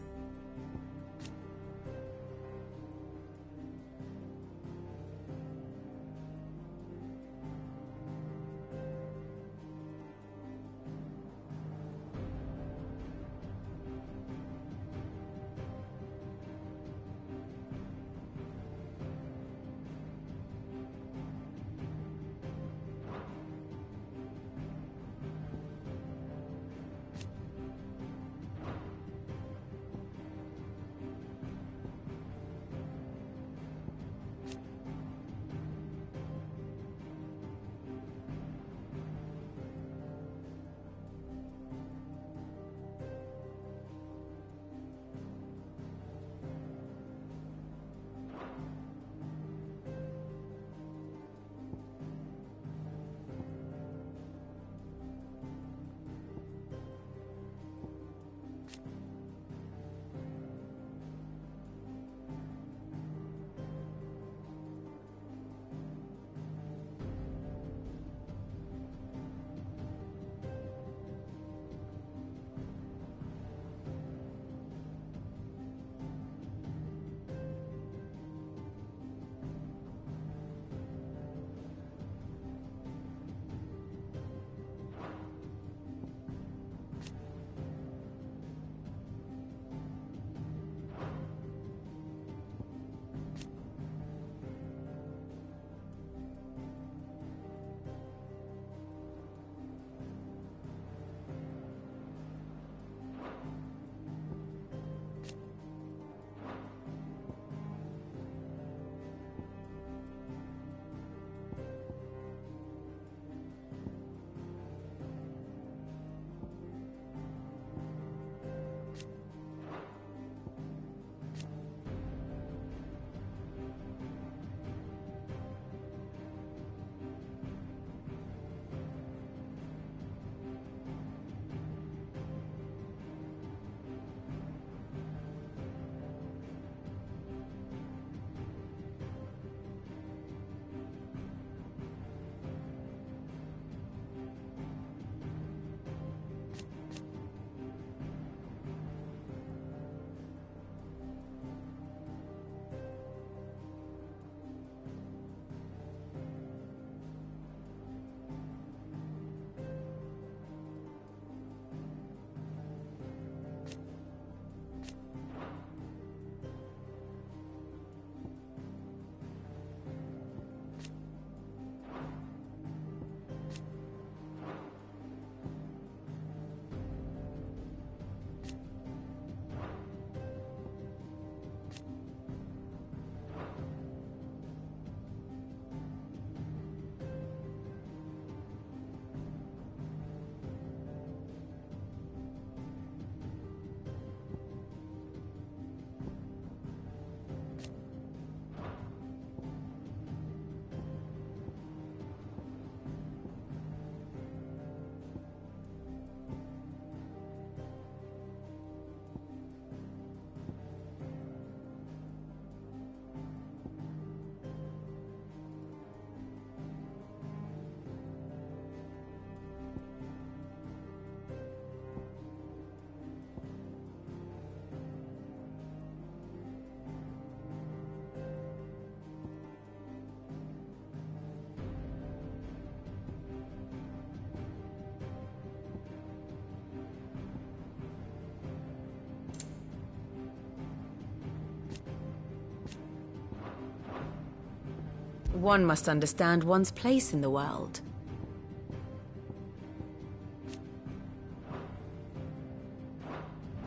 One must understand one's place in the world.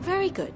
Very good.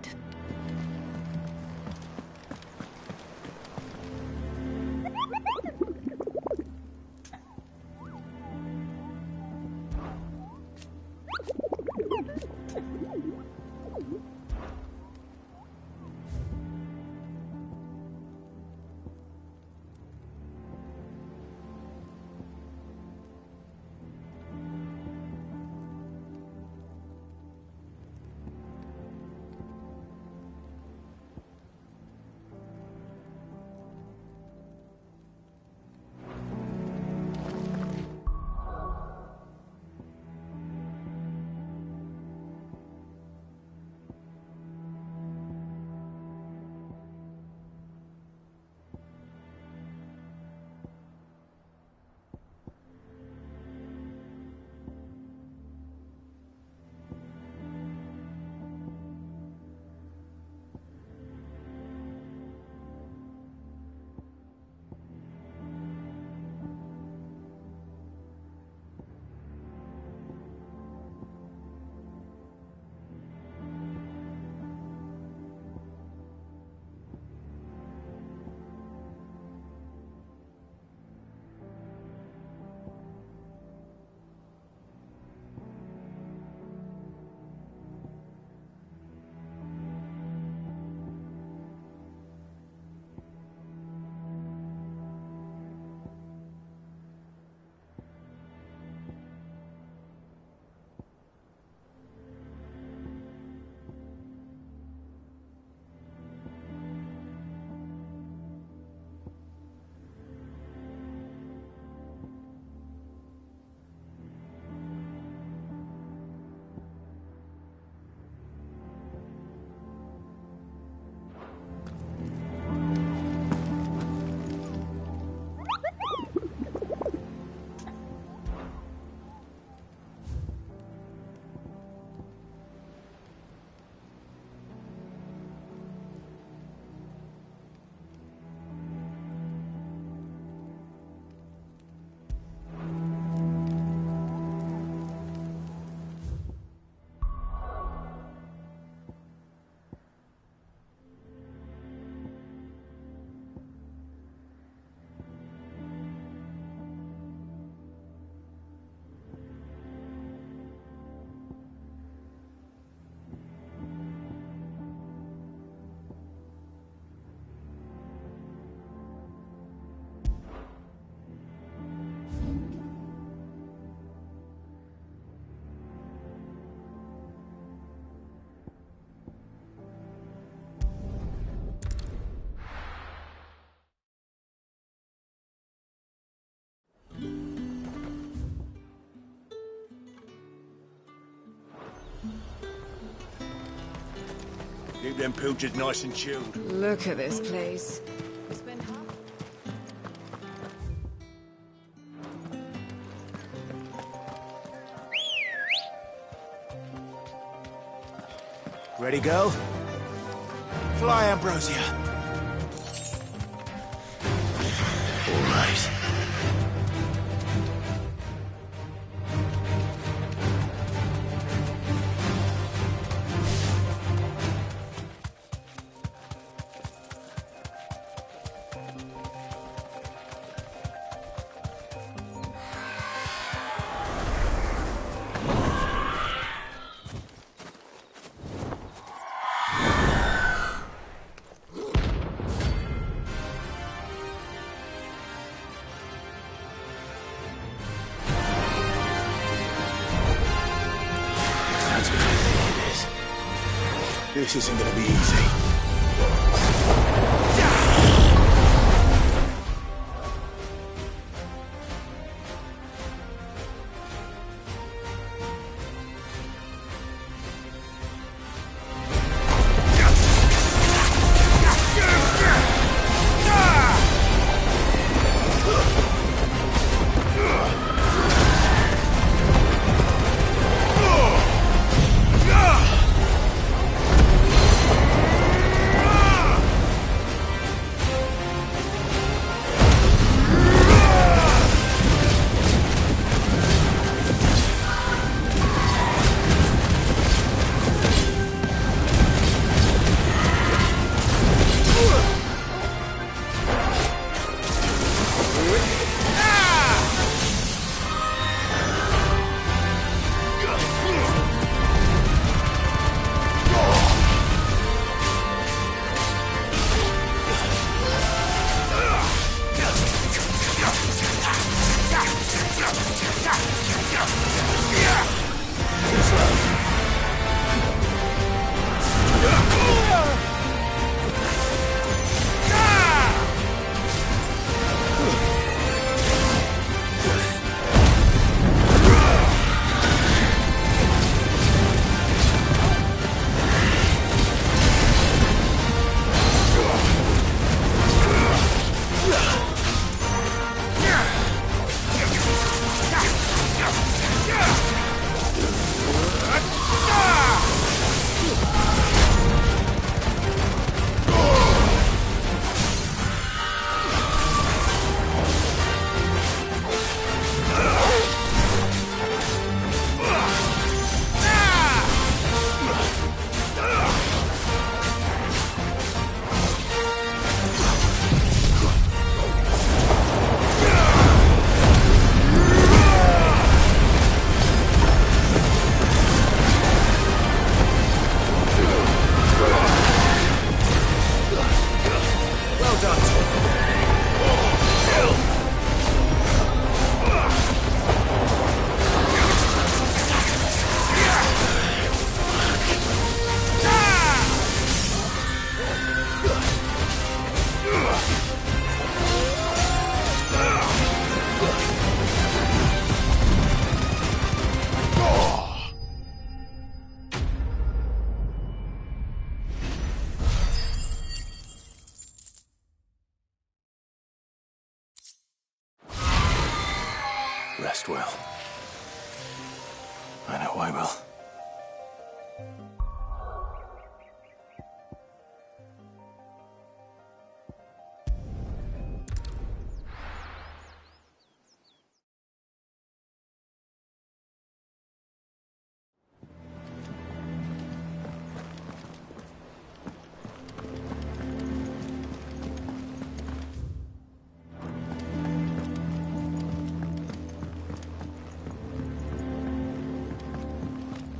Keep them pilchers nice and chilled. Look at this place. Ready, girl? Fly, Ambrosia. All right. This isn't gonna be easy. Rest well. I know I will.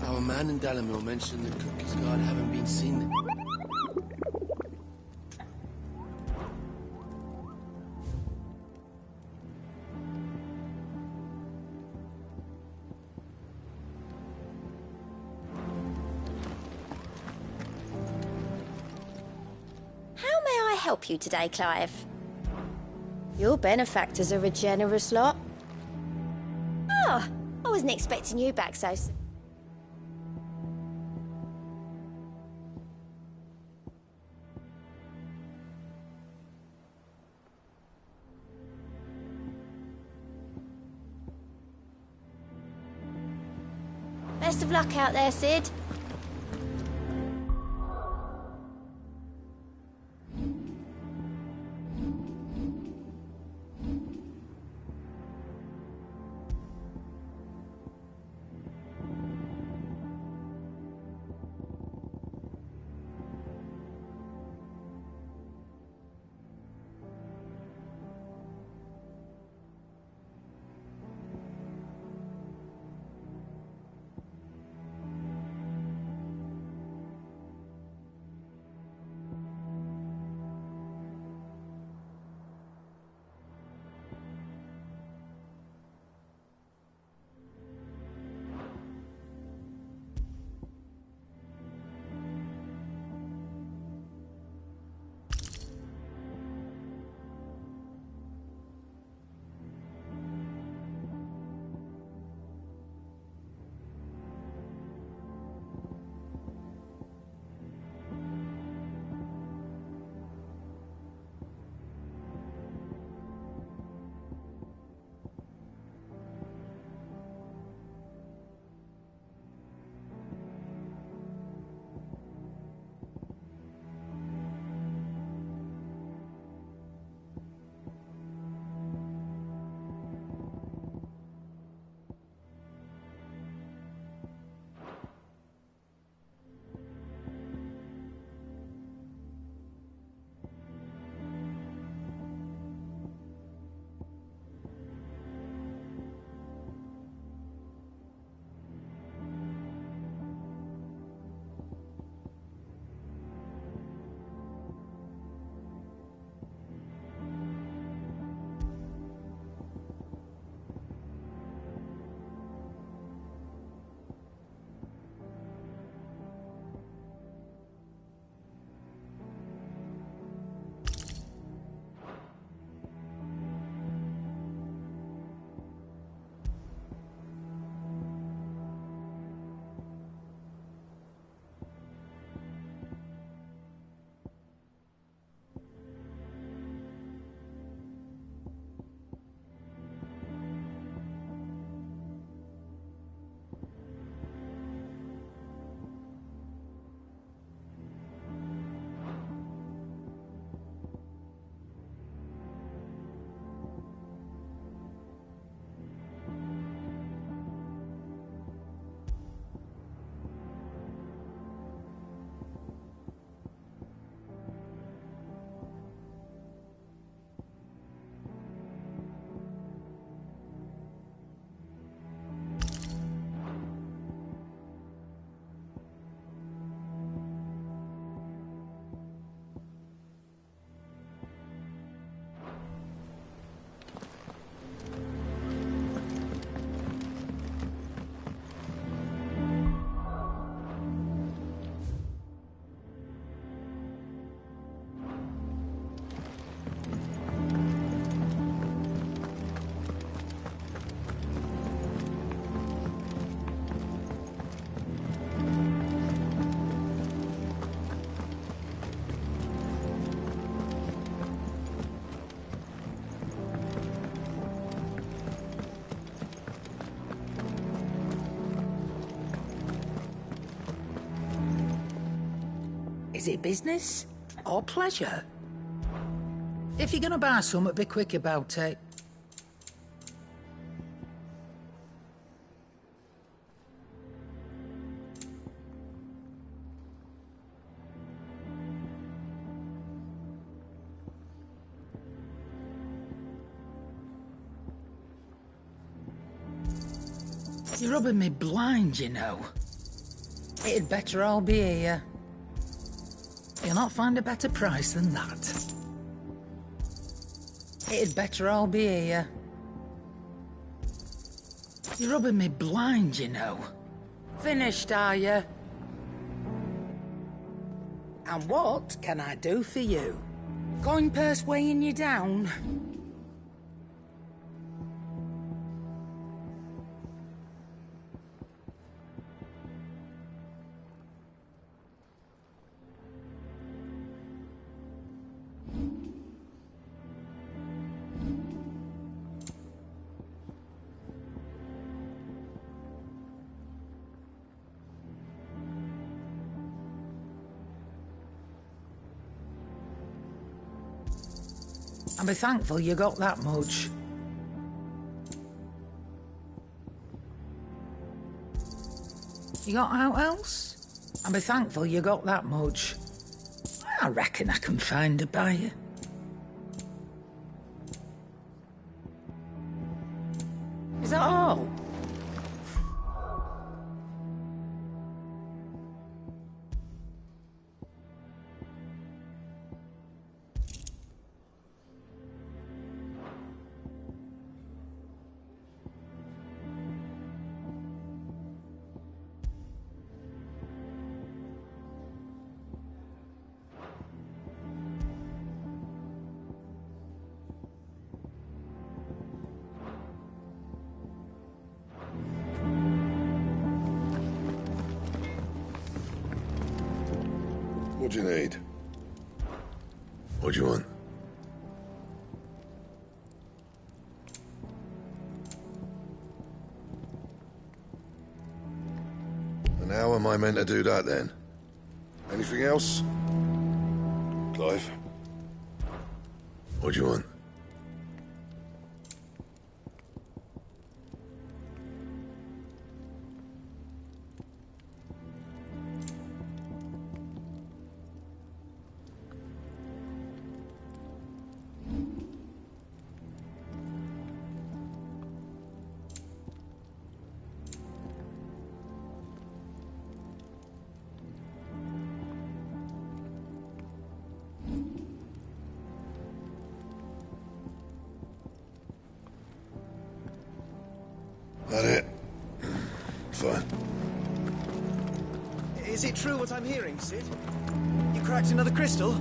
Our man in Dalamil mentioned the Cookies Guard haven't been seen there. How may I help you today, Clive? Your benefactors are a generous lot. Oh, I wasn't expecting you back so soon. Best of luck out there, Sid. Is it business or pleasure? If you're gonna buy something, be quick about it. You're rubbing me blind, you know. It'd better all be here. You'll not find a better price than that. It'd better all be here. You're rubbing me blind, you know. Finished, are you? And what can I do for you? Coin purse weighing you down? And be thankful you got that much. You got out else? And be thankful you got that much. I reckon I can find a buyer. Is that all? What do you need? What do you want? And how am I meant to do that then? Anything else? Clive? What do you want? That it? Fine. Is it true what I'm hearing, Sid? You cracked another crystal?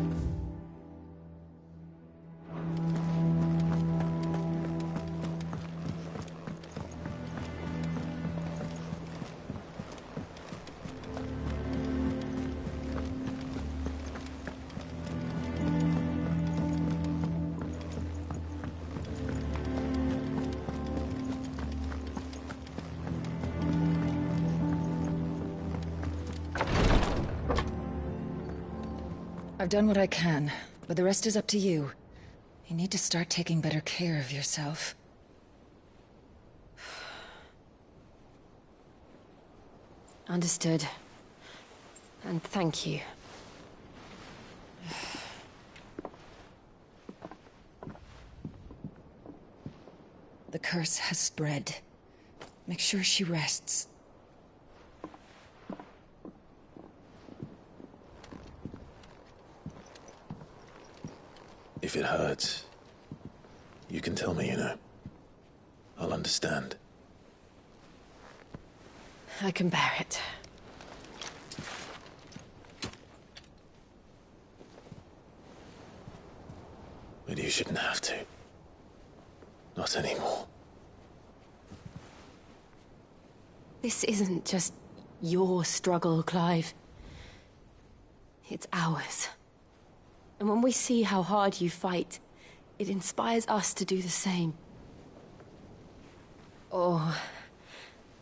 I've done what I can, but the rest is up to you. You need to start taking better care of yourself. Understood. And thank you. The curse has spread. Make sure she rests. If it hurts, you can tell me, you know. I'll understand. I can bear it. But you shouldn't have to. Not anymore. This isn't just your struggle, Clive. It's ours. And when we see how hard you fight, it inspires us to do the same. Or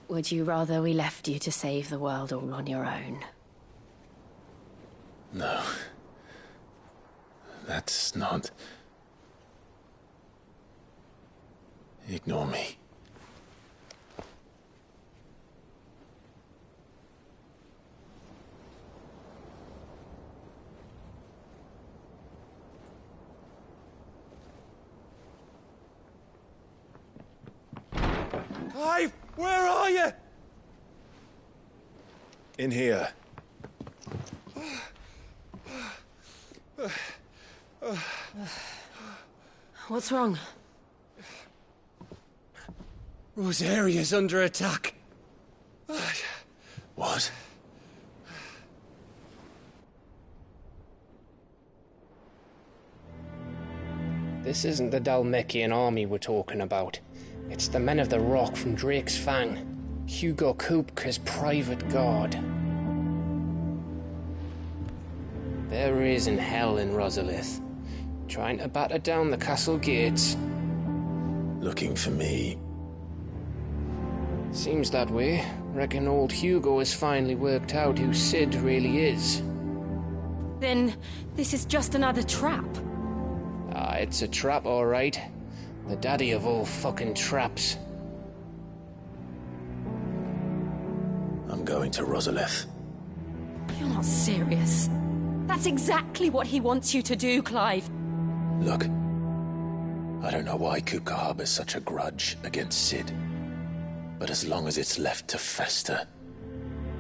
would you rather we left you to save the world all on your own? No. That's not... Ignore me. Clive, where are you? In here. What's wrong? Rosaria's under attack. What? This isn't the Dalmekian army we're talking about. It's the men of the Rock from Drake's Fang. Hugo Kupka's private guard. There is in hell in Rosalith, trying to batter down the castle gates. Looking for me? Seems that way. Reckon old Hugo has finally worked out who Sid really is. Then this is just another trap. It's a trap, all right. The daddy of all fucking traps. I'm going to Rosalith. You're not serious. That's exactly what he wants you to do, Clive. Look, I don't know why Kupka harbors such a grudge against Cid. But as long as it's left to fester,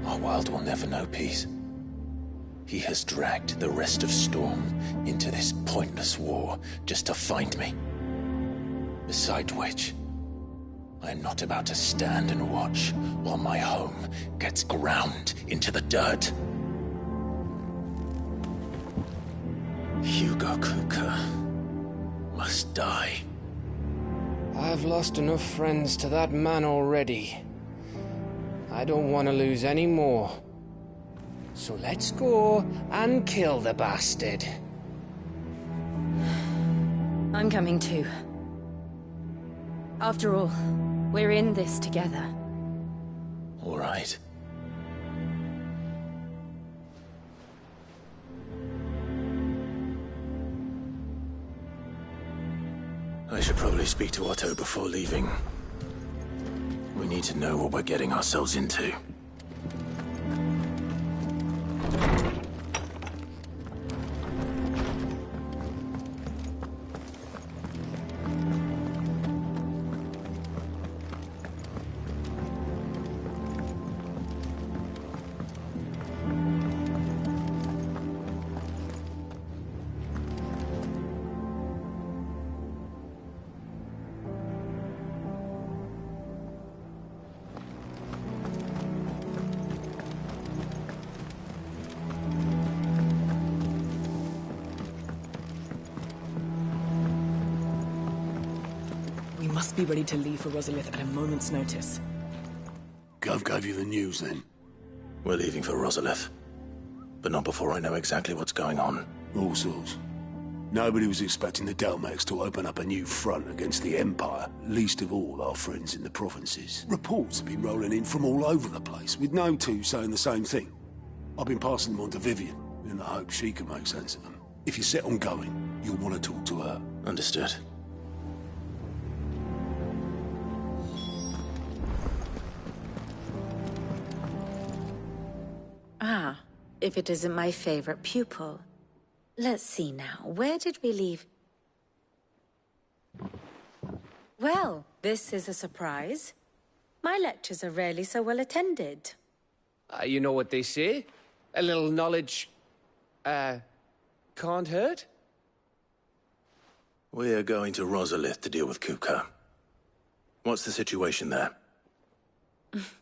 our world will never know peace. He has dragged the rest of Storm into this pointless war just to find me. Besides which, I am not about to stand and watch while my home gets ground into the dirt. Hugo Kupka must die. I've lost enough friends to that man already. I don't want to lose any more. So let's go and kill the bastard. I'm coming too. After all, we're in this together. All right. I should probably speak to Otto before leaving. We need to know what we're getting ourselves into. Must be ready to leave for Rosalith at a moment's notice. Gov gave you the news, then? We're leaving for Rosalith. But not before I know exactly what's going on. All sorts. Nobody was expecting the Delmex to open up a new front against the Empire, least of all our friends in the provinces. Reports have been rolling in from all over the place, with no two saying the same thing. I've been passing them on to Vivian, in the hope she can make sense of them. If you're set on going, you'll want to talk to her. Understood. Ah, if it isn't my favorite pupil. Let's see now, where did we leave? Well, this is a surprise. My lectures are rarely so well attended. You know what they say? A little knowledge, can't hurt? We're going to Rosalith to deal with Kupka. What's the situation there?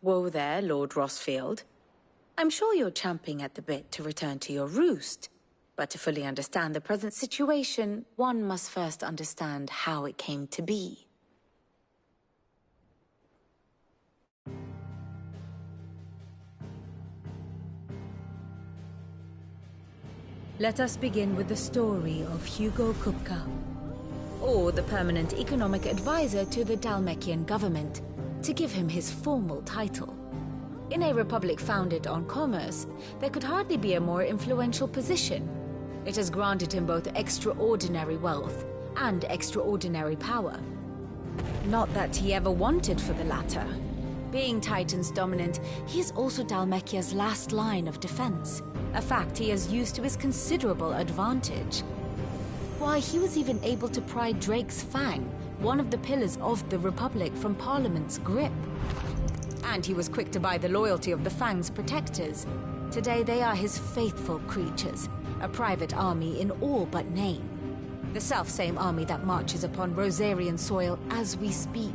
Whoa there, Lord Rossfield. I'm sure you're champing at the bit to return to your roost. But to fully understand the present situation, one must first understand how it came to be. Let us begin with the story of Hugo Kupka, or the permanent economic advisor to the Dalmekian government, to give him his formal title. In a republic founded on commerce, there could hardly be a more influential position. It has granted him both extraordinary wealth and extraordinary power. Not that he ever wanted for the latter. Being Titan's dominant, he is also Dalmekia's last line of defense, a fact he has used to his considerable advantage. Why, he was even able to pry Drake's Fang, one of the pillars of the Republic, from Parliament's grip. And he was quick to buy the loyalty of the Fang's protectors. Today they are his faithful creatures, a private army in all but name. The self-same army that marches upon Rosarian soil as we speak.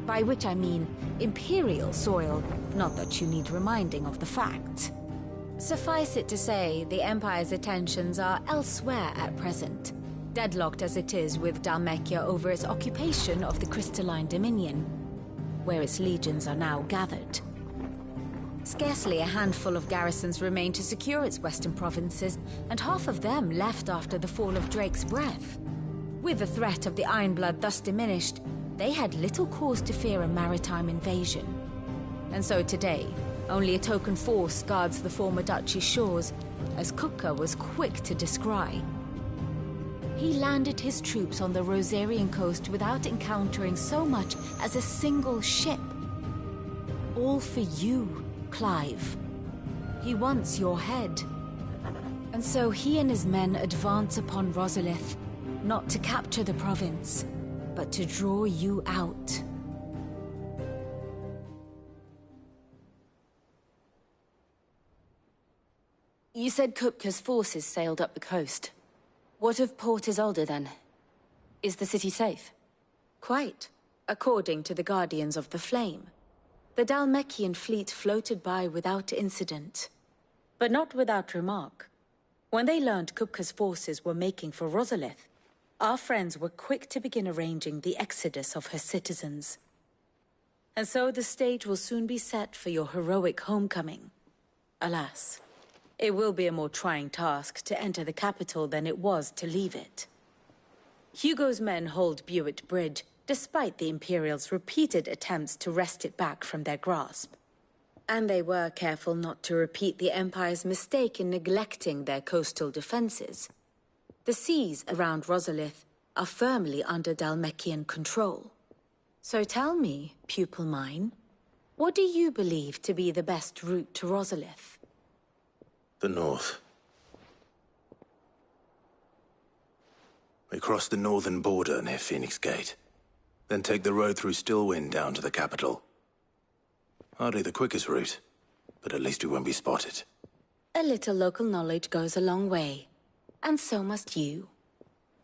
By which I mean Imperial soil, not that you need reminding of the fact. Suffice it to say, the Empire's attentions are elsewhere at present, deadlocked as it is with Dalmekia over its occupation of the Crystalline Dominion, where its legions are now gathered. Scarcely a handful of garrisons remain to secure its western provinces, and half of them left after the fall of Drake's Breath. With the threat of the Ironblood thus diminished, they had little cause to fear a maritime invasion. And so today, only a token force guards the former duchy's shores, as Kupka was quick to descry. He landed his troops on the Rosarian coast without encountering so much as a single ship. All for you, Clive. He wants your head. And so he and his men advance upon Rosalith, not to capture the province, but to draw you out. You said Kupka's forces sailed up the coast. What of Port Isolde, then? Is the city safe? Quite, according to the Guardians of the Flame. The Dhalmekian fleet floated by without incident. But not without remark. When they learned Kupka's forces were making for Rosalith, our friends were quick to begin arranging the exodus of her citizens. And so the stage will soon be set for your heroic homecoming. Alas, it will be a more trying task to enter the capital than it was to leave it. Hugo's men hold Buet Bridge, despite the Imperials' repeated attempts to wrest it back from their grasp. And they were careful not to repeat the Empire's mistake in neglecting their coastal defenses. The seas around Rosalith are firmly under Dhalmekian control. So tell me, pupil mine, what do you believe to be the best route to Rosalith? The north. We cross the northern border near Phoenix Gate. Then take the road through Stillwind down to the capital. Hardly the quickest route, but at least we won't be spotted. A little local knowledge goes a long way. And so must you.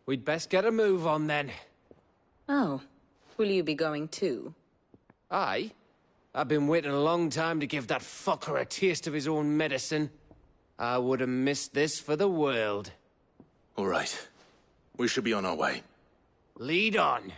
We'd best get a move on then. Oh, will you be going too? Aye. I've been waiting a long time to give that fucker a taste of his own medicine. I would have missed this for the world. All right. We should be on our way. Lead on.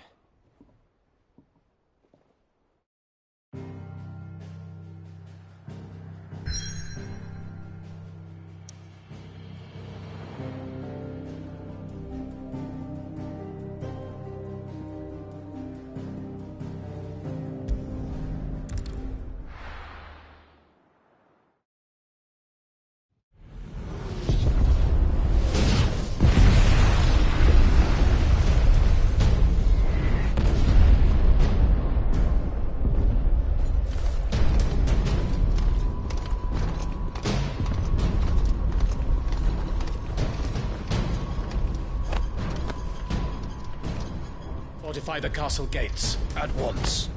Fortify the castle gates, at once.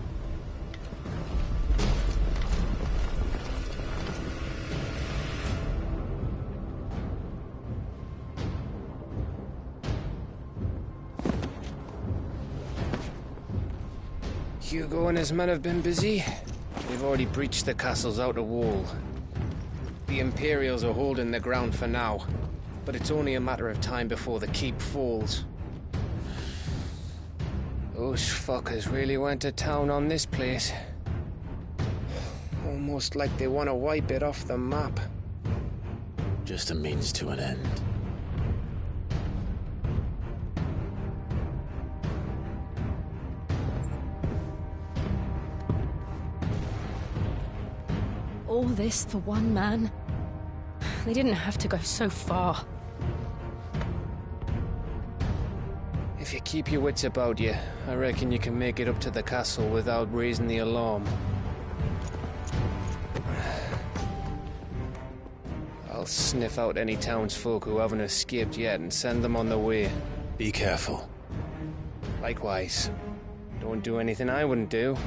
Hugo and his men have been busy. They've already breached the castle's outer wall. The Imperials are holding the ground for now, but it's only a matter of time before the keep falls. Those fuckers really went to town on this place. Almost like they want to wipe it off the map. Just a means to an end. All this for one man? They didn't have to go so far. If you keep your wits about you, I reckon you can make it up to the castle without raising the alarm. I'll sniff out any townsfolk who haven't escaped yet and send them on their way. Be careful. Likewise. Don't do anything I wouldn't do.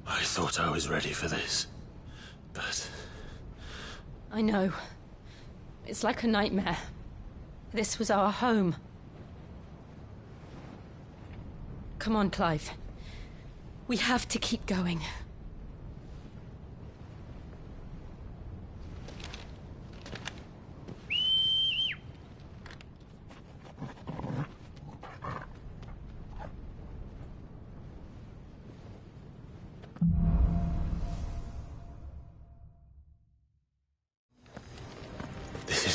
I thought I was ready for this, but... I know. It's like a nightmare. This was our home. Come on, Clive. We have to keep going.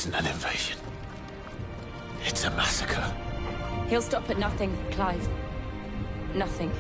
isn't an invasion. It's a massacre. He'll stop at nothing, Clive. Nothing.